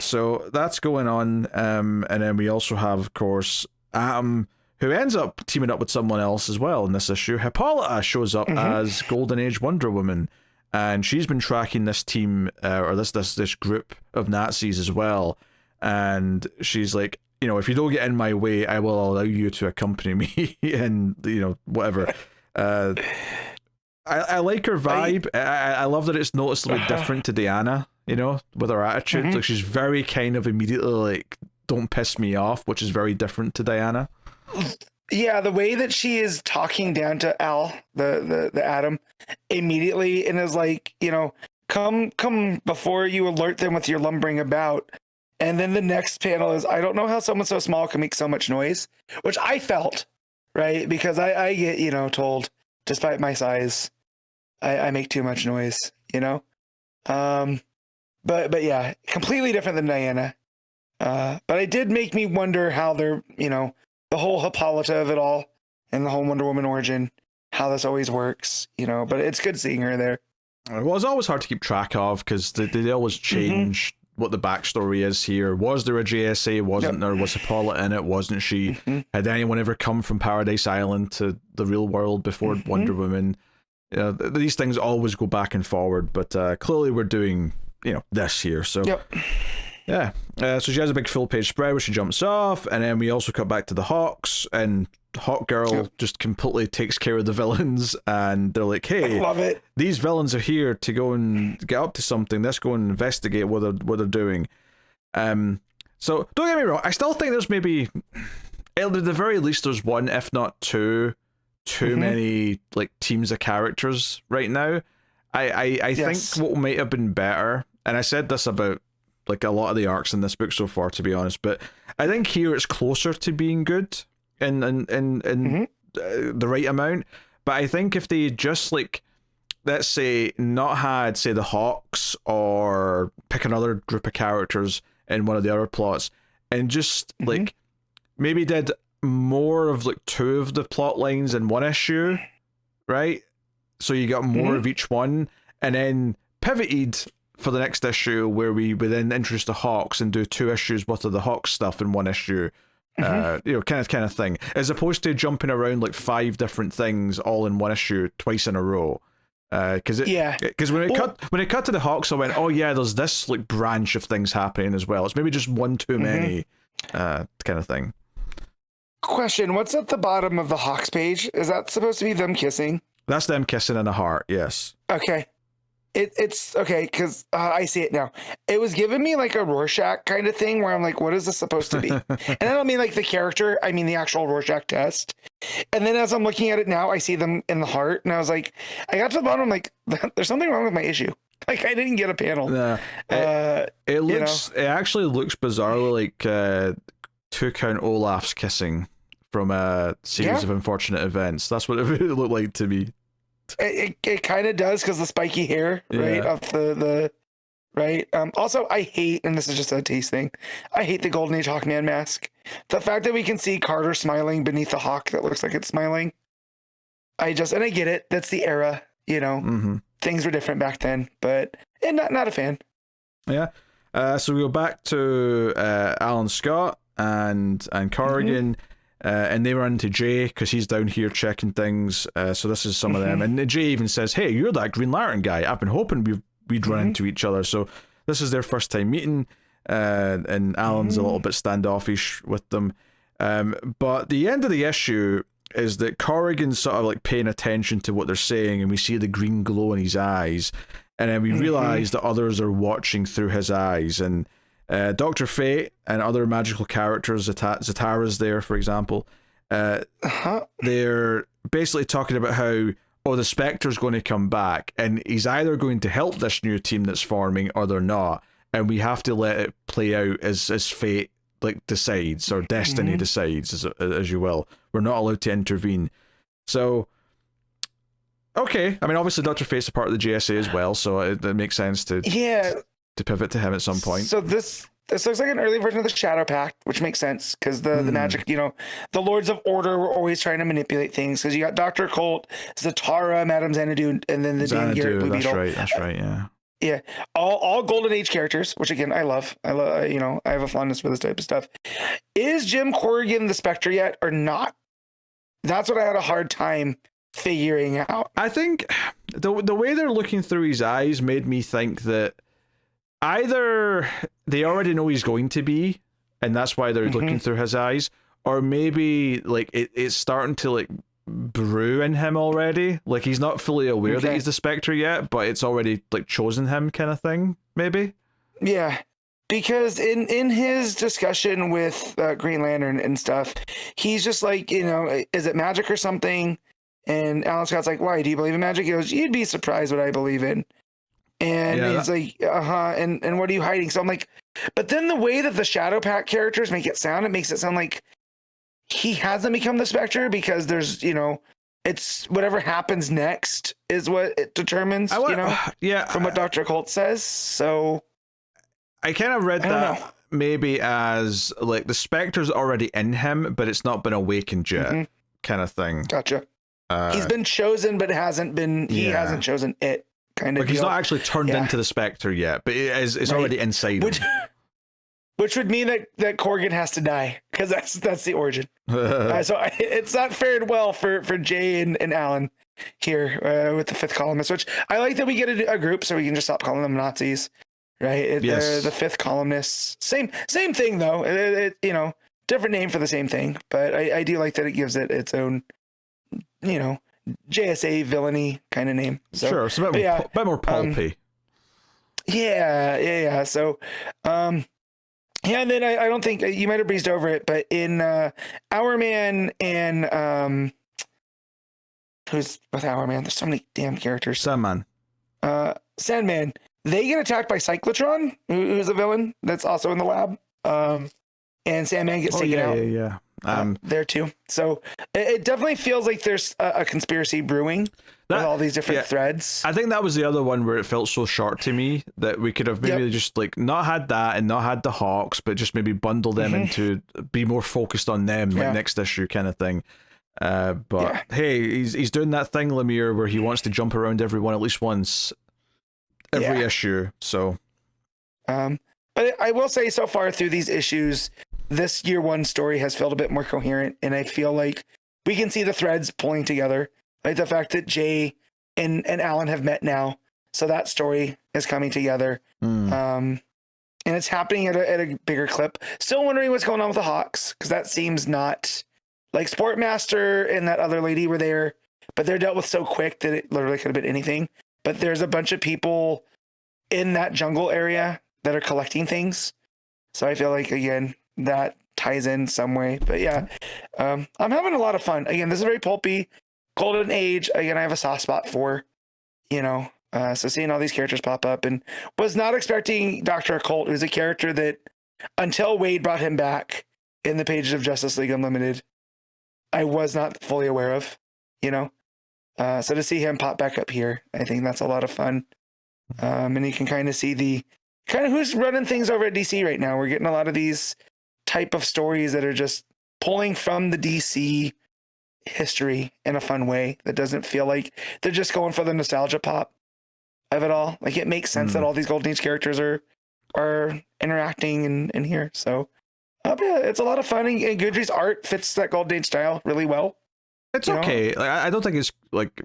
So that's going on, and then we also have, of course, Atom, who ends up teaming up with someone else as well in this issue. Hippolyta shows up as Golden Age Wonder Woman, and she's been tracking this team, or this group of Nazis as well, and she's like, if you don't get in my way, I will allow you to accompany me, and, whatever. I like her vibe. I love that it's noticeably different to Diana, with her attitude. Like, she's very kind of immediately like, don't piss me off, which is very different to Diana. Yeah, the way that she is talking down to Al, the Atom, immediately, and is like, come before you alert them with your lumbering about. And then the next panel is, I don't know how someone so small can make so much noise, which I felt, right? Because I get, told, despite my size, I make too much noise, But yeah, completely different than Diana. But it did make me wonder how they're, the whole Hippolyta of it all and the whole Wonder Woman origin, how this always works, but it's good seeing her there. Well, it's always hard to keep track of because they always change what the backstory is here. Was there a JSA? Wasn't there? Was Hippolyta in it? Wasn't she? Had anyone ever come from Paradise Island to the real world before Wonder Woman? These things always go back and forward, but clearly we're doing this here. So Yeah. So she has a big full page spread where she jumps off, and then we also cut back to the Hawks, and Hawk Girl just completely takes care of the villains, and they're like, "Hey, I love it. These villains are here to go and get up to something. Let's go and investigate what they're doing." So don't get me wrong. I still think there's maybe, at the very least, there's one, if not two, too many like teams of characters right now. I think what might have been better, and I said this about like a lot of the arcs in this book so far, to be honest, but I think here it's closer to being good in the right amount. But I think if they just like, let's say, not had, say, the Hawks, or pick another group of characters in one of the other plots, and just like maybe did more of like two of the plot lines in one issue, right? So you got more of each one, and then pivoted for the next issue where we would then introduce the Hawks and do 2 issues worth of the Hawks stuff in one issue. You know, kind of thing, as opposed to jumping around like 5 different things all in one issue twice in a row. Because when it cut to the Hawks, I went, oh yeah, there's this like branch of things happening as well. It's maybe just one too many, kind of thing. Question: what's at the bottom of the Hawks page? Is that supposed to be them kissing? That's them kissing in a heart. Yes. Okay. It's okay, because I see it now. It was giving me like a Rorschach kind of thing where I'm like, what is this supposed to be? And I don't mean like the character, I mean the actual Rorschach test. And then as I'm looking at it now, I see them in the heart, and I was like, I got to the bottom, I'm like, there's something wrong with my issue. Like, I didn't get a panel. It looks, it actually looks bizarrely like 2 Count Olaf's kissing from a series of unfortunate events. That's what it really looked like to me. It kind of does, because the spiky hair, right, of the right. Also, I hate, and this is just a taste thing, I hate the Golden Age Hawkman mask. The fact that we can see Carter smiling beneath the hawk that looks like it's smiling. And I get it. That's the era, you know. Things were different back then, but not a fan. Yeah. So we go back to Alan Scott and Corrigan. And they run into Jay because he's down here checking things. So this is some of them. And Jay even says, hey, you're that Green Lantern guy. I've been hoping we'd run into each other. So this is their first time meeting. And Alan's a little bit standoffish with them. But the end of the issue is that Corrigan's sort of like paying attention to what they're saying, and we see the green glow in his eyes. And then we realize that others are watching through his eyes. And Dr. Fate and other magical characters, Zatara's there, for example, they're basically talking about how, the Spectre's going to come back, and he's either going to help this new team that's forming or they're not, and we have to let it play out as fate like decides, or destiny decides, as you will. We're not allowed to intervene. So, okay, I mean, obviously Dr. Fate's a part of the JSA as well, so it makes sense to pivot to him at some point. So this looks like an early version of the Shadow Pact, which makes sense, because the magic, you know, the Lords of Order were always trying to manipulate things, because you got Dr. Colt, Zatara, Madame Xanadu, and then the Dan Garrett Blue Beetle. That's right, yeah. Yeah, all Golden Age characters, which again I love. You know, I have a fondness for this type of stuff. Is Jim Corrigan the Spectre yet or not? That's what I had a hard time figuring out. I think the way they're looking through his eyes made me think that either they already know he's going to be, and that's why they're looking through his eyes, or maybe like it's starting to like brew in him already. Like he's not fully aware that he's the Spectre yet, but it's already like chosen him, kind of thing. Maybe. Yeah, because in his discussion with Green Lantern and stuff, he's just like, you know, is it magic or something? And Alan Scott's like, why, do you believe in magic? He goes, you'd be surprised what I believe in. And he's like, and what are you hiding? So I'm like, but then the way that the Shadow Pact characters make it makes it sound like he hasn't become the Spectre, because there's, you know, it's whatever happens next is what it determines, you know, from what Dr. Colt says. So I kind of read that maybe as like the Spectre's already in him, but it's not been awakened yet, kind of thing. Gotcha. He's been chosen, but he hasn't chosen it. Kind of like he's not actually turned into the Spectre yet, but it's already inside him. Which would mean that Corrigan has to die, because that's the origin. So it's not fared well for Jay and Alan here with the fifth columnist, which I like that we get a group so we can just stop calling them Nazis. right? Yes. They're the fifth columnists. Same thing though. You know, different name for the same thing, but I do like that it gives it its own, you know, JSA villainy kind of name. So, sure, it's a bit more pulpy. Yeah. So, yeah, and then I don't think you might have breezed over it, but in Our Man and who's with Our Man? There's so many damn characters. Sandman. Sandman. They get attacked by Cyclotron, who's a villain that's also in the lab. And Sandman gets taken out. Yeah. There too. So it definitely feels like there's a conspiracy brewing with all these different threads. I think that was the other one where it felt so short to me that we could have maybe just like not had that and not had the Hawks, but just maybe bundle them into be more focused on them, like next issue kind of thing. But hey, he's doing that thing, Lemire, where he wants to jump around everyone at least once every issue. So, but I will say, so far through these issues, this year one story has felt a bit more coherent, and I feel like we can see the threads pulling together. Like the fact that Jay and Alan have met now, so that story is coming together. And it's happening at a bigger clip. Still wondering what's going on with the Hawks, because that seems not like Sportmaster and that other lady were there, but they're dealt with so quick that it literally could have been anything. But there's a bunch of people in that jungle area that are collecting things. So I feel like, again, that ties in some way. But yeah, I'm having a lot of fun. Again, this is very pulpy. Golden Age, again, I have a soft spot for, you know, so seeing all these characters pop up, and was not expecting Dr. Occult, who's a character that until Wade brought him back in the pages of Justice League Unlimited, I was not fully aware of, you know. So to see him pop back up here, I think that's a lot of fun. And you can kind of see the kind of who's running things over at DC right now. We're getting a lot of these type of stories that are just pulling from the DC history in a fun way that doesn't feel like they're just going for the nostalgia pop of it all. Like it makes sense that all these Golden Age characters are interacting in here. So yeah, it's a lot of fun, and Guidry's art fits that Golden Age style really well. It's okay. Like, I don't think it's like,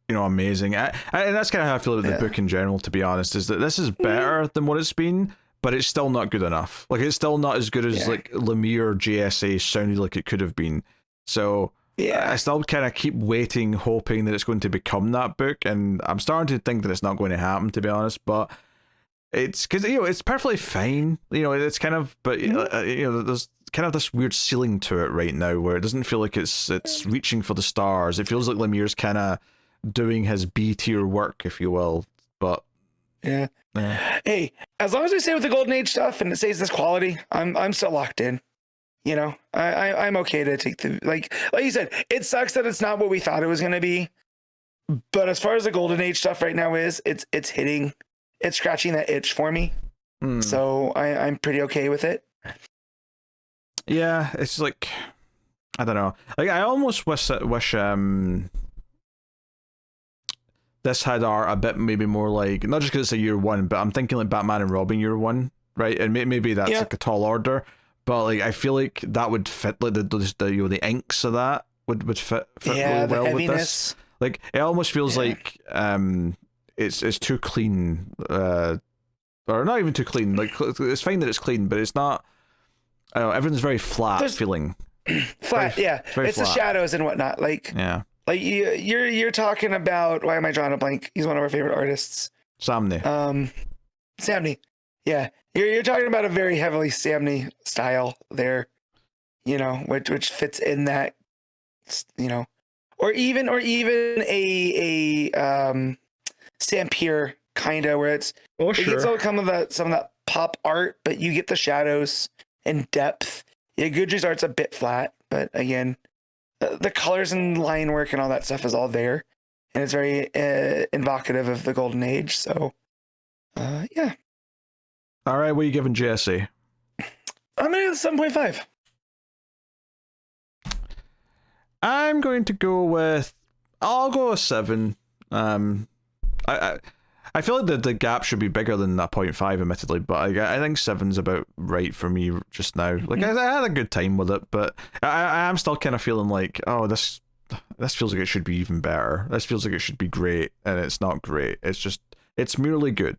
you know, amazing. And that's kind of how I feel about the book in general, to be honest, is that this is better than what it's been, but it's still not good enough. Like it's still not as good as like Lemire or JSA sounded like it could have been. So I still kind of keep waiting, hoping that it's going to become that book, and I'm starting to think that it's not going to happen, to be honest. But it's because, you know, it's perfectly fine. You know, it's kind of, but you know, there's kind of this weird ceiling to it right now where it doesn't feel like it's reaching for the stars. It feels like Lemire's kind of doing his B tier work, if you will. But hey, as long as we stay with the Golden Age stuff and it stays this quality, I'm still locked in. You know, I'm okay to take the like you said. It sucks that it's not what we thought it was going to be, but as far as the Golden Age stuff right now is, it's hitting, it's scratching that itch for me. So I'm pretty okay with it. Yeah, it's like, I don't know. Like I almost wish this had art a bit maybe more like, not just because it's a year one, but I'm thinking like Batman and Robin year one, right? And maybe that's like a tall order, but like I feel like that would fit, like the you know, the inks of that would fit really well with this. Like it almost feels like it's too clean, or not even too clean. Like it's fine that it's clean, but it's not. I don't know, everything's very flat feeling. Flat, it's flat. The shadows and whatnot. Like you're talking about, why am I drawing a blank? He's one of our favorite artists. Sami. Sami. Yeah. You're talking about a very heavily Sami style there, you know, which fits in that, you know, or even a Stampere kind of, where it gets some of that pop art, but you get the shadows and depth. Yeah, Guidry's art's a bit flat, but again, the colors and line work and all that stuff is all there, and it's very evocative of the Golden Age. So, yeah. All right, what are you giving JSA? I'm gonna give it 7.5. I'm going to go with. I'll go with 7. I feel like the gap should be bigger than that 0.5, admittedly, but I think 7's about right for me just now. Like I had a good time with it, but I am still kind of feeling like, oh, this feels like it should be even better. This feels like it should be great, and it's not great. It's merely good.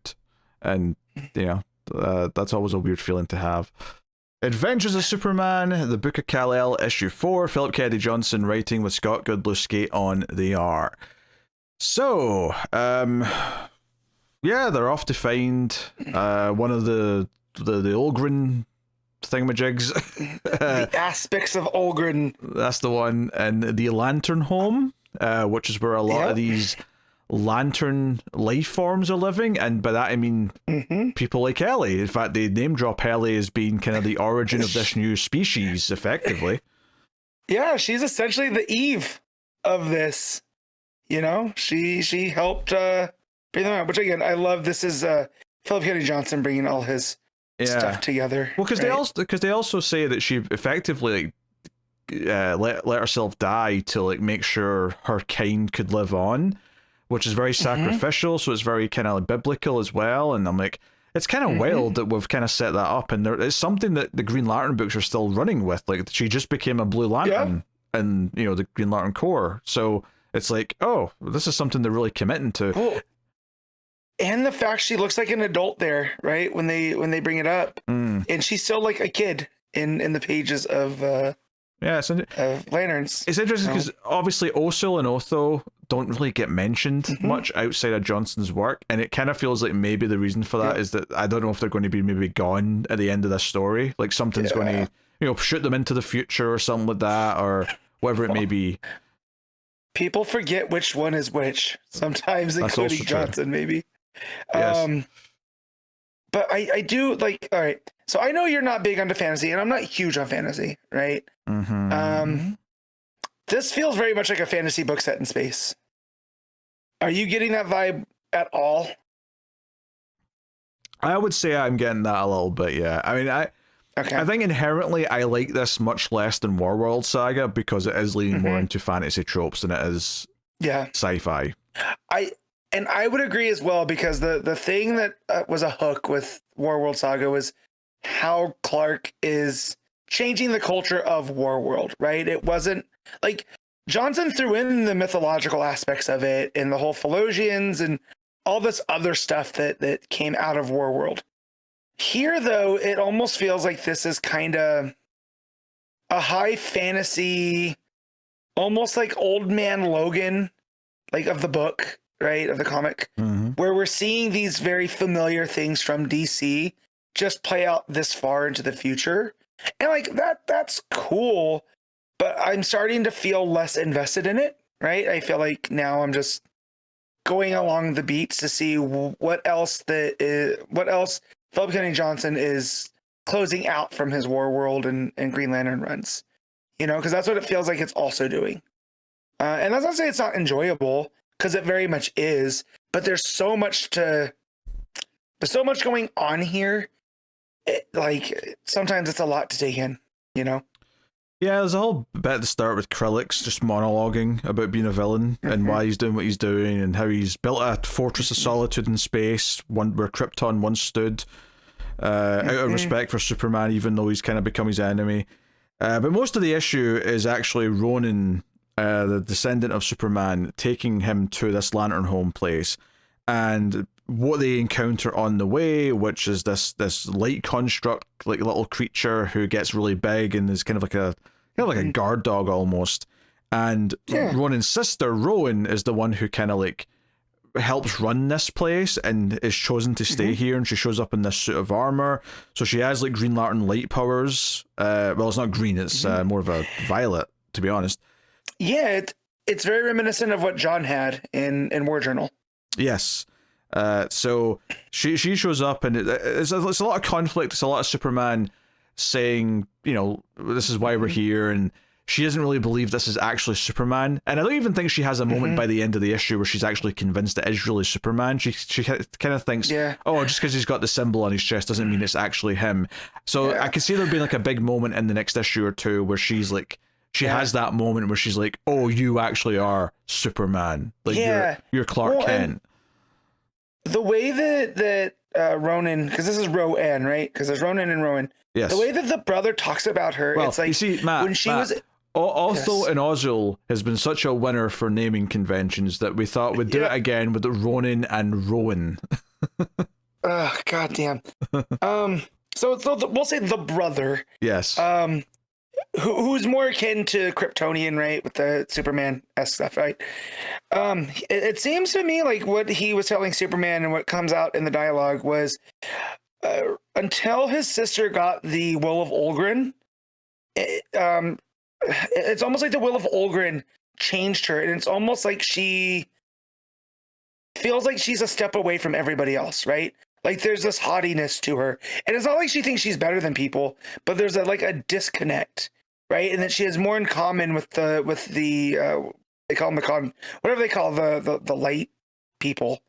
And, that's always a weird feeling to have. Adventures of Superman, the Book of Kal-El, issue 4, Phillip Kennedy Johnson writing with Scott Godlewski on the art. So, they're off to find one of the Olgren thingamajigs. The aspects of Olgren. That's the one. And the Lantern Home, which is where a lot of these lantern life forms are living, and by that I mean people like Ellie. In fact, they name drop Ellie as being kind of the origin of this new species, effectively. Yeah, she's essentially the Eve of this. She helped bring them out. Which again, I love. This is Phillip Kennedy Johnson bringing all his stuff together. Well, because they also say that she effectively let herself die to make sure her kind could live on, which is very sacrificial, so it's very kind of biblical as well. And I'm like, it's kind of wild that we've kind of set that up, and it's something that the Green Lantern books are still running with. Like, she just became a Blue Lantern in the Green Lantern Corps, so it's like, oh, this is something they're really committing to. Oh. And the fact she looks like an adult there, right? When they bring it up, and she's still like a kid in the pages of Lanterns. It's interesting because obviously Osil and Otho don't really get mentioned much outside of Johnson's work, and it kind of feels like maybe the reason for that is that I don't know if they're going to be maybe gone at the end of this story, like something's going to shoot them into the future or something like that, or whatever it may be. People forget which one is which sometimes, including Johnson, maybe. Yes. But I do like. All right, so I know you're not big onto fantasy, and I'm not huge on fantasy, right? This feels very much like a fantasy book set in space. Are you getting that vibe at all? I would say I'm getting that a little bit, yeah. I mean, I think inherently I like this much less than Warworld Saga because it is leaning more into fantasy tropes than it is sci-fi. I would agree as well, because the thing that was a hook with Warworld Saga was how Clark is changing the culture of Warworld, right? It wasn't like Johnson threw in the mythological aspects of it and the whole Philosians and all this other stuff that came out of Warworld. Here, though, it almost feels like this is kind of a high fantasy, almost like Old Man Logan, like of the book, right? Of the comic, where we're seeing these very familiar things from DC just play out this far into the future. And like that's cool, but I'm starting to feel less invested in it, right? I feel like now I'm just going along the beats to see what else Phillip Kennedy Johnson is closing out from his Warworld and Green Lantern runs, because that's what it feels like it's also doing. And that's not to say it's not enjoyable, because it very much is, but there's so much going on here. Sometimes it's a lot to take in, Yeah, there's a whole bit at the start with Krillix just monologuing about being a villain and why he's doing what he's doing and how he's built a fortress of solitude in space, one where Krypton once stood, out of respect for Superman, even though he's kind of become his enemy. But most of the issue is actually Ronin, the descendant of Superman, taking him to this Lantern Home place, and what they encounter on the way, which is this light construct, like little creature who gets really big and is kind of like a guard dog almost. And Ronin's sister Rowan is the one who kind of like helps run this place and is chosen to stay here, and she shows up in this suit of armor, so she has like Green Lantern light powers. Well, it's not green, it's more of a violet, to be honest. Yeah, it's very reminiscent of what John had in War Journal. Yes. So she shows up, and it's a lot of conflict. It's a lot of Superman saying, this is why we're here, and she doesn't really believe this is actually Superman. And I don't even think she has a moment by the end of the issue where she's actually convinced it is really Superman. She kind of thinks, oh, just because he's got the symbol on his chest doesn't mean it's actually him. So I can see there being like a big moment in the next issue or two where she's like, she has that moment where she's like, oh, you actually are Superman. Like you're Clark Kent. The way that Ronan, because this is Rowan, right? Because there's Ronan and Rowan. Yes. The way that the brother talks about her, it's like, you see, Matt, when she was... Otho and Ozil has been such a winner for naming conventions that we thought we'd do it again with Ronan and Rowan. goddamn. We'll say the brother. Yes. Who's more akin to Kryptonian, right? With the Superman-esque stuff, right? It seems to me like what he was telling Superman and what comes out in the dialogue was until his sister got the Will of Olgrin, it's almost like the Will of Olgrin changed her, and it's almost like she feels like she's a step away from everybody else, right? Like there's this haughtiness to her, and it's not like she thinks she's better than people, but there's a disconnect, right? And that she has more in common with the they call them whatever they call the light people,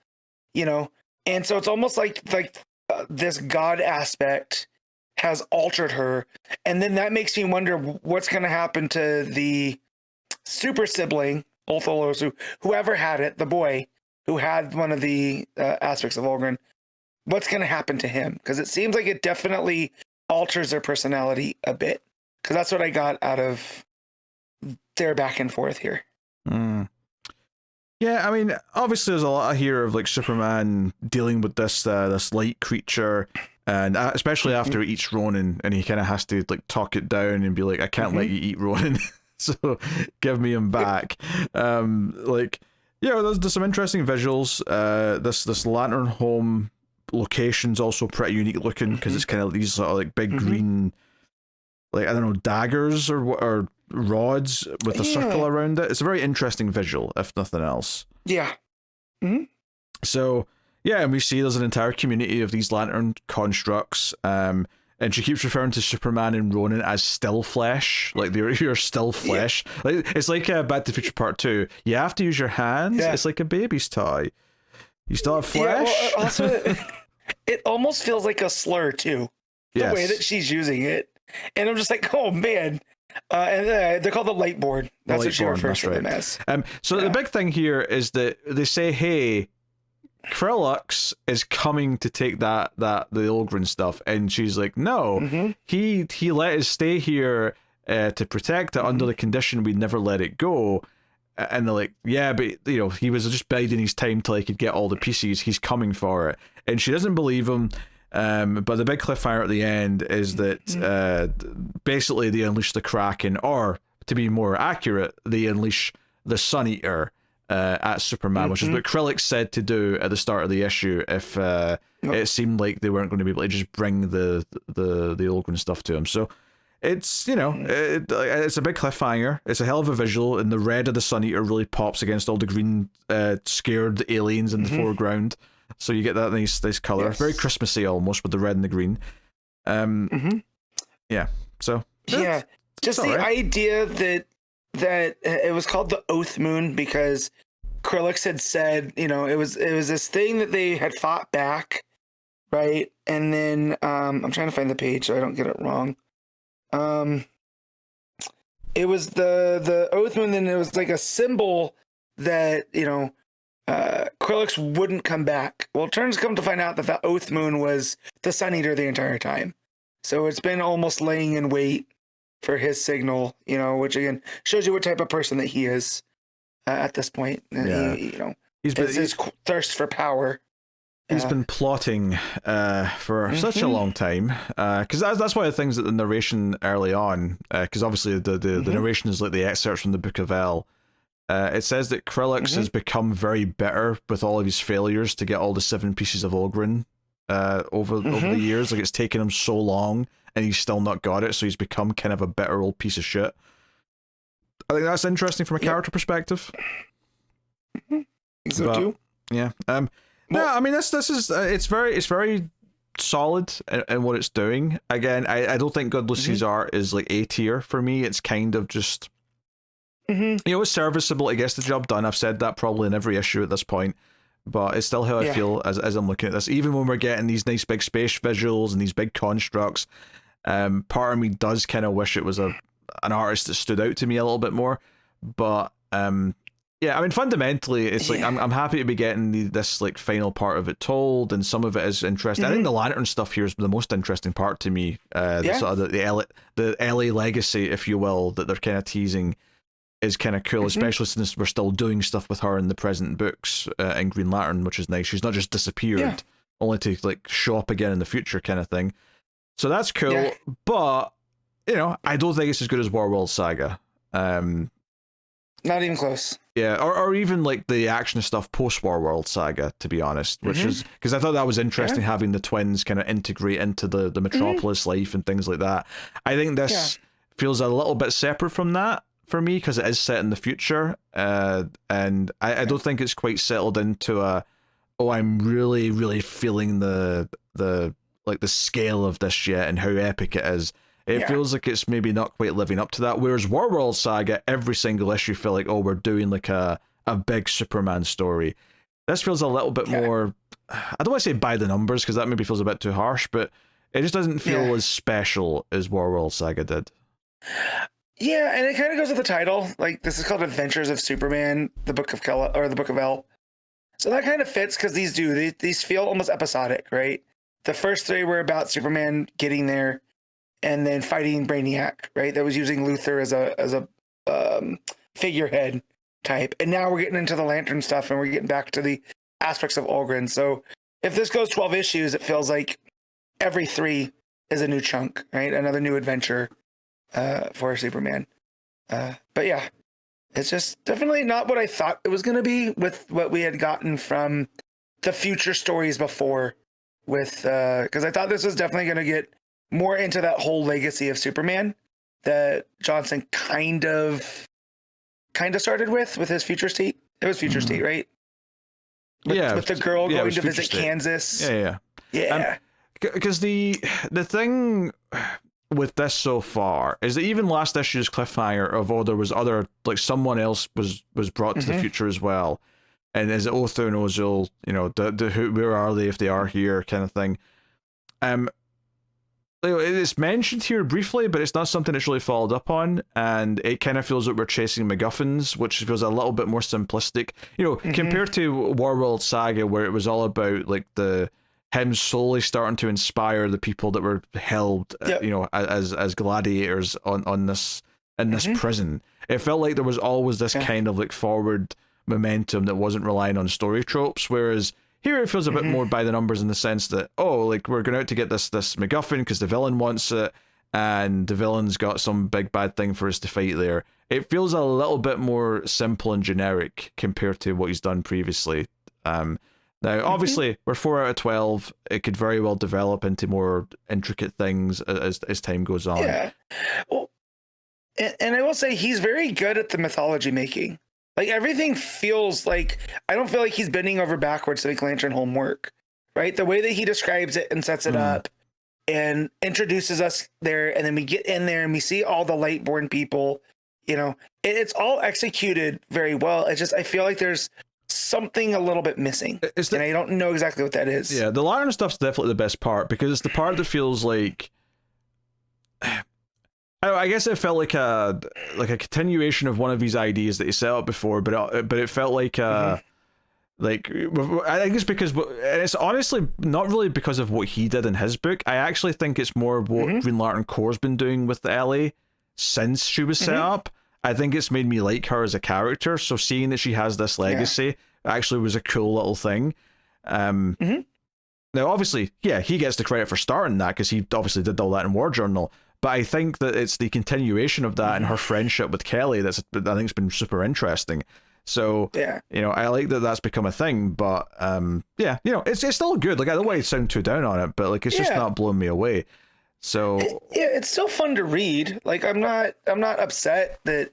you know. And so it's almost like this God aspect has altered her, and then that makes me wonder what's going to happen to the super sibling Ultholosu, whoever had it, the boy who had one of the aspects of Olgrin. What's going to happen to him? Because it seems like it definitely alters their personality a bit. Because that's what I got out of their back and forth here. Mm. Yeah, I mean, obviously there's a lot here of like Superman dealing with this light creature, and especially after he eats Ronin, and he kind of has to like talk it down and be like, I can't let you eat Ronin, so give me him back. There's some interesting visuals. This Lantern home location's also pretty unique looking because it's kind of these sort of like big green, like I don't know, daggers or rods with a circle around it. It's a very interesting visual, if nothing else. Yeah. So yeah, and we see there's an entire community of these lantern constructs. And she keeps referring to Superman and Ronin as still flesh, like you're still flesh. Yeah. Like it's like Back to the Future Part 2. You have to use your hands. Yeah. It's like a baby's toy. You still have flesh? Yeah, well, also, it almost feels like a slur, too. The way that she's using it. And I'm just like, oh, man. And they're called the light board. That's what she refers to them as. So the big thing here is that they say, hey, Krillux is coming to take the Olgrin stuff. And she's like, no, he let us stay here to protect it under the condition we'd never let it go. And they're like, yeah, but you know, he was just biding his time till he could get all the pieces. He's coming for it, and she doesn't believe him. But the big cliffhanger at the end is that basically they unleash the Kraken, or to be more accurate, they unleash the Sun Eater at Superman, which is what Krillix said to do at the start of the issue. If it seemed like they weren't going to be able to just bring the Olgrin stuff to him, so. It's, you know, it's a big cliffhanger. It's a hell of a visual, and the red of the Sun Eater really pops against all the green scared aliens in the foreground. So you get that nice color. Very Christmassy almost, with the red and the green. Yeah. So yeah, just the idea that it was called the Oath Moon because Krillix had said, you know, it was this thing that they had fought back, right? And then I'm trying to find the page so I don't get it wrong. It was the Oath Moon, and it was like a symbol that, you know, Krillix wouldn't come back. Well, it turns come to find out that Oath Moon was the Sun Eater the entire time. So it's been almost laying in wait for his signal, you know, which again shows you what type of person that he is at this point. Yeah. His thirst for power. He's been plotting for such a long time, because that's one of the things that the narration early on, because obviously the narration is like the excerpts from the Book of El. It says that Krillix has become very bitter with all of his failures to get all the 7 pieces of Olgrin over the years. Like it's taken him so long, and he's still not got it, so he's become kind of a bitter old piece of shit. I think that's interesting from a character perspective. I think so too. Yeah. No, I mean this is it's very solid in what it's doing. Again, I don't think Godlewski's art is like A tier for me. It's kind of just you know, it's serviceable. It gets the job done. I've said that probably in every issue at this point, but it's still how I feel as I'm looking at this. Even when we're getting these nice big space visuals and these big constructs, part of me does kind of wish it was an artist that stood out to me a little bit more. But yeah, I mean, fundamentally, it's like I'm happy to be getting this like final part of it told, and some of it is interesting. I think the Lantern stuff here is the most interesting part to me. Sort of the LA legacy, if you will, that they're kind of teasing is kind of cool, especially since we're still doing stuff with her in the present books in Green Lantern, which is nice. She's not just disappeared. only to like show up again in the future kind of thing. So that's cool, but I don't think it's as good as Warworld Saga. Not even close. Yeah, or even like the action stuff post Warworld Saga, to be honest, which is because I thought that was interesting having the twins kind of integrate into the Metropolis life and things like that. I think this feels a little bit separate from that for me because it is set in the future, and I don't think it's quite settled into I'm really, really feeling the scale of this yet and how epic it is. It feels like it's maybe not quite living up to that. Whereas Warworld Saga, every single issue feel like, we're doing like a big Superman story. This feels a little bit more, I don't want to say by the numbers, because that maybe feels a bit too harsh, but it just doesn't feel as special as Warworld Saga did. Yeah, and it kind of goes with the title. Like, this is called Adventures of Superman, the Book of Kal-El, or the Book of El. So that kind of fits, because these feel almost episodic, right? The first 3 were about Superman getting there, and then fighting Brainiac, right? That was using Luthor as a figurehead type. And now we're getting into the Lantern stuff, and we're getting back to the aspects of Olgren. So if this goes 12 issues, it feels like every 3 is a new chunk, right? Another new adventure for Superman. But yeah, it's just definitely not what I thought it was going to be with what we had gotten from the future stories before with, because I thought this was definitely going to get more into that whole legacy of Superman that Johnson kind of started with his Future State. It was Future State, right? With the girl going to visit Kansas. Yeah. Because the thing with this so far is that even last issue's cliffhanger of there was other, like someone else was brought to the future as well, and is it Othar and Ozil? Where are they if they are here, kind of thing. It's mentioned here briefly, but it's not something that's really followed up on, and it kind of feels like we're chasing MacGuffins, which feels a little bit more simplistic. Compared to Warworld Saga, where it was all about like him slowly starting to inspire the people that were held, as gladiators in this prison. It felt like there was always this kind of like forward momentum that wasn't relying on story tropes, whereas here it feels a bit more by the numbers in the sense that, we're going out to get this MacGuffin because the villain wants it, and the villain's got some big bad thing for us to fight there. It feels a little bit more simple and generic compared to what he's done previously. Now, obviously, we're 4 out of 12. It could very well develop into more intricate things as time goes on. Yeah. Well, and I will say he's very good at the mythology making. Like, everything feels like, I don't feel like he's bending over backwards to make Lantern Home work, right? The way that he describes it and sets it up and introduces us there, and then we get in there and we see all the Lightborn people, it's all executed very well. It's just, I feel like there's something a little bit missing, and I don't know exactly what that is. Yeah, the Lantern stuff's definitely the best part, because it's the part that feels like, I guess it felt like a continuation of one of these ideas that he set up before, but it felt like I think it's because, and it's honestly not really because of what he did in his book. I actually think it's more what Green Lantern Corps been doing with Ellie since she was set up. I think it's made me like her as a character. So seeing that she has this legacy actually was a cool little thing. Now, obviously, he gets the credit for starting that because he obviously did all that in War Journal. But I think that it's the continuation of that and her friendship with Kelly that I think has been super interesting. So, I like that that's become a thing. But it's still good. Like, I don't want to sound too down on it, but like it's just not blowing me away. So it's still fun to read. Like, I'm not upset that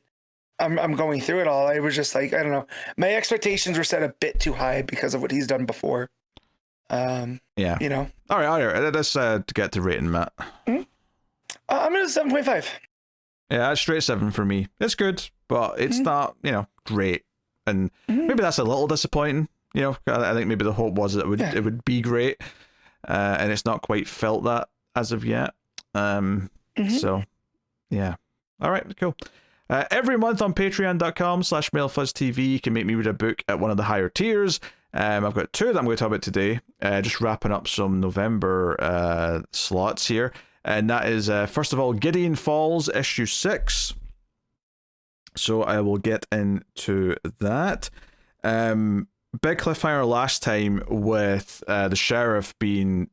I'm going through it all. I was just like, I don't know. My expectations were set a bit too high because of what he's done before. All right. Let's get to rating, Matt. I'm at a 7.5. Yeah, that's straight 7 for me. It's good, but it's not, great. And maybe that's a little disappointing. I think maybe the hope was that it would be great, and it's not quite felt that as of yet. So, yeah. All right, cool. Every month on patreon.com/MailFuzzTV, you can make me read a book at one of the higher tiers. I've got 2 that I'm going to talk about today. Just wrapping up some November slots here. And that is, first of all, Gideon Falls, issue 6. So I will get into that. big cliffhanger last time with the sheriff being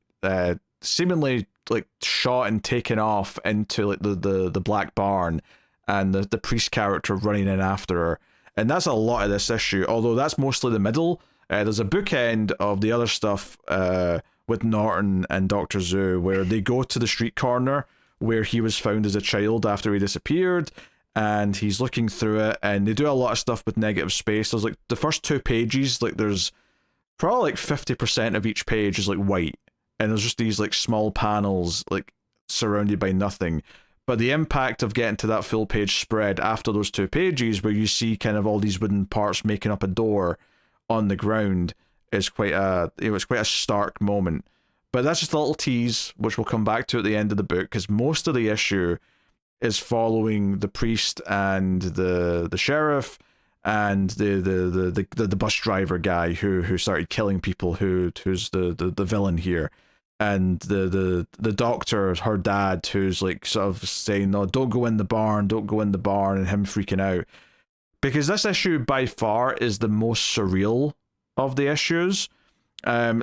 seemingly like shot and taken off into like the black barn, and the priest character running in after her. And that's a lot of this issue, although that's mostly the middle. There's a bookend of the other stuff with Norton and Dr. Zoo, where they go to the street corner where he was found as a child after he disappeared, and he's looking through it, and they do a lot of stuff with negative space. There's like the first 2 pages, like there's probably like 50% of each page is like white, and there's just these like small panels like surrounded by nothing. But the impact of getting to that full page spread after those 2 pages, where you see kind of all these wooden parts making up a door on the ground, is quite a it's quite a stark moment. But that's just a little tease, which we'll come back to at the end of the book, because most of the issue is following the priest and the sheriff and the bus driver guy who started killing people, who's the villain here, and the doctor, her dad, who's like sort of saying, no, don't go in the barn, and him freaking out. Because this issue by far is the most surreal of the issues.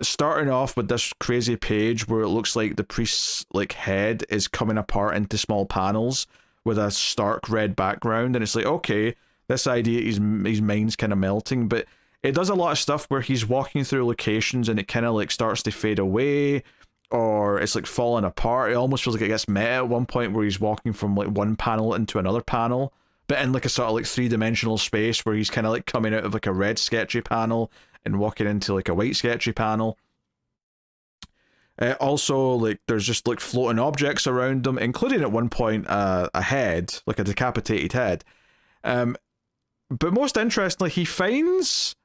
Starting off with this crazy page where it looks like the priest's like head is coming apart into small panels with a stark red background, and it's like, okay, this idea his mind's kind of melting, but it does a lot of stuff where he's walking through locations and it kind of like starts to fade away, or it's like falling apart. It almost feels like it gets meta at one point where he's walking from like one panel into another panel, but in like a sort of like 3-dimensional space where he's kind of like coming out of like a red sketchy panel and walking into like a white sketchy panel. Also, like there's just like floating objects around them, including at one point a head, like a decapitated head. But most interestingly, he finds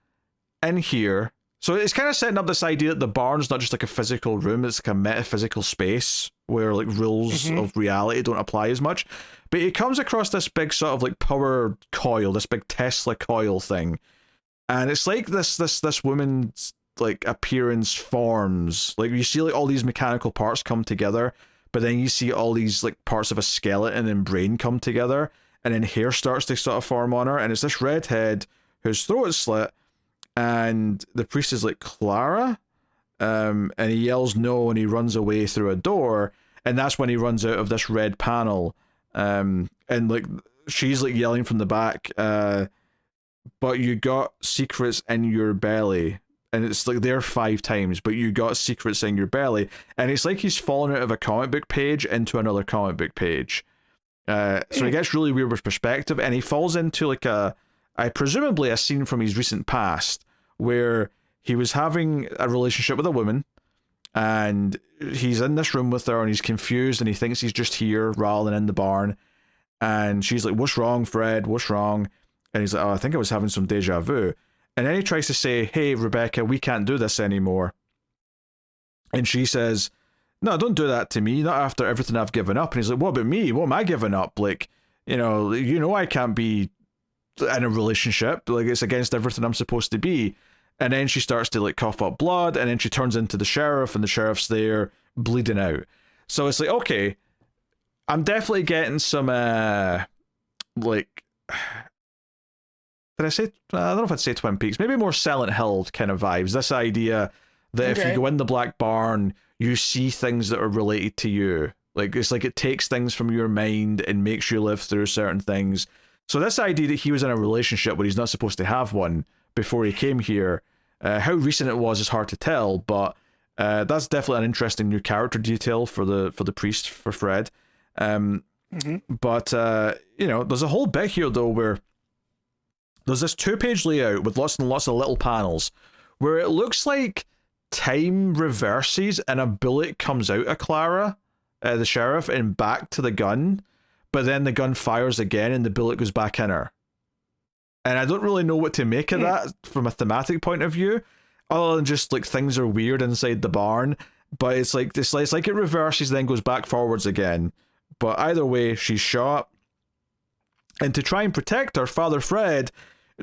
in here, so it's kind of setting up this idea that the barn's not just like a physical room, it's like a metaphysical space where like rules of reality don't apply as much. But he comes across this big sort of like power coil, this big Tesla coil thing. And it's like this woman's like appearance forms. Like you see like all these mechanical parts come together, but then you see all these like parts of a skeleton and brain come together, and then hair starts to sort of form on her, and it's this redhead whose throat is slit, and the priest is like, Clara? And he yells no, and he runs away through a door, and that's when he runs out of this red panel. And like she's like yelling from the back, but you got secrets in your belly. And it's like there 5 times, but you got secrets in your belly. And it's like he's fallen out of a comic book page into another comic book page. So he gets really weird with perspective, and he falls into like presumably a scene from his recent past where he was having a relationship with a woman, and he's in this room with her, and he's confused, and he thinks he's just here rather than in the barn. And she's like, what's wrong, Fred? What's wrong? And he's like, oh, I think I was having some deja vu. And then he tries to say, hey, Rebecca, we can't do this anymore. And she says, no, don't do that to me, not after everything I've given up. And he's like, what about me? What am I giving up? Like, you know I can't be in a relationship. Like, it's against everything I'm supposed to be. And then she starts to like cough up blood, and then she turns into the sheriff, and the sheriff's there bleeding out. So it's like, okay, I'm definitely getting some like, did I say, I don't know if I'd say Twin Peaks, maybe more Silent Hill kind of vibes. This idea that if you go in the black barn, you see things that are related to you. Like, it's like it takes things from your mind and makes you live through certain things. So this idea that he was in a relationship where he's not supposed to have one before he came here, how recent it was is hard to tell, but that's definitely an interesting new character detail for the priest, for Fred. But there's a whole bit here though where there's this 2-page layout with lots and lots of little panels where it looks like time reverses and a bullet comes out of Clara, the sheriff, and back to the gun, but then the gun fires again and the bullet goes back in her. And I don't really know what to make of that from a thematic point of view, other than just like things are weird inside the barn. But it's like it reverses, then goes back forwards again. But either way, she's shot. And to try and protect her, Father Fred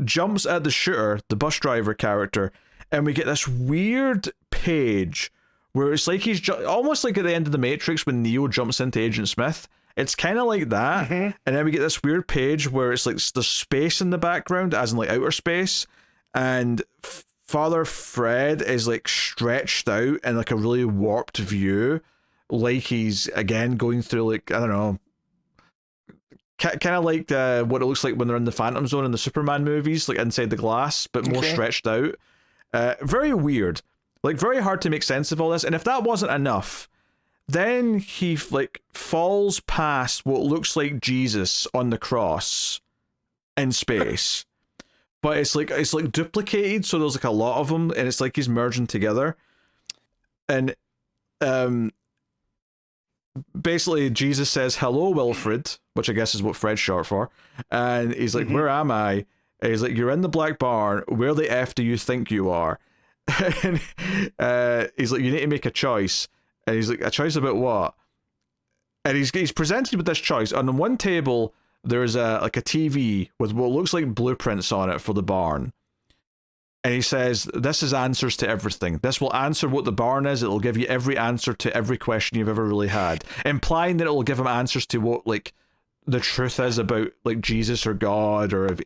jumps at the shooter, the bus driver character, and we get this weird page where it's like he's almost like at the end of The Matrix when Neo jumps into Agent Smith. It's kind of like that. And then we get this weird page where it's like the space in the background, as in like outer space, and Father Fred is like stretched out in like a really warped view, like he's again going through like, I don't know, kind of like what it looks like when they're in the Phantom Zone in the Superman movies, like inside the glass, but more stretched out. Very weird, like very hard to make sense of all this. And if that wasn't enough, then he like falls past what looks like Jesus on the cross in space, but it's like duplicated, so there's like a lot of them, and it's like he's merging together. And basically Jesus says, "Hello, Wilfred," which I guess is what Fred's short for, and he's like, "Where am I?" And he's like, "You're in the Black Barn. Where the F do you think you are?" And he's like, "You need to make a choice." And he's like, "A choice about what?" And he's presented with this choice. And on one table, there's a TV with what looks like blueprints on it for the barn. And he says, "This is answers to everything. This will answer what the barn is. It'll give you every answer to every question you've ever really had." Implying that it will give him answers to what like the truth is about like Jesus or God, or if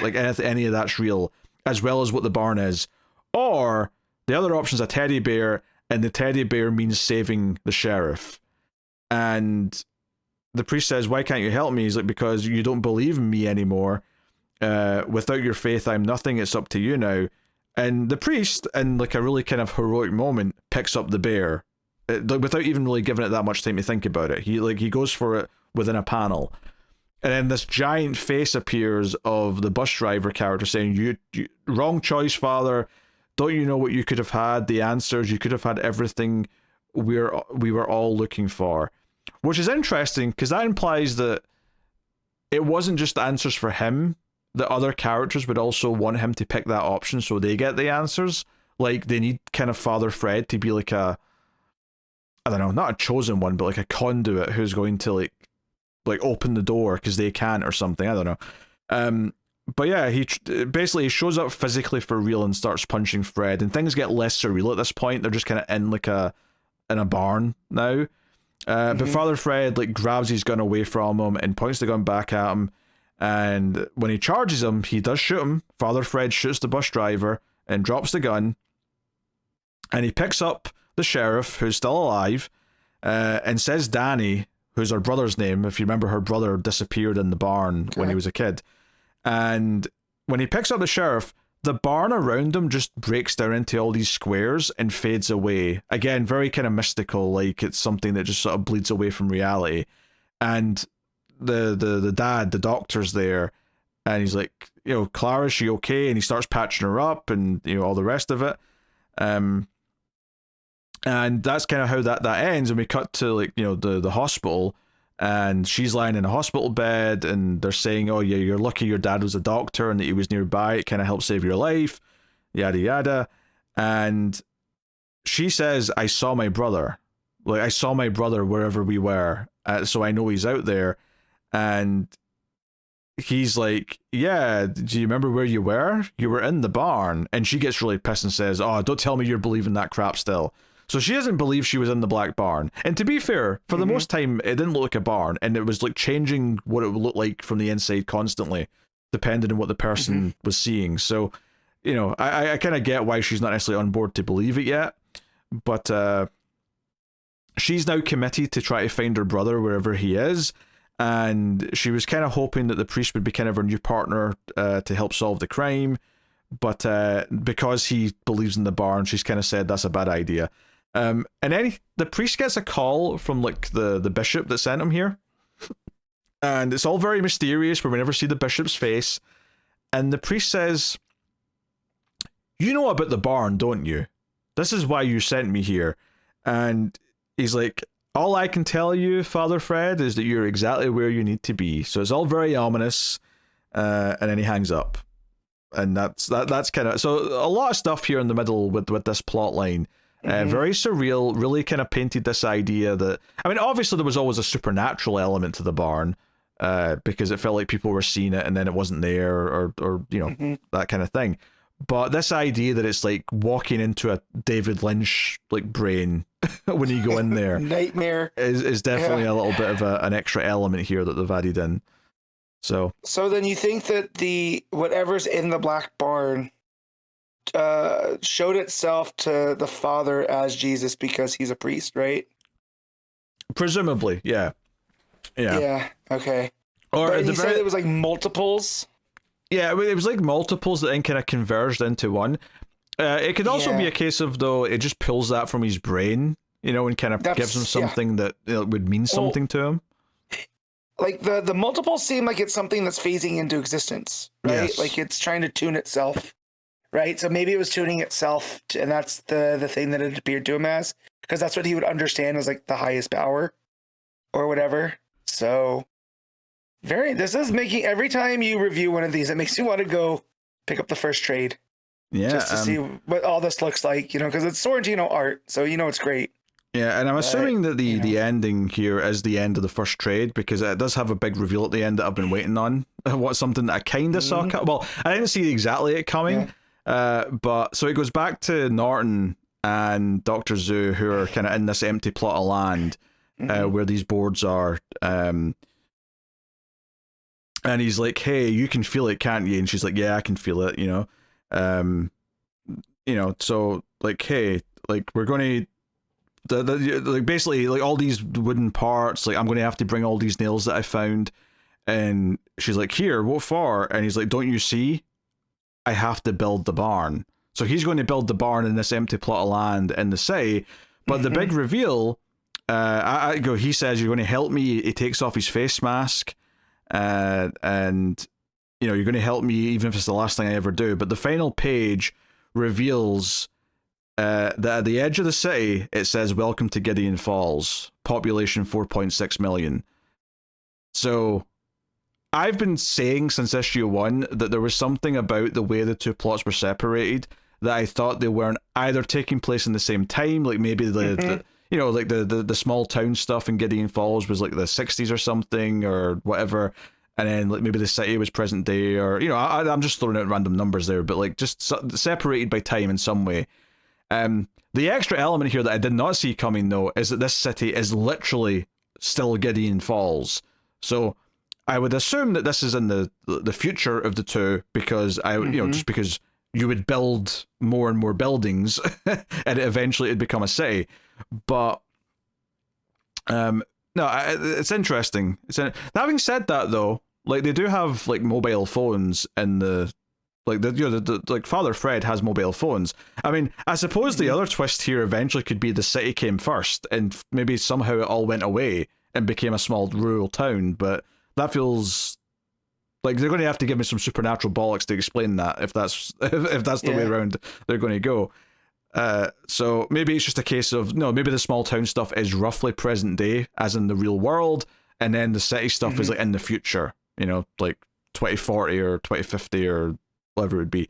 like any of that's real, as well as what the barn is. Or the other option is a teddy bear, and the teddy bear means saving the sheriff. And the priest says, "Why can't you help me?" He's like, "Because you don't believe in me anymore. Without your faith, I'm nothing. It's up to you now." And the priest, in like a really kind of heroic moment, picks up the bear, without even really giving it that much time to think about it. He goes for it within a panel. And then this giant face appears of the bus driver character saying, you wrong choice, Father. Don't you know what you could have had? The answers. You could have had everything we were all looking for." Which is interesting, because that implies that it wasn't just answers for him. The other characters would also want him to pick that option so they get the answers. Like, they need kind of Father Fred to be like a, I don't know, not a chosen one, but like a conduit who's going to like open the door because they can't or something. I don't know. But yeah, he basically shows up physically for real and starts punching Fred, and things get less surreal at this point. They're just kind of in like in a barn now. But Father Fred like grabs his gun away from him and points the gun back at him. And when he charges him, he does shoot him. Father Fred shoots the bus driver and drops the gun. And he picks up the sheriff, who's still alive, and says Danny, who's her brother's name. If you remember, her brother disappeared in the barn when he was a kid. And when he picks up the sheriff, the barn around him just breaks down into all these squares and fades away. Again, very kind of mystical, like it's something that just sort of bleeds away from reality. And the dad, the doctor's there, and he's like, "Clara, is she okay?" And he starts patching her up and, all the rest of it. And that's kind of how that ends. And we cut to like, the hospital, and she's lying in a hospital bed, and they're saying, "Oh yeah, you're lucky your dad was a doctor and that he was nearby. It kind of helped save your life, yada yada." And she says, "I saw my brother. Like, I saw my brother wherever we were, so I know he's out there." And he's like, "Yeah, do you remember where you were? You were in the barn." And she gets really pissed and says, "Oh, don't tell me you're believing that crap still." So she doesn't believe she was in the Black Barn. And to be fair, for the most time, it didn't look like a barn, and it was like changing what it would look like from the inside constantly, depending on what the person was seeing. So, I kind of get why she's not necessarily on board to believe it yet, but she's now committed to try to find her brother wherever he is, and she was kind of hoping that the priest would be kind of her new partner to help solve the crime, but because he believes in the barn, she's kind of said that's a bad idea. And then the priest gets a call from like the bishop that sent him here, and it's all very mysterious, but we never see the bishop's face. And the priest says, "You know about the barn, don't you? This is why you sent me here." And he's like, "All I can tell you, Father Fred, is that you're exactly where you need to be." So it's all very ominous, and then he hangs up. And that's kind of, so a lot of stuff here in the middle with this plot line. Very surreal, really kind of painted this idea that, I mean, obviously there was always a supernatural element to the barn, because it felt like people were seeing it and then it wasn't there, or that kind of thing. But this idea that it's like walking into a David Lynch like brain when you go in there nightmare is definitely a little bit of an extra element here that they've added in. So then you think that whatever's in the Black Barn showed itself to the father as Jesus because he's a priest, right? Presumably, yeah. Yeah. Okay. Or But he said it was like multiples. Yeah, it was like multiples that then kind of converged into one. It could also be a case of, though, it just pulls that from his brain, and kind of gives him something that would mean something to him. Like the multiples seem like it's something that's phasing into existence, right? Yes. Like it's trying to tune itself, right? So maybe it was tuning itself, and that's the thing that it appeared to him as, because that's what he would understand as like the highest power, or whatever. So, this is making, every time you review one of these, it makes you want to go pick up the first trade. Yeah. Just to see what all this looks like, because it's Sorrentino art, so it's great. Yeah, and I'm assuming that the ending here is the end of the first trade, because it does have a big reveal at the end that I've been waiting on. Something that I kind of saw. Well, I didn't see exactly it coming, but so it goes back to Norton and Dr. Zoo, who are kind of in this empty plot of land where these boards are. And he's like, "Hey, you can feel it, can't you?" And she's like, "Yeah, I can feel it." So like, hey, like we're going to. Like basically like all these wooden parts, like I'm going to have to bring all these nails that I found, and she's like, "Here, what for?" And he's like, "Don't you see? I have to build the barn." So he's going to build the barn in this empty plot of land in the city, but the big reveal, he says, "You're going to help me." He takes off his face mask, and you're going to help me even if it's the last thing I ever do. But the final page reveals that at the edge of the city, it says, "Welcome to Gideon Falls, population 4.6 million. So I've been saying since issue 1 that there was something about the way the two plots were separated that I thought they weren't either taking place in the same time, like maybe the small town stuff in Gideon Falls was like the 60s or something or whatever, and then like maybe the city was present day, or I'm just throwing out random numbers there, but like just separated by time in some way. The extra element here that I did not see coming, though, is that this city is literally still Gideon Falls. So I would assume that this is in the future of the two, because just because you would build more and more buildings and eventually it'd become a city. But no, it's interesting. Having said that, though, like they do have like mobile phones in the. Like like Father Fred has mobile phones. I mean, I suppose the other twist here eventually could be the city came first, and maybe somehow it all went away and became a small rural town. But that feels like they're going to have to give me some supernatural bollocks to explain that if that's the way around they're going to go. So maybe it's just a case of maybe the small town stuff is roughly present day, as in the real world, and then the city stuff is like in the future. Like 2040 or 2050 or whatever it would be.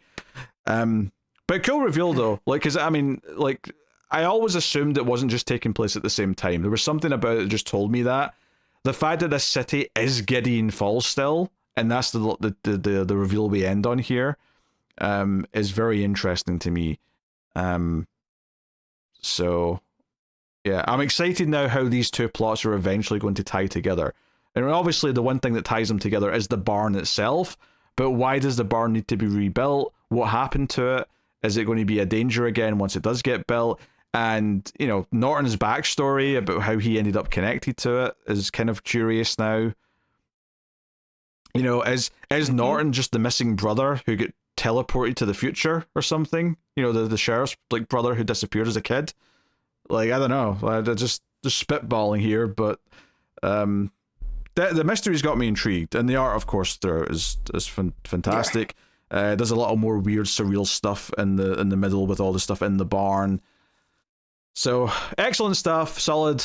But cool reveal though, like, because I mean, like, I always assumed it wasn't just taking place at the same time. There was something about it that just told me that the fact that this city is Gideon Falls still, and that's the reveal we end on here, is very interesting to me. So yeah, I'm excited now how these two plots are eventually going to tie together. And obviously the one thing that ties them together is the barn itself. But why does the barn need to be rebuilt? What happened to it? Is it going to be a danger again once it does get built? And, Norton's backstory about how he ended up connected to it is kind of curious now. Is Norton just the missing brother who got teleported to the future or something? The sheriff's like brother who disappeared as a kid? Like, I don't know. I just spitballing here, but the mystery's got me intrigued, and the art, of course, there is fantastic. There's a lot of more weird, surreal stuff in the middle with all the stuff in the barn. So excellent stuff, solid.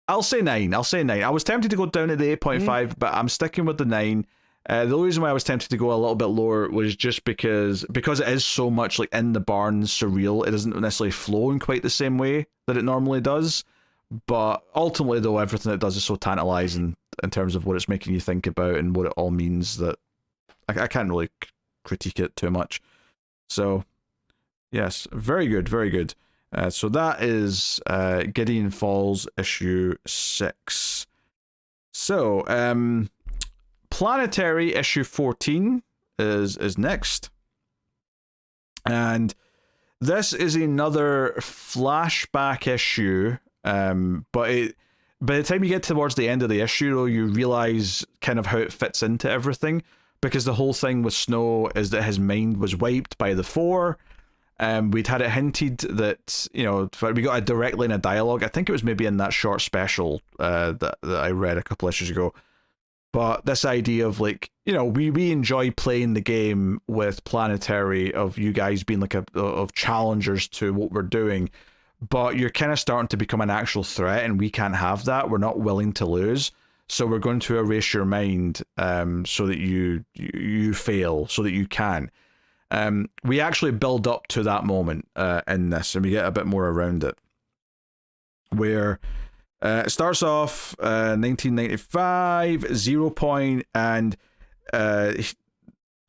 I'll say 9. I was tempted to go down to the 8.5, but I'm sticking with the 9. The only reason why I was tempted to go a little bit lower was just because it is so much like in the barn surreal, it doesn't necessarily flow in quite the same way that it normally does. But ultimately, though, everything it does is so tantalizing in terms of what it's making you think about and what it all means that I can't really critique it too much. So, yes, very good, very good. So that is Gideon Falls issue 6. So, Planetary issue 14 is next. And this is another flashback issue, but by the time you get towards the end of the issue, though, you realize kind of how it fits into everything, because the whole thing with Snow is that his mind was wiped by the Four. We'd had it hinted that, you know, we got it directly in a dialogue. I think it was maybe in that short special that I read a couple issues ago. But this idea of, like, you know, we enjoy playing the game with Planetary, of you guys being like of challengers to what we're doing, but you're kind of starting to become an actual threat, and we can't have that. We're not willing to lose, so we're going to erase your mind, so that you fail, so that you can. We actually build up to that moment in this, and we get a bit more around it, where it starts off 1995, 0 point, and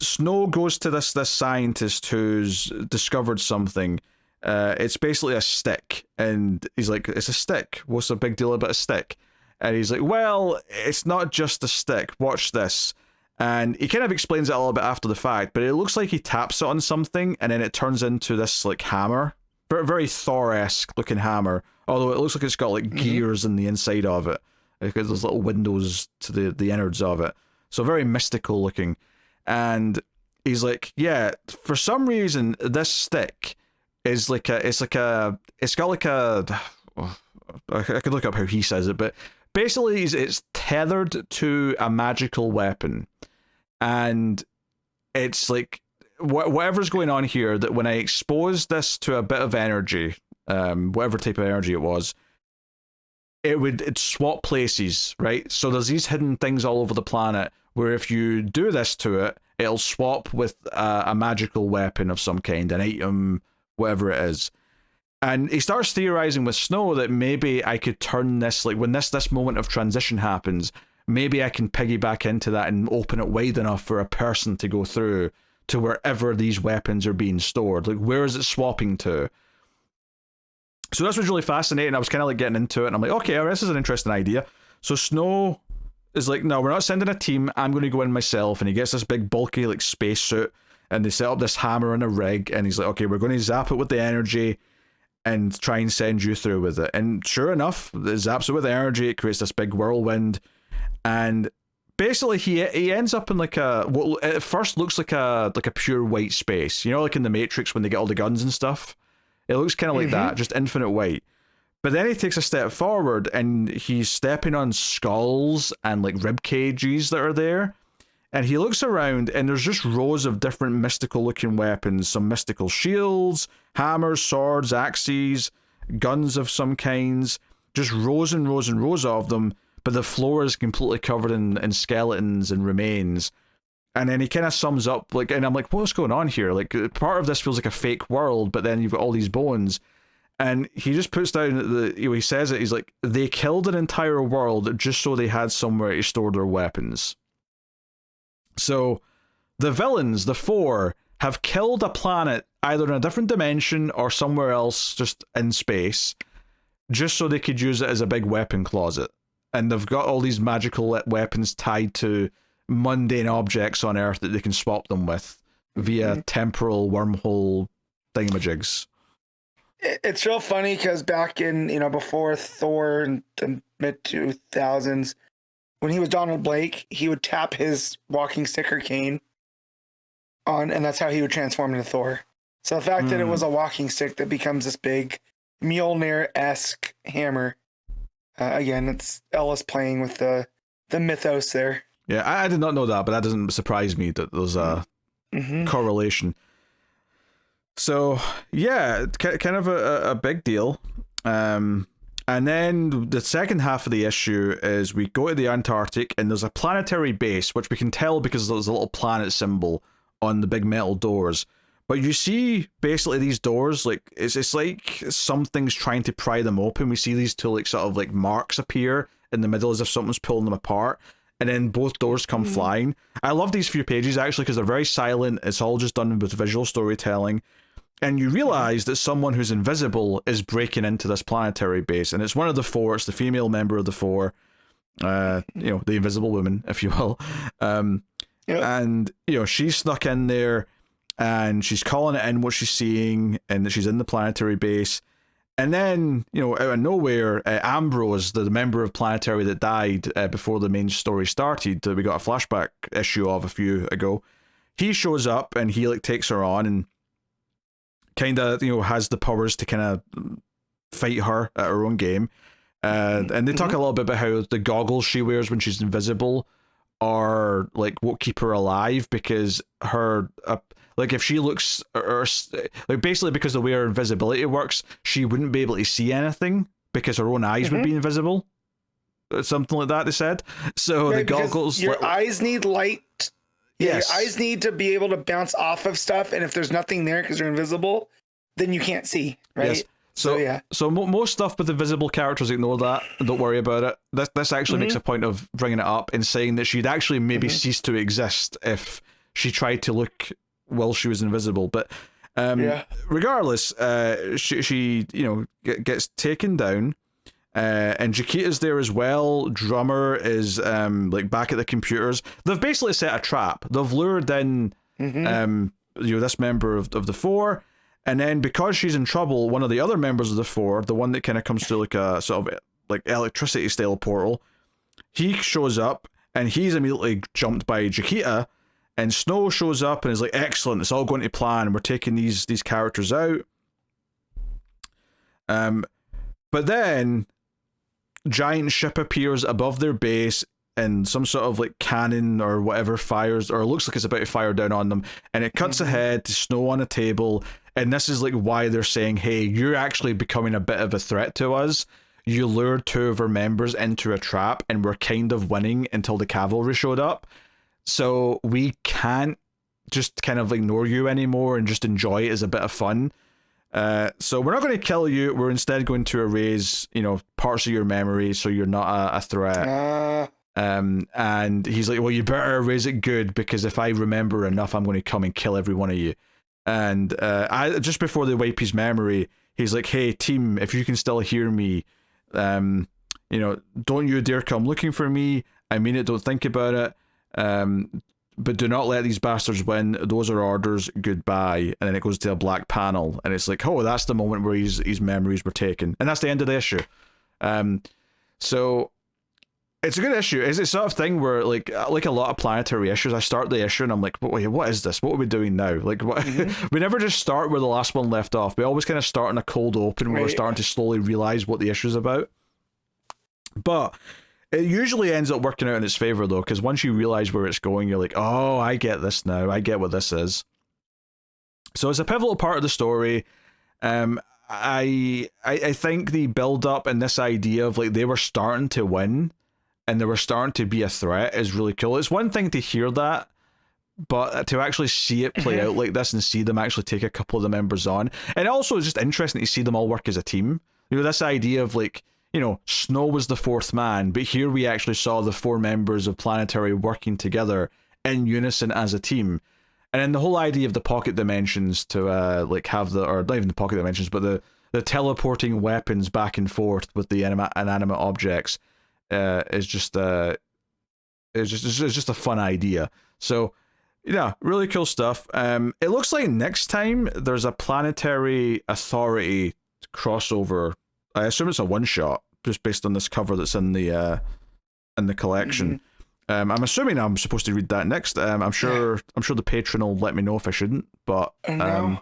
Snow goes to this scientist who's discovered something. It's basically a stick, and he's like, it's a stick, what's the big deal about a stick? And he's like, well, it's not just a stick, watch this. And he kind of explains it a little bit after the fact, but it looks like he taps it on something, and then it turns into this, like, hammer. Very Thor-esque looking hammer, although it looks like it's got, like, gears in the inside of it, because there's little windows to the innards of it. So very mystical looking. And he's like, yeah, for some reason, this stick is like it's got like a, I could look up how he says it, but basically it's tethered to a magical weapon. And it's like, whatever's going on here, that when I expose this to a bit of energy, whatever type of energy it was, it'd swap places, right? So there's these hidden things all over the planet where if you do this to it, it'll swap with a magical weapon of some kind, an item, whatever it is. And he starts theorizing with Snow that maybe I could turn this, like, when this moment of transition happens, maybe I can piggyback into that and open it wide enough for a person to go through to wherever these weapons are being stored. Like, where is it swapping to? So this was really fascinating. I was kind of like getting into it, and I'm like, okay, this is an interesting idea. So Snow is like, no, we're not sending a team, I'm going to go in myself. And he gets this big bulky, like, spacesuit, and they set up this hammer and a rig, and he's like, okay, we're going to zap it with the energy and try and send you through with it. And sure enough, it zaps it with energy, it creates this big whirlwind, and basically he ends up in like what at first looks like a pure white space, you know, like in the Matrix when they get all the guns and stuff. It looks kind of like that, just infinite white. But then he takes a step forward, and he's stepping on skulls and like rib cages that are there. And he looks around, and there's just rows of different mystical looking weapons, some mystical shields, hammers, swords, axes, guns of some kinds, just rows and rows and rows of them. But the floor is completely covered in skeletons and remains. And then he kind of sums up, like, and I'm like, what's going on here? Like, part of this feels like a fake world, but then you've got all these bones. And he just puts down, he says it, he's like, they killed an entire world just so they had somewhere to store their weapons. So, the villains, the Four, have killed a planet either in a different dimension or somewhere else just in space, just so they could use it as a big weapon closet. And they've got all these magical weapons tied to mundane objects on Earth that they can swap them with via temporal wormhole thingamajigs. It's real funny because back in, before Thor in the mid-2000s, when he was Donald Blake, he would tap his walking stick or cane on, and that's how he would transform into Thor. So the fact that it was a walking stick that becomes this big Mjolnir-esque hammer, again, it's Ellis playing with the mythos there. Yeah, I did not know that, but that doesn't surprise me that there's a correlation. So, yeah, kind of a big deal. And then the second half of the issue is we go to the Antarctic, and there's a planetary base, which we can tell because there's a little planet symbol on the big metal doors. But you see basically these doors, like, it's like something's trying to pry them open. We see these two, like, sort of like marks appear in the middle as if something's pulling them apart. And then both doors come flying. I love these few pages, actually, because they're very silent. It's all just done with visual storytelling. And you realize that someone who's invisible is breaking into this planetary base. And it's one of the Four. It's the female member of the Four. the Invisible Woman, if you will. And she snuck in there, and she's calling it in what she's seeing, and she's in the Planetary base. And then, out of nowhere, Ambrose, the member of Planetary that died before the main story started, that we got a flashback issue of a few ago, he shows up and he takes her on and kind of, has the powers to kind of fight her at her own game. And they talk a little bit about how the goggles she wears when she's invisible are what keep her alive, because her if she looks or basically because the way her invisibility works, she wouldn't be able to see anything because her own eyes would be invisible, something like that they said. So the goggles, your eyes need light. Yes. Your eyes need to be able to bounce off of stuff, and if there's nothing there because you're invisible, then you can't see, right? Yes. So most stuff with invisible characters, ignore that. Don't worry about it. This actually makes a point of bringing it up and saying that she'd actually maybe cease to exist if she tried to look while she was invisible. But regardless, she gets taken down, and Chiquita's there as well. Drummer is back at the computers. They've basically set a trap. They've lured in this member of the Four. And then because she's in trouble, one of the other members of the Four, the one that kind of comes through a sort of electricity style portal, he shows up and he's immediately jumped by Chiquita, and Snow shows up and is like, excellent, it's all going to plan, we're taking these characters out. But then giant ship appears above their base, and some sort of cannon or whatever fires, or it looks like it's about to fire down on them, and it cuts ahead to Snow on a table. And this is why they're saying, hey, you're actually becoming a bit of a threat to us. You lured two of our members into a trap, and we're kind of winning until the cavalry showed up. So we can't just kind of ignore you anymore and just enjoy it as a bit of fun. So we're not going to kill you. We're instead going to erase, parts of your memory so you're not a threat. And he's like, well, you better erase it good, because if I remember enough, I'm going to come and kill every one of you. And just before they wipe his memory, he's like, hey, team, if you can still hear me, don't you dare come looking for me. I mean it, don't think about it. But do not let these bastards win. Those are orders. Goodbye. And then it goes to a black panel, and it's like, oh, that's the moment where his memories were taken. And that's the end of the issue. So it's a good issue. It's a sort of thing where, like a lot of Planetary issues, I start the issue and I'm like, wait, what is this? What are we doing now? What? We never just start where the last one left off. We always kind of start in a cold open where we're starting to slowly realize what the issue's about. But it usually ends up working out in its favor, though, because once you realize where it's going, you're like, oh, I get this now. I get what this is. So it's a pivotal part of the story. I think the build up and this idea of they were starting to win and they were starting to be a threat is really cool. It's one thing to hear that, but to actually see it play out like this and see them actually take a couple of the members on. And also it's just interesting to see them all work as a team. This idea of Snow was the fourth man, but here we actually saw the four members of Planetary working together in unison as a team. And then the whole idea of the pocket dimensions to have or not even the pocket dimensions, but the teleporting weapons back and forth with the inanimate objects is just a fun idea. So yeah, really cool stuff. It looks like next time there's a Planetary Authority crossover. I assume it's a one shot, just based on this cover that's in the collection. I'm assuming I'm supposed to read that next. I'm sure the patron will let me know if I shouldn't, but I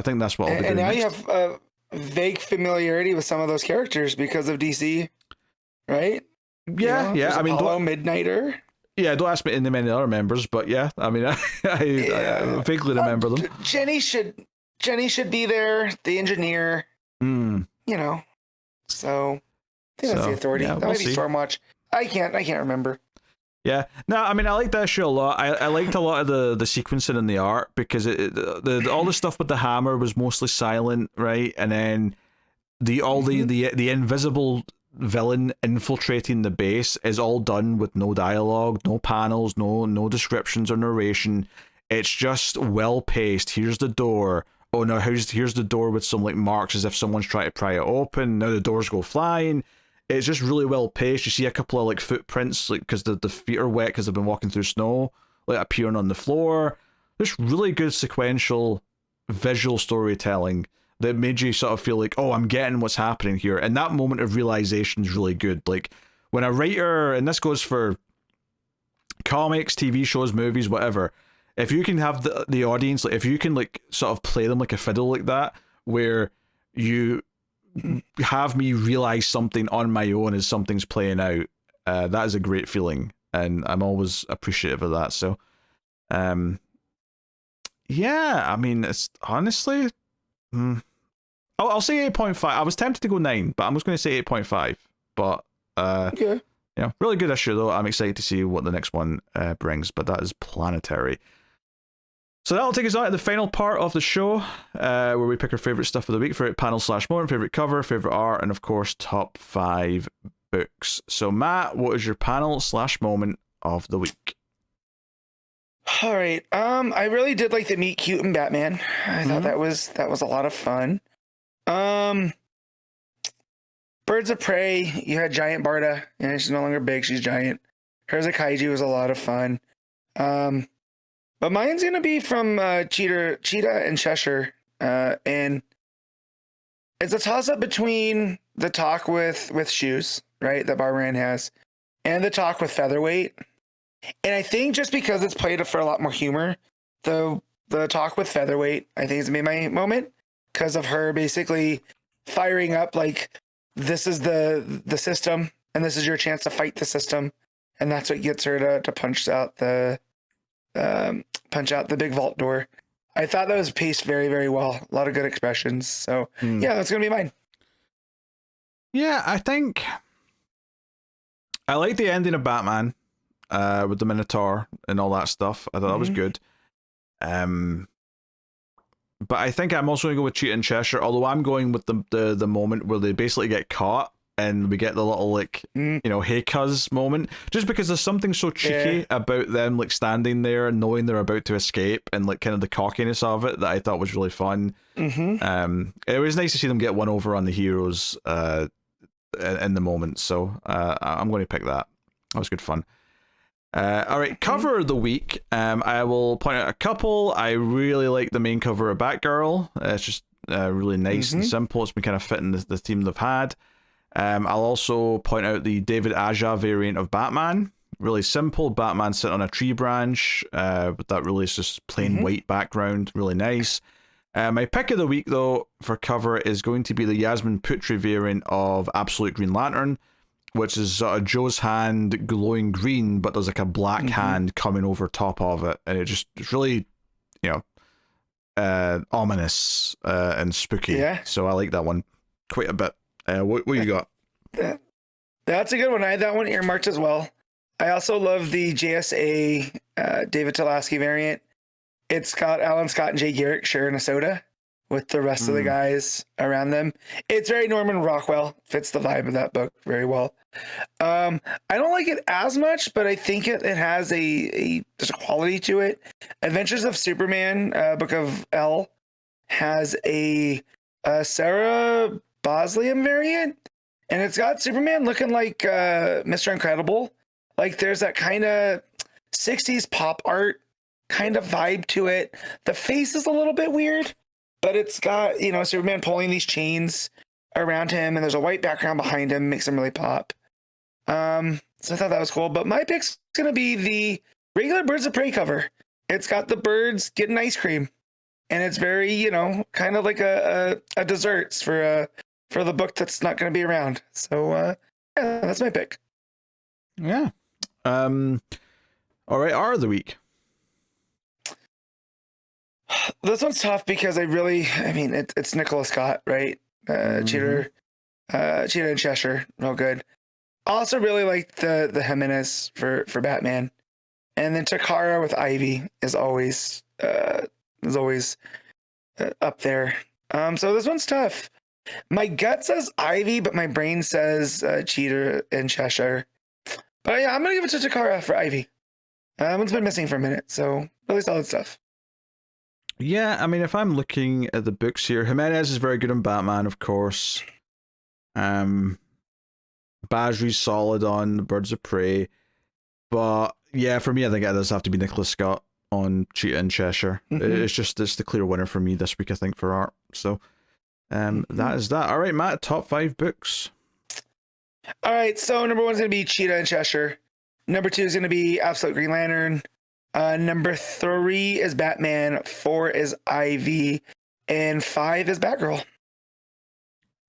think that's what I'll be doing. And now next. You have vague familiarity with some of those characters because of DC, right? Yeah, yeah. I mean, Midnighter. Yeah, don't ask me in the many other members, but yeah, I mean, I vaguely remember them. Jenny should be there. The engineer. So I think that's the Authority. Yeah, that might be Stormwatch. I can't remember. Yeah, no, I mean, I liked that show a lot. I liked a lot of the sequencing and the art, because all the stuff with the hammer was mostly silent, right? And then the invisible villain infiltrating the base is all done with no dialogue, no panels, no descriptions or narration. It's just well paced. Here's the door. Oh no, here's the door with some marks as if someone's trying to pry it open. Now the doors go flying. it's just really well paced. You see a couple of like footprints, like because the feet are wet because they've been walking through snow, like appearing on the floor. Just really good sequential visual storytelling that made you sort of feel like, oh, I'm getting what's happening here. And that moment of realization is really good. Like when a writer, and this goes for comics, TV shows, movies, whatever, if you can have the audience, like if you can like sort of play them like a fiddle like that, where you have me realize something on my own as something's playing out, that is a great feeling, and I'm always appreciative of that. So yeah, I mean, it's honestly I'll say 8.5. I was tempted to go 9, but I'm just going to say 8.5. But okay. Yeah, really good issue though. I'm excited to see what the next one brings, but that is Planetary. So that'll take us on to the final part of the show, where we pick our favorite stuff of the week, favorite panel / moment, favorite cover, favorite art, and of course top 5 books. So Matt, what is your panel / moment of the week? All right. I really did like the Meet Cute and Batman. I thought that was a lot of fun. Birds of Prey, you had Giant Barda, and she's no longer big, she's giant. Hers a Kaiju was a lot of fun. But mine's gonna be from Cheetah and Cheshire. And it's a toss-up between the talk with Shoes, right, that Barbara Ann has, and the talk with Featherweight. And I think just because it's played for a lot more humor, the talk with Featherweight, I think, is gonna be my moment, because of her basically firing up like, this is the system, and this is your chance to fight the system, and that's what gets her to punch out the big vault door. I thought that was paced very, very well. A lot of good expressions. So yeah, that's gonna be mine. Yeah, I think I like the ending of Batman with the Minotaur and all that stuff. I thought that was good. But I think I'm also going to go with Cheetah and Cheshire, although I'm going with the moment where they basically get caught and we get the little, like, you know, hey cuz moment, just because there's something so cheeky about them, like, standing there and knowing they're about to escape, and like kind of the cockiness of it, that I thought was really fun. It was nice to see them get one over on the heroes in the moment, so I'm going to pick that. That was good fun. All right, cover of the week. I will point out a couple. I really like the main cover of Batgirl. It's just really nice and simple. It's been kind of fitting the theme they've had. I'll also point out the David Aja variant of Batman. Really simple. Batman sitting on a tree branch with that really just plain white background. Really nice. My pick of the week, though, for cover is going to be the Yasmin Putri variant of Absolute Green Lantern, which is sort of Joe's hand glowing green, but there's like a black hand coming over top of it, and it's really, you know, ominous and spooky. Yeah. So I like that one quite a bit. What you got? That's a good one. I had that one earmarked as well. I also love the JSA David Talaski variant. It's got Alan Scott and Jay Garrick sharing a soda with the rest of the guys around them. It's very Norman Rockwell. Fits the vibe of that book very well. I don't like it as much, but I think it has there's a quality to it. Adventures of Superman, Book of L, has a Sarah Bosliam variant, and it's got Superman looking like Mr. Incredible. Like, there's that kind of 60s pop art kind of vibe to it. The face is a little bit weird, but it's got, you know, Superman pulling these chains around him, and there's a white background behind him, makes him really pop. So I thought that was cool. But my pick's gonna be the regular Birds of Prey cover. It's got the birds getting ice cream, and it's very, you know, kind of like a desserts for the book that's not gonna be around. So yeah, that's my pick. Yeah. All right, art of the week. This one's tough because I mean, it's Nicola Scott, right? Cheetah and Cheshire, real good. I also really like the Jiménez for Batman, and then Takara with Ivy is always up there. So this one's tough. My gut says Ivy, but my brain says Cheetah and Cheshire. But yeah, I'm gonna give it to Takara for Ivy. It's been missing for a minute, so really solid stuff. Yeah, I mean, if I'm looking at the books here, Jiménez is very good on Batman, of course. Basri's solid on Birds of Prey. But yeah, for me, I think it does have to be Nicola Scott on Cheetah and Cheshire. It's the clear winner for me this week, I think, for art. So that is that. All right, Matt, top 5 books. All right, so number 1 is going to be Cheetah and Cheshire. Number 2 is going to be Absolute Green Lantern. Number 3 is Batman. 4 is Ivy. And 5 is Batgirl.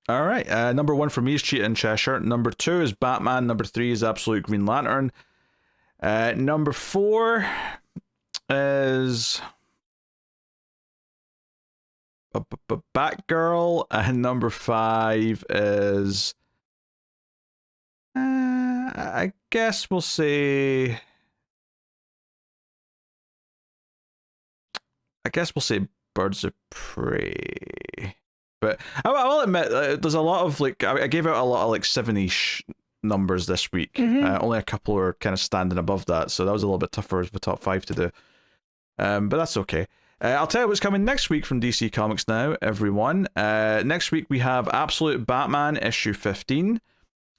All right, number 1 for me is Cheetah and Cheshire. Number 2 is Batman. Number 3 is Absolute Green Lantern. Number 4 is Batgirl. And number 5 is... I guess we'll say Birds of Prey. But I will admit, there's a lot of I gave out a lot of 7-ish numbers this week. Only a couple are kind of standing above that, so that was a little bit tougher as the top 5 to do. But that's okay. I'll tell you what's coming next week from DC Comics now, everyone. Next week we have Absolute Batman issue 15.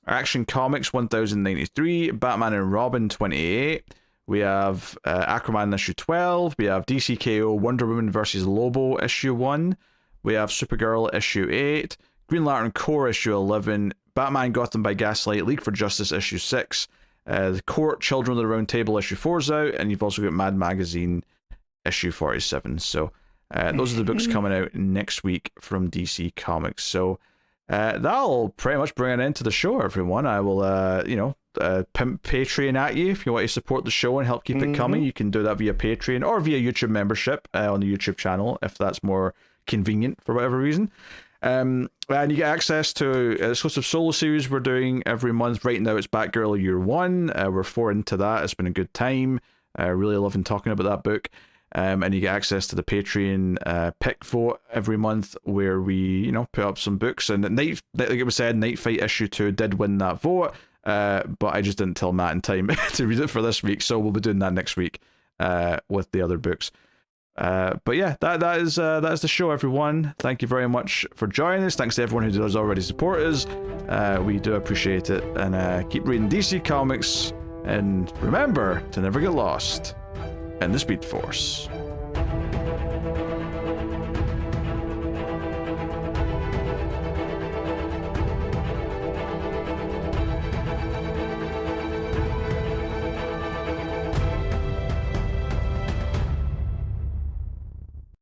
Action Comics 1093, Batman and Robin 28. We have Aquaman issue 12. We have DCKO Wonder Woman vs. Lobo issue 1. We have Supergirl issue 8. Green Lantern Corps issue 11. Batman Gotham by Gaslight League for Justice issue 6. The Court Children of the Round Table issue 4 is out. And you've also got Mad Magazine issue 47. So those are the books coming out next week from DC Comics. So that'll pretty much bring an end to the show, everyone. I will, pimp Patreon at you if you want to support the show and help keep it coming. You can do that via Patreon or via YouTube membership on the YouTube channel if that's more convenient for whatever reason. And you get access to exclusive solo series we're doing every month. Right now it's Batgirl Year 1. We're 4 into that. It's been a good time. Really loving talking about that book. And you get access to the Patreon pick vote every month where we, put up some books. And like it was said, Night Fight issue 2 did win that vote, but I just didn't tell Matt in time to read it for this week, so we'll be doing that next week with the other books. But yeah, that is the show, everyone. Thank you very much for joining us. Thanks to everyone who does already support us. We do appreciate it, and keep reading DC Comics, and remember to never get lost in the Speed Force.